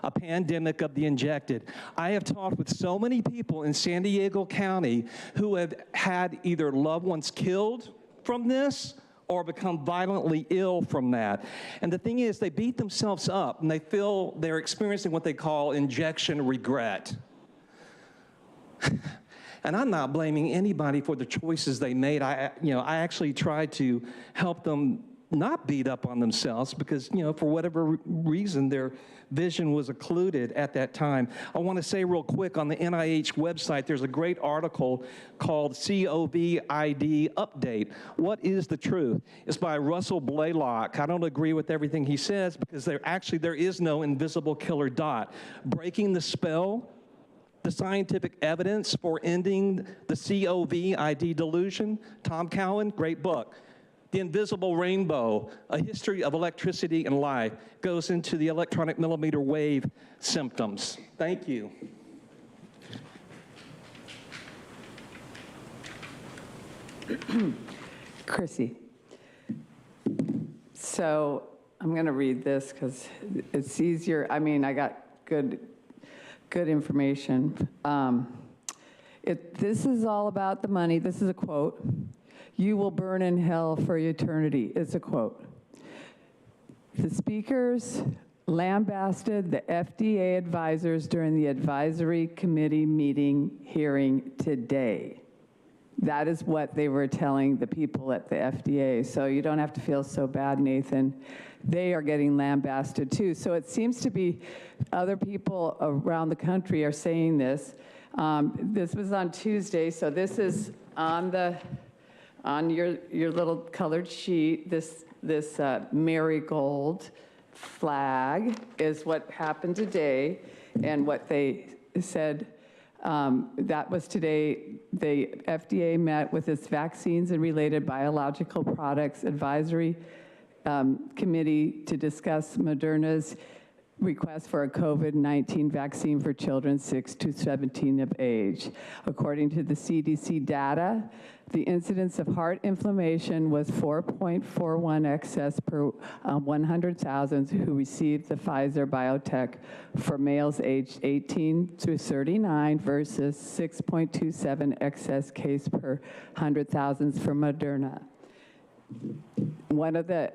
A pandemic of the injected. I have talked with so many people in San Diego County who have had either loved ones killed from this or become violently ill from that. And the thing is, they beat themselves up and they feel they're experiencing what they call injection regret. And I'm not blaming anybody for the choices they made. I actually tried to help them not beat up on themselves because, for whatever reason, their vision was occluded at that time. I want to say real quick, on the NIH website, there's a great article called COVID Update. What is the truth? It's by Russell Blaylock. I don't agree with everything he says because there is no invisible killer dot. Breaking the spell, the scientific evidence for ending the COVID delusion. Tom Cowan, great book. The Invisible Rainbow, A History of Electricity and Life, goes into the electronic millimeter wave symptoms. Thank you. Chrissy. So I'm going to read this because it's easier. I mean, I got good information. This is all about the money. This is a quote. "You will burn in hell for eternity." It's a quote. The speakers lambasted the FDA advisors during the advisory committee hearing today. That is what they were telling the people at the FDA. So you don't have to feel so bad, Nathan. They are getting lambasted too. So it seems to be other people around the country are saying this. This was on Tuesday, so this is on your little colored sheet. This marigold flag is what happened today, and what they said. That was today. The FDA met with its Vaccines and Related Biological Products Advisory Committee to discuss Moderna's request for a COVID-19 vaccine for children 6 to 17 of age. According to the CDC data, the incidence of heart inflammation was 4.41 excess per 100,000 who received the Pfizer biotech for males aged 18 to 39 versus 6.27 excess case per 100,000 for Moderna.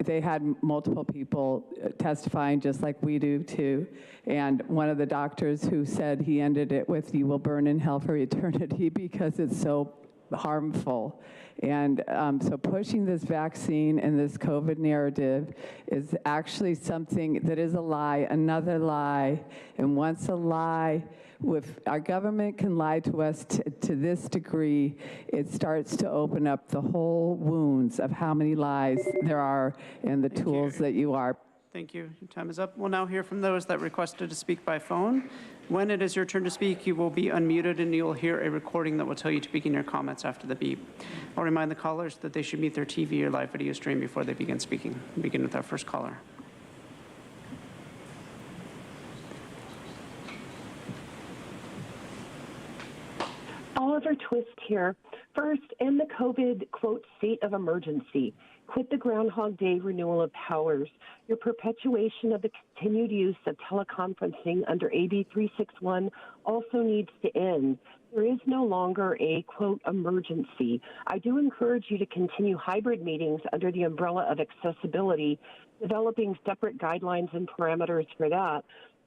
They had multiple people testifying just like we do too, and one of the doctors who said he ended it with, "You will burn in hell for eternity," because it's so harmful. And so pushing this vaccine and this COVID narrative is actually something that is a lie, another lie, and once a lie, if our government can lie to us to this degree, it starts to open up the whole wounds of how many lies there are and the tools that you are. Thank you. Your time is up. We'll now hear from those that requested to speak by phone. When it is your turn to speak, you will be unmuted and you'll hear a recording that will tell you to begin your comments after the beep. I'll remind the callers that they should mute their TV or live video stream before they begin speaking. We'll begin with our first caller. Oliver Twist here. First, in the COVID, quote, state of emergency, quit the Groundhog Day renewal of powers. Your perpetuation of the continued use of teleconferencing under AB 361 also needs to end. There is no longer a, quote, emergency. I do encourage you to continue hybrid meetings under the umbrella of accessibility, developing separate guidelines and parameters for that.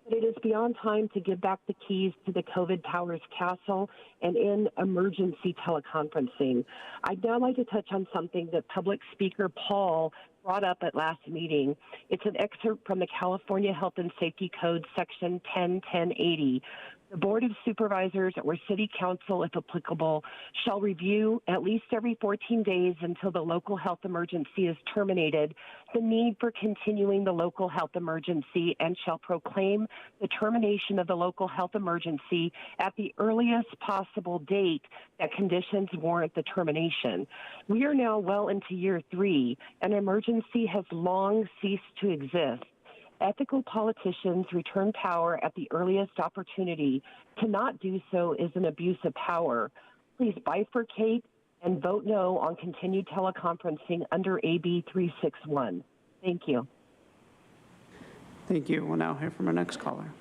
But it is beyond time to give back the keys to the COVID powers castle and end emergency teleconferencing. I'd now like to touch on something that Public Speaker Paul brought up at last meeting. It's an excerpt from the California Health and Safety Code, Section 10.1080. The Board of Supervisors or City Council, if applicable, shall review at least every 14 days until the local health emergency is terminated the need for continuing the local health emergency and shall proclaim the termination of the local health emergency at the earliest possible date that conditions warrant the termination. We are now well into year 3. An emergency has long ceased to exist. Ethical politicians return power at the earliest opportunity. To not do so is an abuse of power. Please bifurcate and vote no on continued teleconferencing under AB 361. Thank you. Thank you. We'll now hear from our next caller.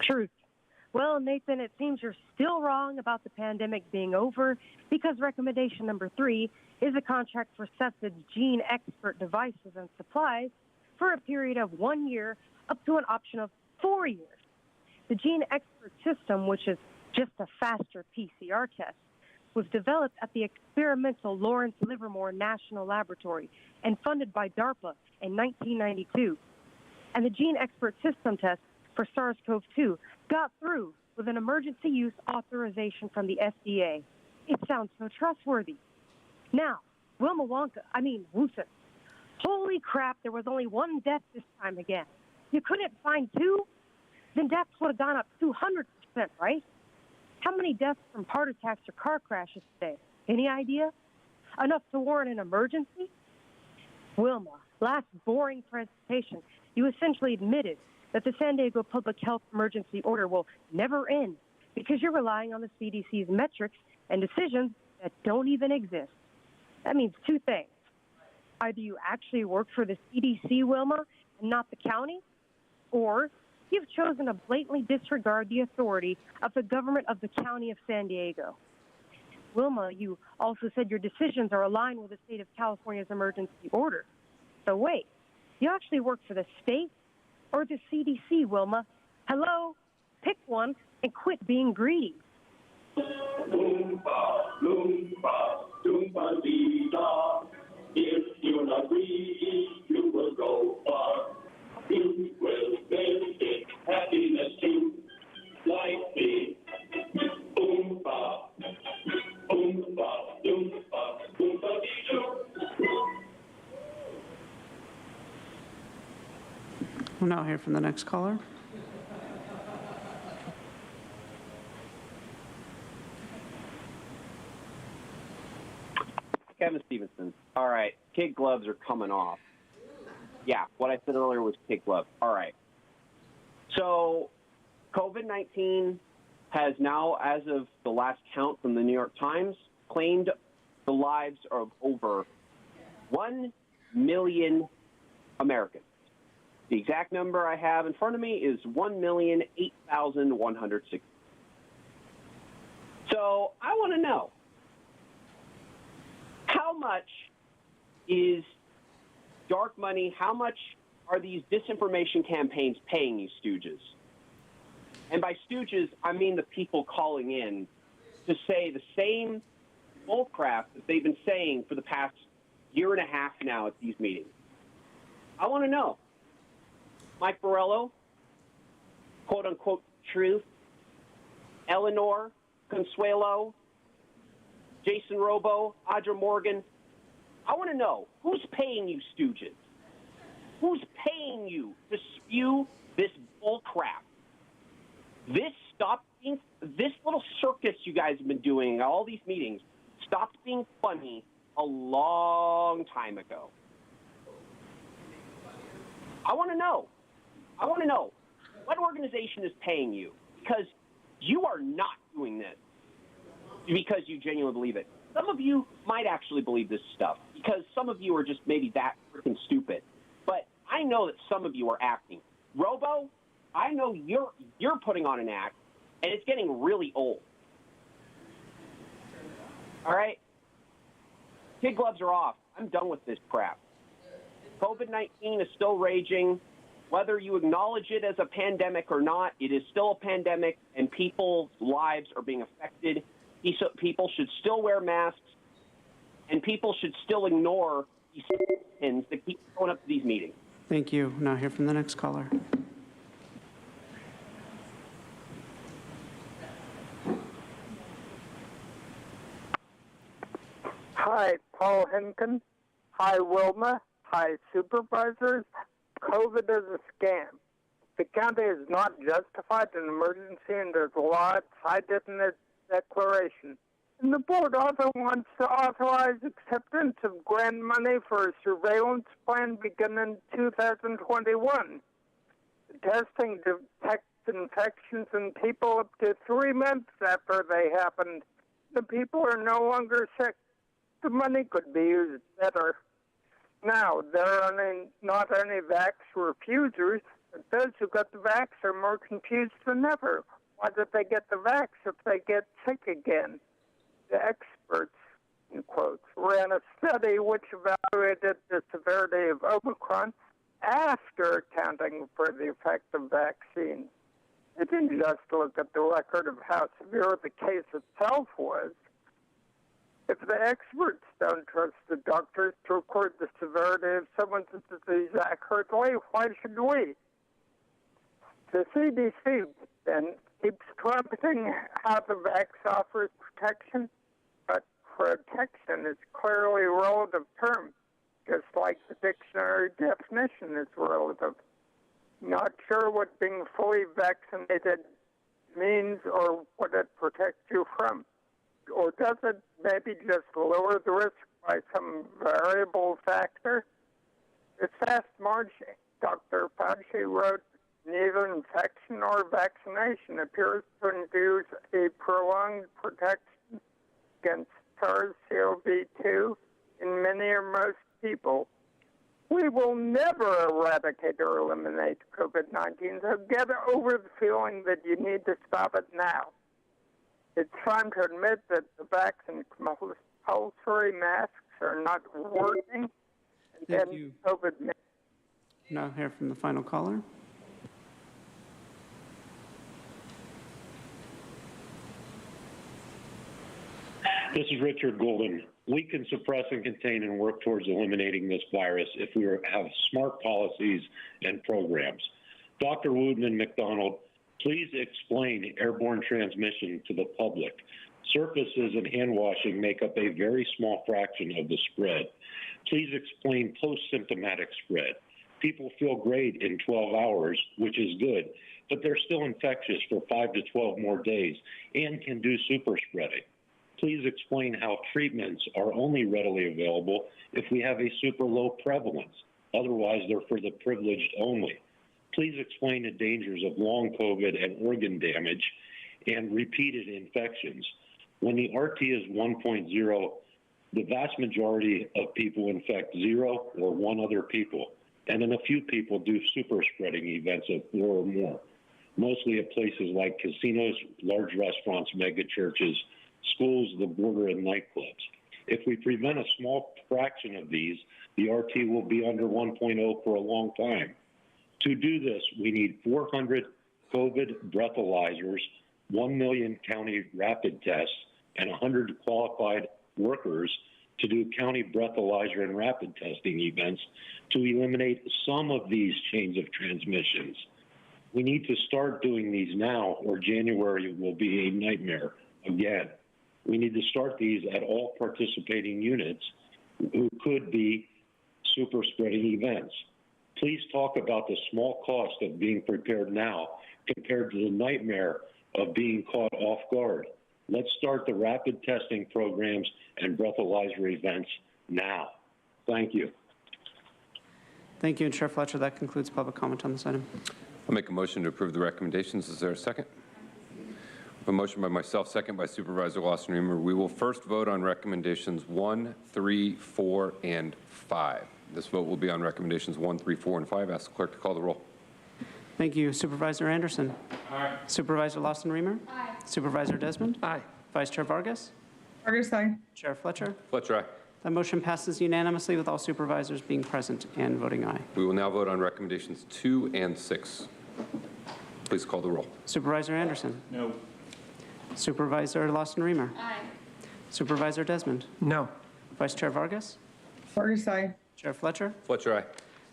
Truth. Well, Nathan, it seems you're still wrong about the pandemic being over because recommendation number 3 is a contract for Cepheid gene expert devices and supplies for a period of 1 year up to an option of 4 years. The gene expert system, which is just a faster PCR test, was developed at the experimental Lawrence Livermore National Laboratory and funded by DARPA in 1992. And the gene expert system test for SARS-CoV-2 got through with an emergency use authorization from the FDA. It sounds so trustworthy. Now, Wooten. Holy crap, there was only one death this time again. You couldn't find two? Then deaths would have gone up 200%, right? How many deaths from heart attacks or car crashes today? Any idea? Enough to warrant an emergency? Wilma, last boring presentation, you essentially admitted that the San Diego Public Health Emergency Order will never end because you're relying on the CDC's metrics and decisions that don't even exist. That means two things. Either you actually work for the CDC, Wilma, and not the county, or you've chosen to blatantly disregard the authority of the government of the County of San Diego. Wilma, you also said your decisions are aligned with the state of California's emergency order. So wait, you actually work for the state or the CDC, Wilma? Hello? Pick one and quit being greedy. If you're not greedy, you will go far. You will benefit happiness too, like me. Oompa, oompa, oompa, oompa-dee-doo. We'll now hear from the next caller. Kevin Stevenson. All right, kid gloves are coming off. Yeah, what I said earlier was kid gloves. All right. So COVID-19 has now, as of the last count from the New York Times, claimed the lives of over 1 million Americans. The exact number I have in front of me is 1,008,160. So I want to know, how much is dark money, how much are these disinformation campaigns paying you stooges? And by stooges, I mean the people calling in to say the same bullcrap that they've been saying for the past year and a half now at these meetings. I want to know. Mike Borrello, quote-unquote truth, Eleanor, Consuelo, Jason Robo, Audra Morgan. I want to know, who's paying you stooges? Who's paying you to spew this bull crap? This little circus you guys have been doing at all these meetings stopped being funny a long time ago. I want to know. What organization is paying you? Because you are not doing this because you genuinely believe it. Some of you might actually believe this stuff because some of you are just maybe that freaking stupid. But I know that some of you are acting. Robo, I know you're putting on an act, and it's getting really old. All right? Kid gloves are off. I'm done with this crap. COVID-19 is still raging. Whether you acknowledge it as a pandemic or not, it is still a pandemic, and people's lives are being affected. People should still wear masks, and people should still ignore these pins that keep going up to these meetings. Thank you. Now hear from the next caller. Hi, Paul Henkin. Hi, Wilma. Hi, Supervisors. COVID is a scam. The county has not justified an emergency under the law cited in its declaration. And the board also wants to authorize acceptance of grant money for a surveillance plan beginning in 2021. The testing detects infections in people up to 3 months after they happened. The people are no longer sick. The money could be used better. Now, there are not any vax refusers, but those who got the vax are more confused than ever. Why did they get the vax if they get sick again? The experts, in quotes, ran a study which evaluated the severity of Omicron after accounting for the effect of vaccines. It can just look at the record of how severe the case itself was. If the experts don't trust the doctors to record the severity of someone's disease accurately, why should we? The CDC then keeps trumpeting how the vax offers protection, but protection is clearly a relative term, just like the dictionary definition is relative. Not sure what being fully vaccinated means or what it protects you from. Or does it maybe just lower the risk by some variable factor? This past March, Dr. Fauci wrote, neither infection nor vaccination appears to induce a prolonged protection against SARS-CoV-2 in many or most people. We will never eradicate or eliminate COVID-19, so get over the feeling that you need to stop it now. It's time to admit that the vax and compulsory masks are not working. Thank you. COVID. Now hear from the final caller. This is Richard Golden. We can suppress and contain and work towards eliminating this virus if we have smart policies and programs. Dr. Wooten and McDonald, please explain airborne transmission to the public. Surfaces and hand washing make up a very small fraction of the spread. Please explain post-symptomatic spread. People feel great in 12 hours, which is good, but they're still infectious for 5 to 12 more days and can do super spreading. Please explain how treatments are only readily available if we have a super low prevalence. Otherwise, they're for the privileged only. Please explain the dangers of long COVID and organ damage and repeated infections. When the RT is 1.0, the vast majority of people infect 0 or 1 other people, and then a few people do super spreading events of 4 or more, mostly at places like casinos, large restaurants, mega churches, schools, the border, and nightclubs. If we prevent a small fraction of these, the RT will be under 1.0 for a long time. To do this, we need 400 COVID breathalyzers, 1 million county rapid tests, and 100 qualified workers to do county breathalyzer and rapid testing events to eliminate some of these chains of transmissions. We need to start doing these now, or January will be a nightmare again. We need to start these at all participating units who could be super spreading events. Please talk about the small cost of being prepared now compared to the nightmare of being caught off guard. Let's start the rapid testing programs and breathalyzer events now. Thank you. Thank you, and Chair Fletcher, that concludes public comment on this item. I'll make a motion to approve the recommendations. Is there a second? A motion by myself, second by Supervisor Lawson-Remer. We will first vote on recommendations 1, 3, 4, and 5. This vote will be on recommendations 1, 3, 4, and 5. Ask the clerk to call the roll. Thank you. Supervisor Anderson? Aye. Supervisor Lawson-Remer? Aye. Supervisor Desmond? Aye. Vice Chair Vargas? Vargas, aye. Chair Fletcher? Fletcher, aye. That motion passes unanimously with all supervisors being present and voting aye. We will now vote on recommendations 2 and 6. Please call the roll. Supervisor Anderson? No. Supervisor Lawson-Remer? Aye. Supervisor Desmond? No. Vice Chair Vargas? Vargas, aye. Chair Fletcher? Fletcher, aye.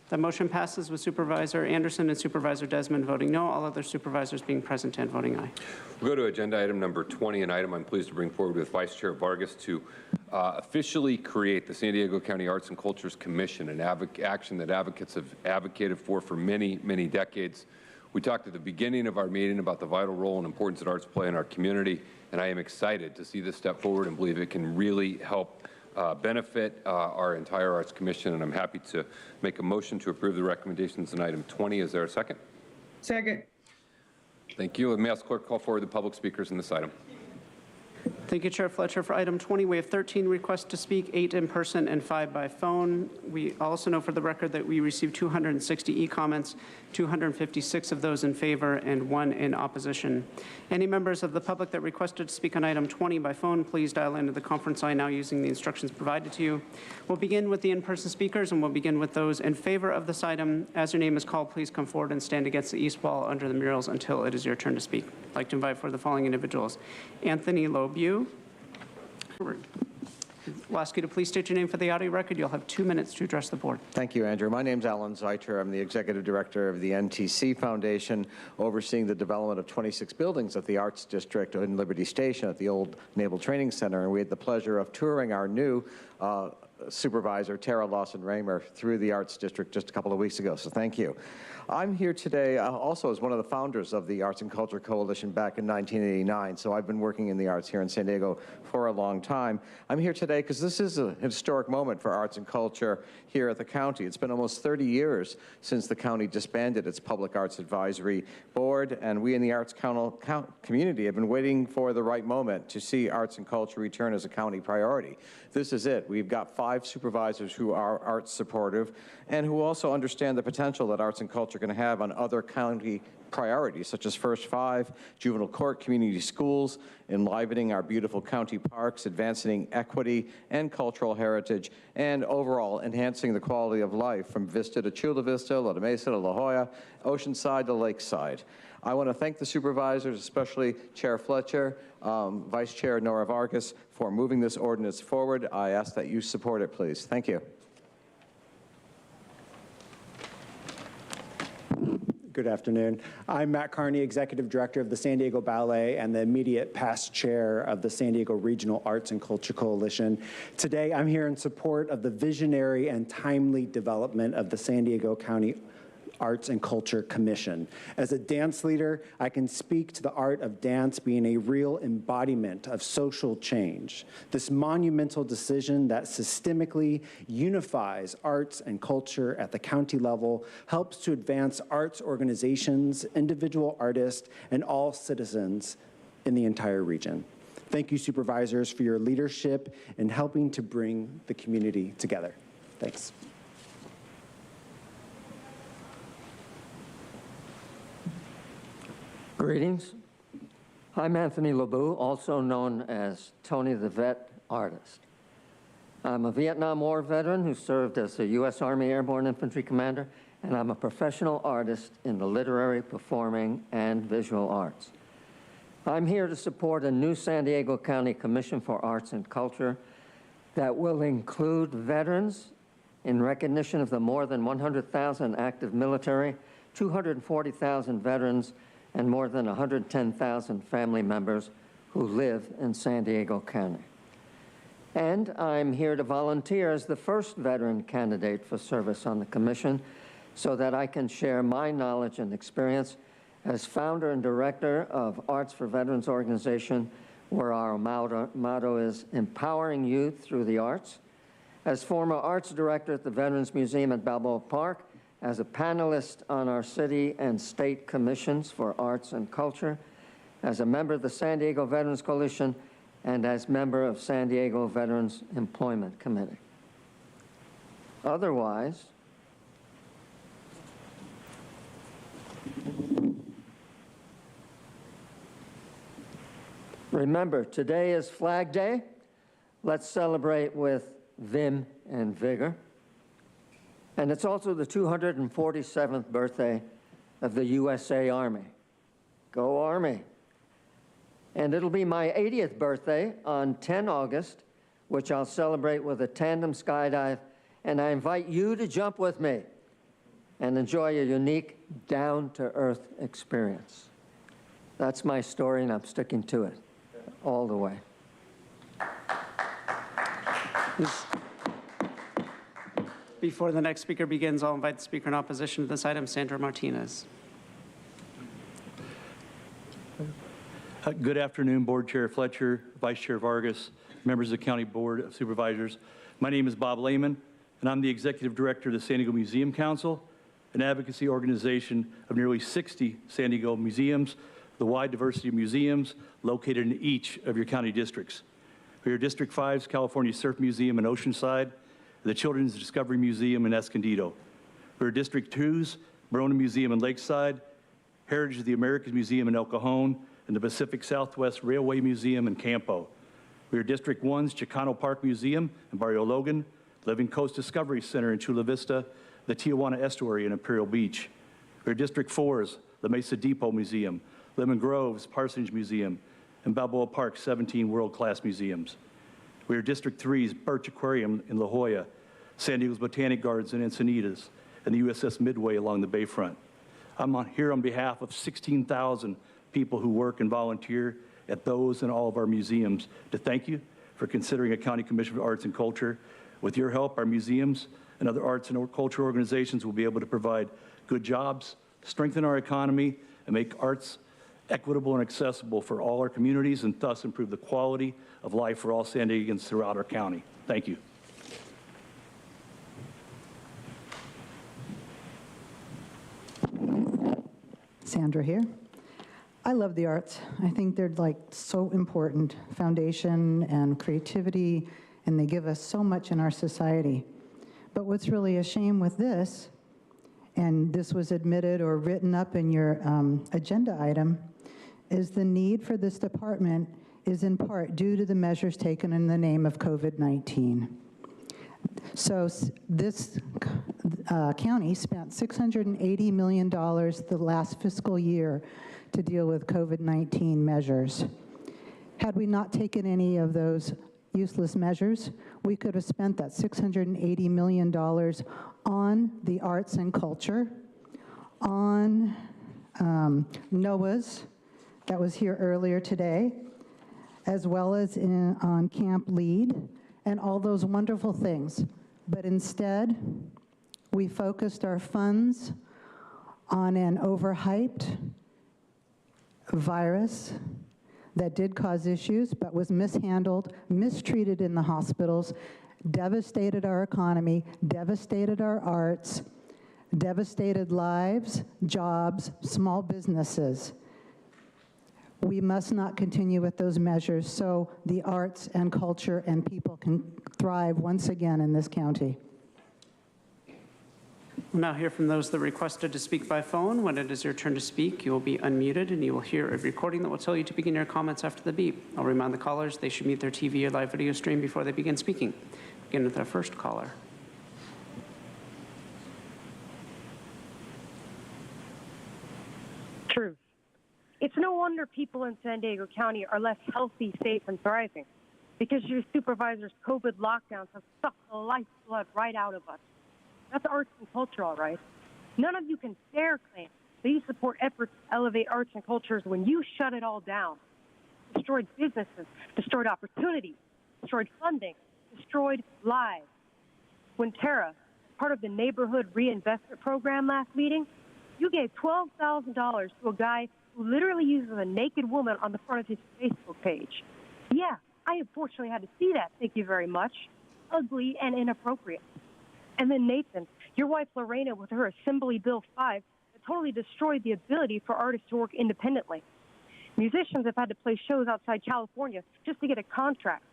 That motion passes with Supervisor Anderson and Supervisor Desmond voting no, all other supervisors being present and voting aye. We'll go to agenda item number 20, an item I'm pleased to bring forward with Vice Chair Vargas to officially create the San Diego County Arts and Cultures Commission, an action that advocates have advocated for many, many decades. We talked at the beginning of our meeting about the vital role and importance that arts play in our community, and I am excited to see this step forward and believe it can really help benefit our entire Arts Commission, and I'm happy to make a motion to approve the recommendations in item 20. Is there a second? Second. Thank you. May I ask clerk call forward the public speakers in this item? Thank you, Chair Fletcher. For item 20, we have 13 requests to speak, 8 in person and 5 by phone. We also know for the record that we received 260 e-comments, 256 of those in favor and 1 in opposition. Any members of the public that requested to speak on item 20 by phone, please dial into the conference line now using the instructions provided to you. We'll begin with the in-person speakers, and we'll begin with those in favor of this item. As your name is called, please come forward and stand against the east wall under the murals until it is your turn to speak. I'd like to invite for the following individuals: Anthony Lobu. We'll ask you to please state your name for the audio record. You'll have 2 minutes to address the board. Thank you, Andrew. My name's Alan Zeiter. I'm the Executive Director of the NTC Foundation, overseeing the development of 26 buildings at the Arts District in Liberty Station at the old Naval Training Center. And we had the pleasure of touring our new supervisor, Tara Lawson-Raymer, through the Arts District just a couple of weeks ago, so thank you. I'm here today also as one of the founders of the Arts and Culture Coalition back in 1989, so I've been working in the arts here in San Diego for a long time. I'm here today because this is a historic moment for arts and culture here at the county. It's been almost 30 years since the county disbanded its Public Arts Advisory Board, and we in the arts community have been waiting for the right moment to see arts and culture return as a county priority. This is it. We've got 5 supervisors who are arts supportive and who also understand the potential that arts and culture can have on other county priorities, such as First 5, juvenile court, community schools, enlivening our beautiful county parks, advancing equity and cultural heritage, and overall enhancing the quality of life from Vista to Chula Vista, La Mesa to La Jolla, Oceanside to Lakeside. I want to thank the supervisors, especially Chair Fletcher, Vice Chair Nora Vargas, for moving this ordinance forward. I ask that you support it, please. Thank you. Good afternoon. I'm Matt Carney, Executive Director of the San Diego Ballet and the immediate past chair of the San Diego Regional Arts and Culture Coalition. Today, I'm here in support of the visionary and timely development of the San Diego County Arts and Culture Commission. As a dance leader, I can speak to the art of dance being a real embodiment of social change. This monumental decision that systemically unifies arts and culture at the county level helps to advance arts organizations, individual artists, and all citizens in the entire region. Thank you, supervisors, for your leadership in helping to bring the community together. Thanks. Greetings. I'm Anthony Lebeau, also known as Tony the Vet Artist. I'm a Vietnam War veteran who served as a U.S. Army Airborne Infantry Commander, and I'm a professional artist in the literary, performing, and visual arts. I'm here to support a new San Diego County Commission for Arts and Culture that will include veterans in recognition of the more than 100,000 active military, 240,000 veterans, and more than 110,000 family members who live in San Diego County. And I'm here to volunteer as the first veteran candidate for service on the commission so that I can share my knowledge and experience as founder and director of Arts for Veterans organization, where our motto is empowering youth through the arts, as former arts director at the Veterans Museum at Balboa Park, as a panelist on our city and state commissions for arts and culture, as a member of the San Diego Veterans Coalition, and as member of San Diego Veterans Employment Committee. Otherwise, remember, today is Flag Day. Let's celebrate with vim and vigor. And it's also the 247th birthday of the USA Army. Go Army. And it'll be my 80th birthday on 10 August, which I'll celebrate with a tandem skydive, and I invite you to jump with me and enjoy a unique, down-to-earth experience. That's my story, and I'm sticking to it all the way. Before the next speaker begins, I'll invite the speaker in opposition to this item, Sandra Martinez. Good afternoon, Board Chair Fletcher, Vice Chair Vargas, members of the County Board of Supervisors. My name is Bob Lehman, and I'm the Executive Director of the San Diego Museum Council, an advocacy organization of nearly 60 San Diego museums the wide diversity of museums located in each of your county districts. For your District 5's California Surf Museum in Oceanside, the Children's Discovery Museum in Escondido. For your District 2's Barona Museum in Lakeside, Heritage of the Americas Museum in El Cajon, and the Pacific Southwest Railway Museum in Campo. For your District 1's Chicano Park Museum in Barrio Logan, Living Coast Discovery Center in Chula Vista, the Tijuana Estuary in Imperial Beach. For your District 4's the Mesa Depot Museum, Lemon Grove's Parsonage Museum, and Balboa Park's 17 world-class museums. For your District 3's Birch Aquarium in La Jolla, San Diego's Botanic Gardens in Encinitas, and the USS Midway along the Bayfront. I'm here on behalf of 16,000 people who work and volunteer at those and all of our museums to thank you for considering a County Commission for Arts and Culture. With your help, our museums and other arts and culture organizations will be able to provide good jobs, strengthen our economy, and make arts equitable and accessible for all our communities, and thus improve the quality of life for all San Diegans throughout our county. Thank you. Sandra here. I love the arts. I think they're like so important, foundation and creativity, and they give us so much in our society. But what's really a shame with this, and this was admitted or written up in your agenda item, is the need for this department is in part due to the measures taken in the name of COVID-19. So this county spent $680 million the last fiscal year to deal with COVID-19 measures. Had we not taken any of those useless measures, we could have spent that $680 million on the arts and culture, on NOAA's, that was here earlier today, as well as on Camp Lead, and all those wonderful things. But instead, we focused our funds on an overhyped virus that did cause issues, but was mishandled, mistreated in the hospitals, devastated our economy, devastated our arts, devastated lives, jobs, small businesses. We must not continue with those measures so the arts and culture and people can thrive once again in this county. We'll now hear from those that requested to speak by phone. When it is your turn to speak, you will be unmuted and you will hear a recording that will tell you to begin your comments after the beep. I'll remind the callers they should mute their TV or live video stream before they begin speaking. Begin with our first caller. Truth. It's no wonder people in San Diego County are less healthy, safe, and thriving, because your supervisors' COVID lockdowns have sucked the lifeblood right out of us. That's arts and culture, all right. None of you can dare claim that you support efforts to elevate arts and cultures when you shut it all down. Destroyed businesses, destroyed opportunities, destroyed funding, destroyed lives. When Tara, part of the Neighborhood Reinvestment Program last meeting, you gave $12,000 to a guy who literally uses a naked woman on the front of his Facebook page. Yeah, I unfortunately had to see that, thank you very much. Ugly and inappropriate. And then Nathan, your wife Lorena with her Assembly Bill 5 that totally destroyed the ability for artists to work independently. Musicians have had to play shows outside California just to get a contract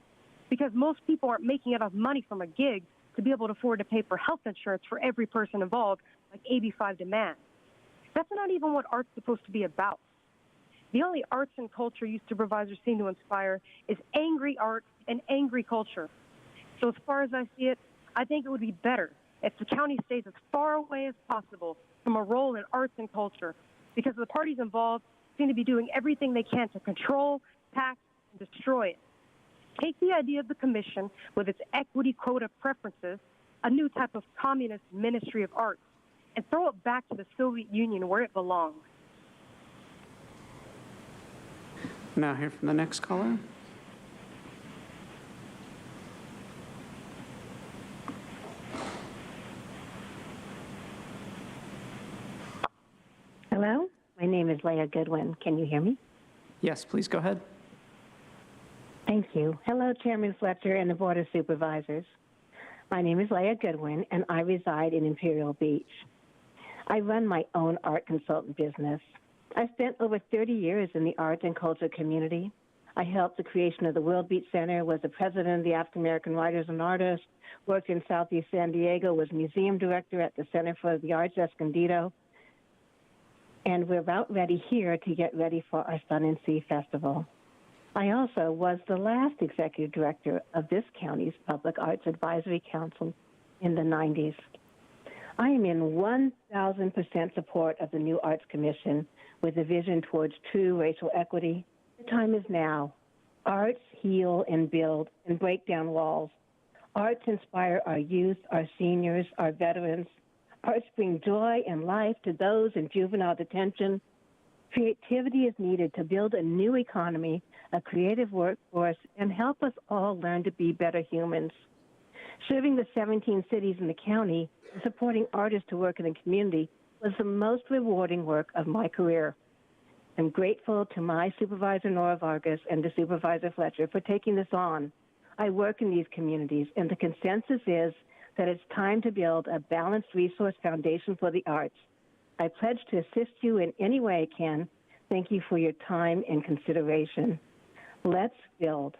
because most people aren't making enough money from a gig to be able to afford to pay for health insurance for every person involved, like AB5 demands. That's not even what art's supposed to be about. The only arts and culture you supervisors seem to inspire is angry art and angry culture. So as far as I see it, I think it would be better if the county stays as far away as possible from a role in arts and culture, because the parties involved seem to be doing everything they can to control, tax, and destroy it. Take the idea of the commission with its equity quota preferences, a new type of communist ministry of arts, and throw it back to the Soviet Union where it belongs. Now hear from the next caller. Hello, my name is Leah Goodwin. Can you hear me? Yes, please go ahead. Thank you. Hello, Chairman Fletcher and the Board of Supervisors. My name is Leah Goodwin, and I reside in Imperial Beach. I run my own art consultant business. I spent over 30 years in the art and culture community. I helped the creation of the World Beat Center, was the president of the African American Writers and Artists, worked in Southeast San Diego, was museum director at the Center for the Arts Escondido, and we're about ready here to get ready for our Sun and Sea Festival. I also was the last executive director of this county's Public Arts Advisory Council in the 90s. I am in 1,000% support of the new Arts Commission with a vision towards true racial equity. The time is now. Arts heal and build and break down walls. Arts inspire our youth, our seniors, our veterans. Arts bring joy and life to those in juvenile detention. Creativity is needed to build a new economy, a creative workforce, and help us all learn to be better humans. Serving the 17 cities in the county and supporting artists to work in the community was the most rewarding work of my career. I'm grateful to my supervisor, Nora Vargas, and to Supervisor Fletcher for taking this on. I work in these communities, and the consensus is that it's time to build a balanced resource foundation for the arts. I pledge to assist you in any way I can. Thank you for your time and consideration. Let's build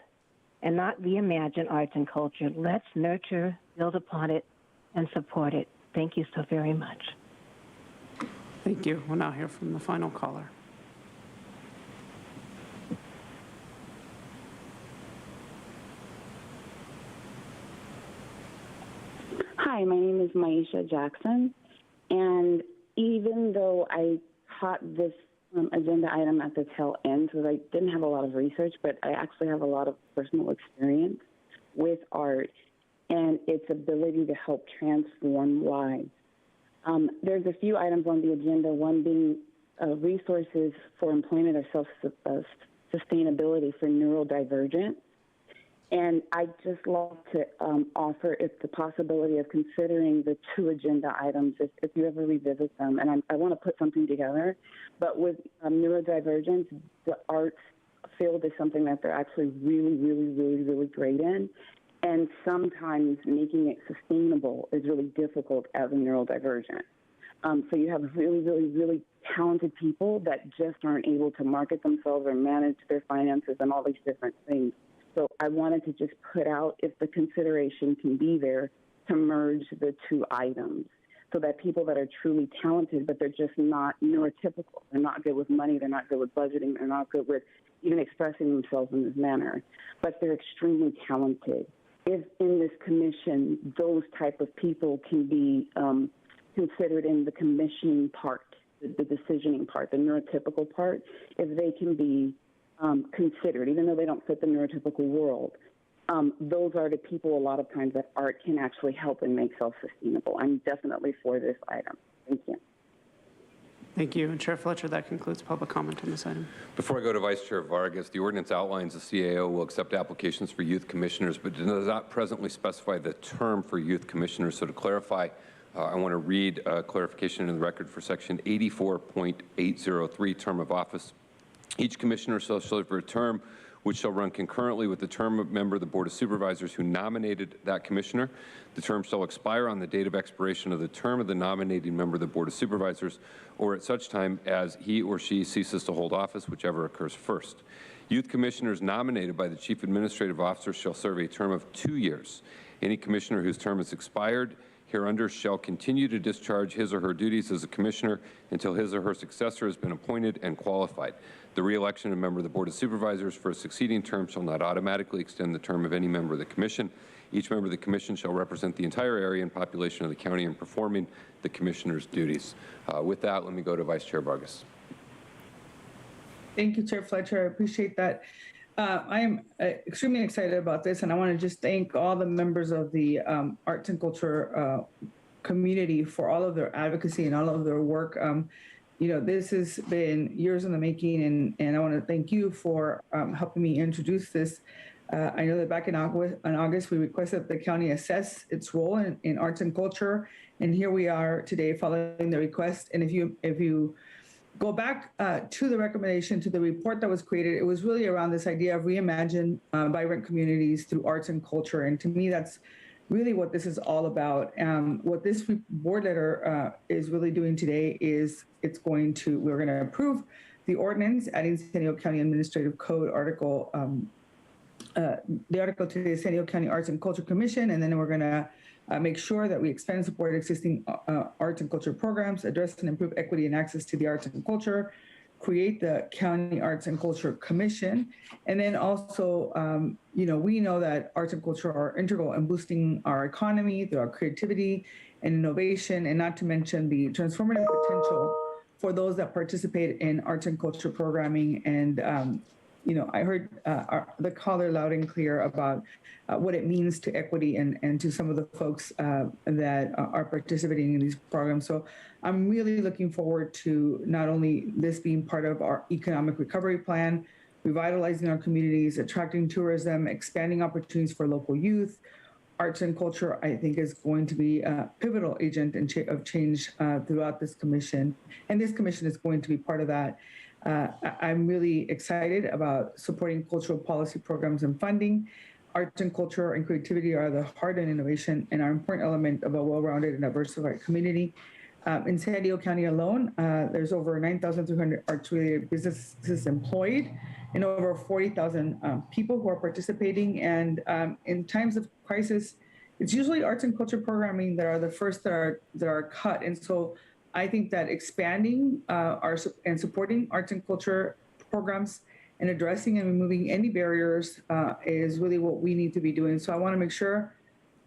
and not reimagine arts and culture. Let's nurture, build upon it, and support it. Thank you so very much. Thank you. We'll now hear from the final caller. Hi, my name is Maisha Jackson, and even though I caught this agenda item at the tail end, so I didn't have a lot of research, but I actually have a lot of personal experience with art and its ability to help transform lives. There's a few items on the agenda, one being resources for employment or self-sustainability for neurodivergent. And I just love to offer the possibility of considering the two agenda items if you ever revisit them. And I want to put something together. But with neurodivergence, the arts field is something that they're actually really great in. And sometimes making it sustainable is really difficult as a neurodivergent. So you have really talented people that just aren't able to market themselves or manage their finances and all these different things. So I wanted to just put out if the consideration can be there to merge the two items so that people that are truly talented, but they're just not neurotypical. They're not good with money. They're not good with budgeting. They're not good with even expressing themselves in this manner, but they're extremely talented. If in this commission, those type of people can be considered in the commissioning part, the decisioning part, the neurotypical part, if they can be considered, even though they don't fit the neurotypical world. Those are the people a lot of times that art can actually help and make self-sustainable. I'm definitely for this item. Thank you. Thank you. And Chair Fletcher, that concludes public comment on this item. Before I go to Vice Chair Vargas, the ordinance outlines the CAO will accept applications for youth commissioners, but does not presently specify the term for youth commissioners. So to clarify, I want to read clarification in the record for section 84.803, term of office. Each commissioner shall serve for a term which shall run concurrently with the term of member of the Board of Supervisors who nominated that commissioner. The term shall expire on the date of expiration of the term of the nominating member of the Board of Supervisors or at such time as he or she ceases to hold office, whichever occurs first. Youth commissioners nominated by the Chief Administrative Officer shall serve a term of 2 years. Any commissioner whose term has expired hereunder shall continue to discharge his or her duties as a commissioner until his or her successor has been appointed and qualified. The re-election of a member of the Board of Supervisors for a succeeding term shall not automatically extend the term of any member of the Commission. Each member of the Commission shall represent the entire area and population of the county in performing the Commissioner's duties. With that, let me go to Vice Chair Vargas. Thank you, Chair Fletcher. I appreciate that. I am extremely excited about this, and I want to just thank all the members of the arts and culture community for all of their advocacy and all of their work. You know, this has been years in the making, and I want to thank you for helping me introduce this. I know that back in August, we requested that the county assess its role in arts and culture, and here we are today following the request. And if you go back to the recommendation, to the report that was created, it was really around this idea of reimagine vibrant communities through arts and culture. And to me, that's really what this is all about. What this board letter is really doing today is we're going to approve the ordinance adding San Diego County Administrative Code article, the article to the San Diego County Arts and Culture Commission, and then we're going to make sure that we expand and support existing arts and culture programs, address and improve equity and access to the arts and culture, create the County Arts and Culture Commission, and then also, we know that arts and culture are integral in boosting our economy through our creativity and innovation, and not to mention the transformative potential for those that participate in arts and culture programming. And, I heard the caller loud and clear about what it means to equity and to some of the folks that are participating in these programs. So I'm really looking forward to not only this being part of our economic recovery plan, revitalizing our communities, attracting tourism, expanding opportunities for local youth. Arts and culture, I think, is going to be a pivotal agent of change throughout this commission. And this commission is going to be part of that. I'm really excited about supporting cultural policy programs and funding. Arts and culture and creativity are the heart and innovation and are an important element of a well-rounded and diversified community. In San Diego County alone, there's over 9,300 arts-related businesses employed and over 40,000 people who are participating. And in times of crisis, it's usually arts and culture programming that are the first that are cut. And so I think that expanding and supporting arts and culture programs and addressing and removing any barriers is really what we need to be doing. So I want to make sure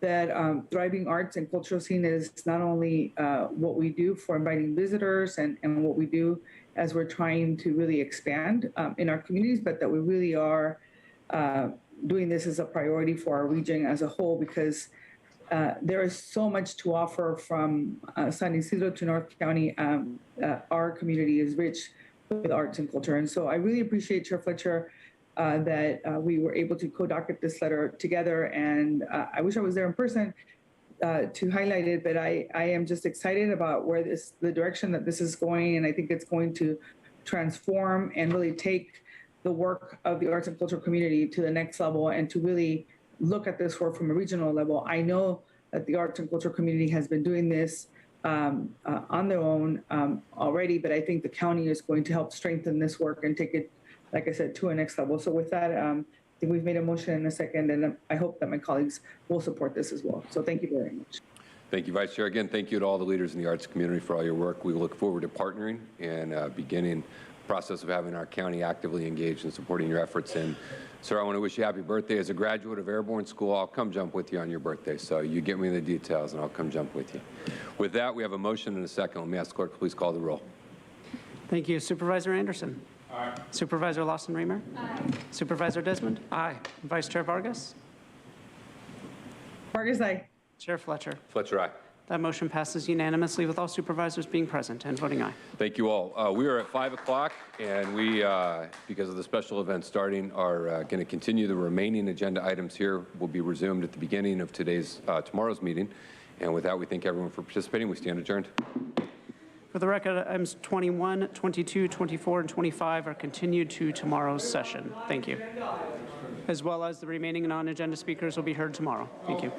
that thriving arts and cultural scene is not only what we do for inviting visitors and what we do as we're trying to really expand in our communities, but that we really are doing this as a priority for our region as a whole, because there is so much to offer from San Isidro to North County. Our community is rich with arts and culture. And so I really appreciate Chair Fletcher that we were able to co-docket this letter together. And I wish I was there in person to highlight it, but I am just excited about where the direction that this is going. And I think it's going to transform and really take the work of the arts and culture community to the next level and to really look at this work from a regional level. I know that the arts and culture community has been doing this on their own already, but I think the county is going to help strengthen this work and take it, like I said, to a next level. So with that, I think we've made a motion in a second, and I hope that my colleagues will support this as well. So thank you very much. Thank you, Vice Chair. Again, thank you to all the leaders in the arts community for all your work. We look forward to partnering and beginning the process of having our county actively engaged in supporting your efforts. And sir, I want to wish you happy birthday. As a graduate of Airborne School, I'll come jump with you on your birthday. So you get me the details and I'll come jump with you. With that, we have a motion and a second. Let me ask the clerk to please call the roll. Thank you. Supervisor Anderson? Aye. Supervisor Lawson-Remer? Aye. Supervisor Desmond? Aye. Vice Chair Vargas? Vargas, aye. Chair Fletcher? Fletcher, aye. That motion passes unanimously with all supervisors being present and voting aye. Thank you all. We are at 5 o'clock, and we, because of the special event starting, are going to continue the remaining agenda items here. Will be resumed at the beginning of tomorrow's meeting. And with that, we thank everyone for participating. We stand adjourned. For the record, items 21, 22, 24, and 25 are continued to tomorrow's session. Thank you. As well as the remaining non-agenda speakers will be heard tomorrow. Thank you.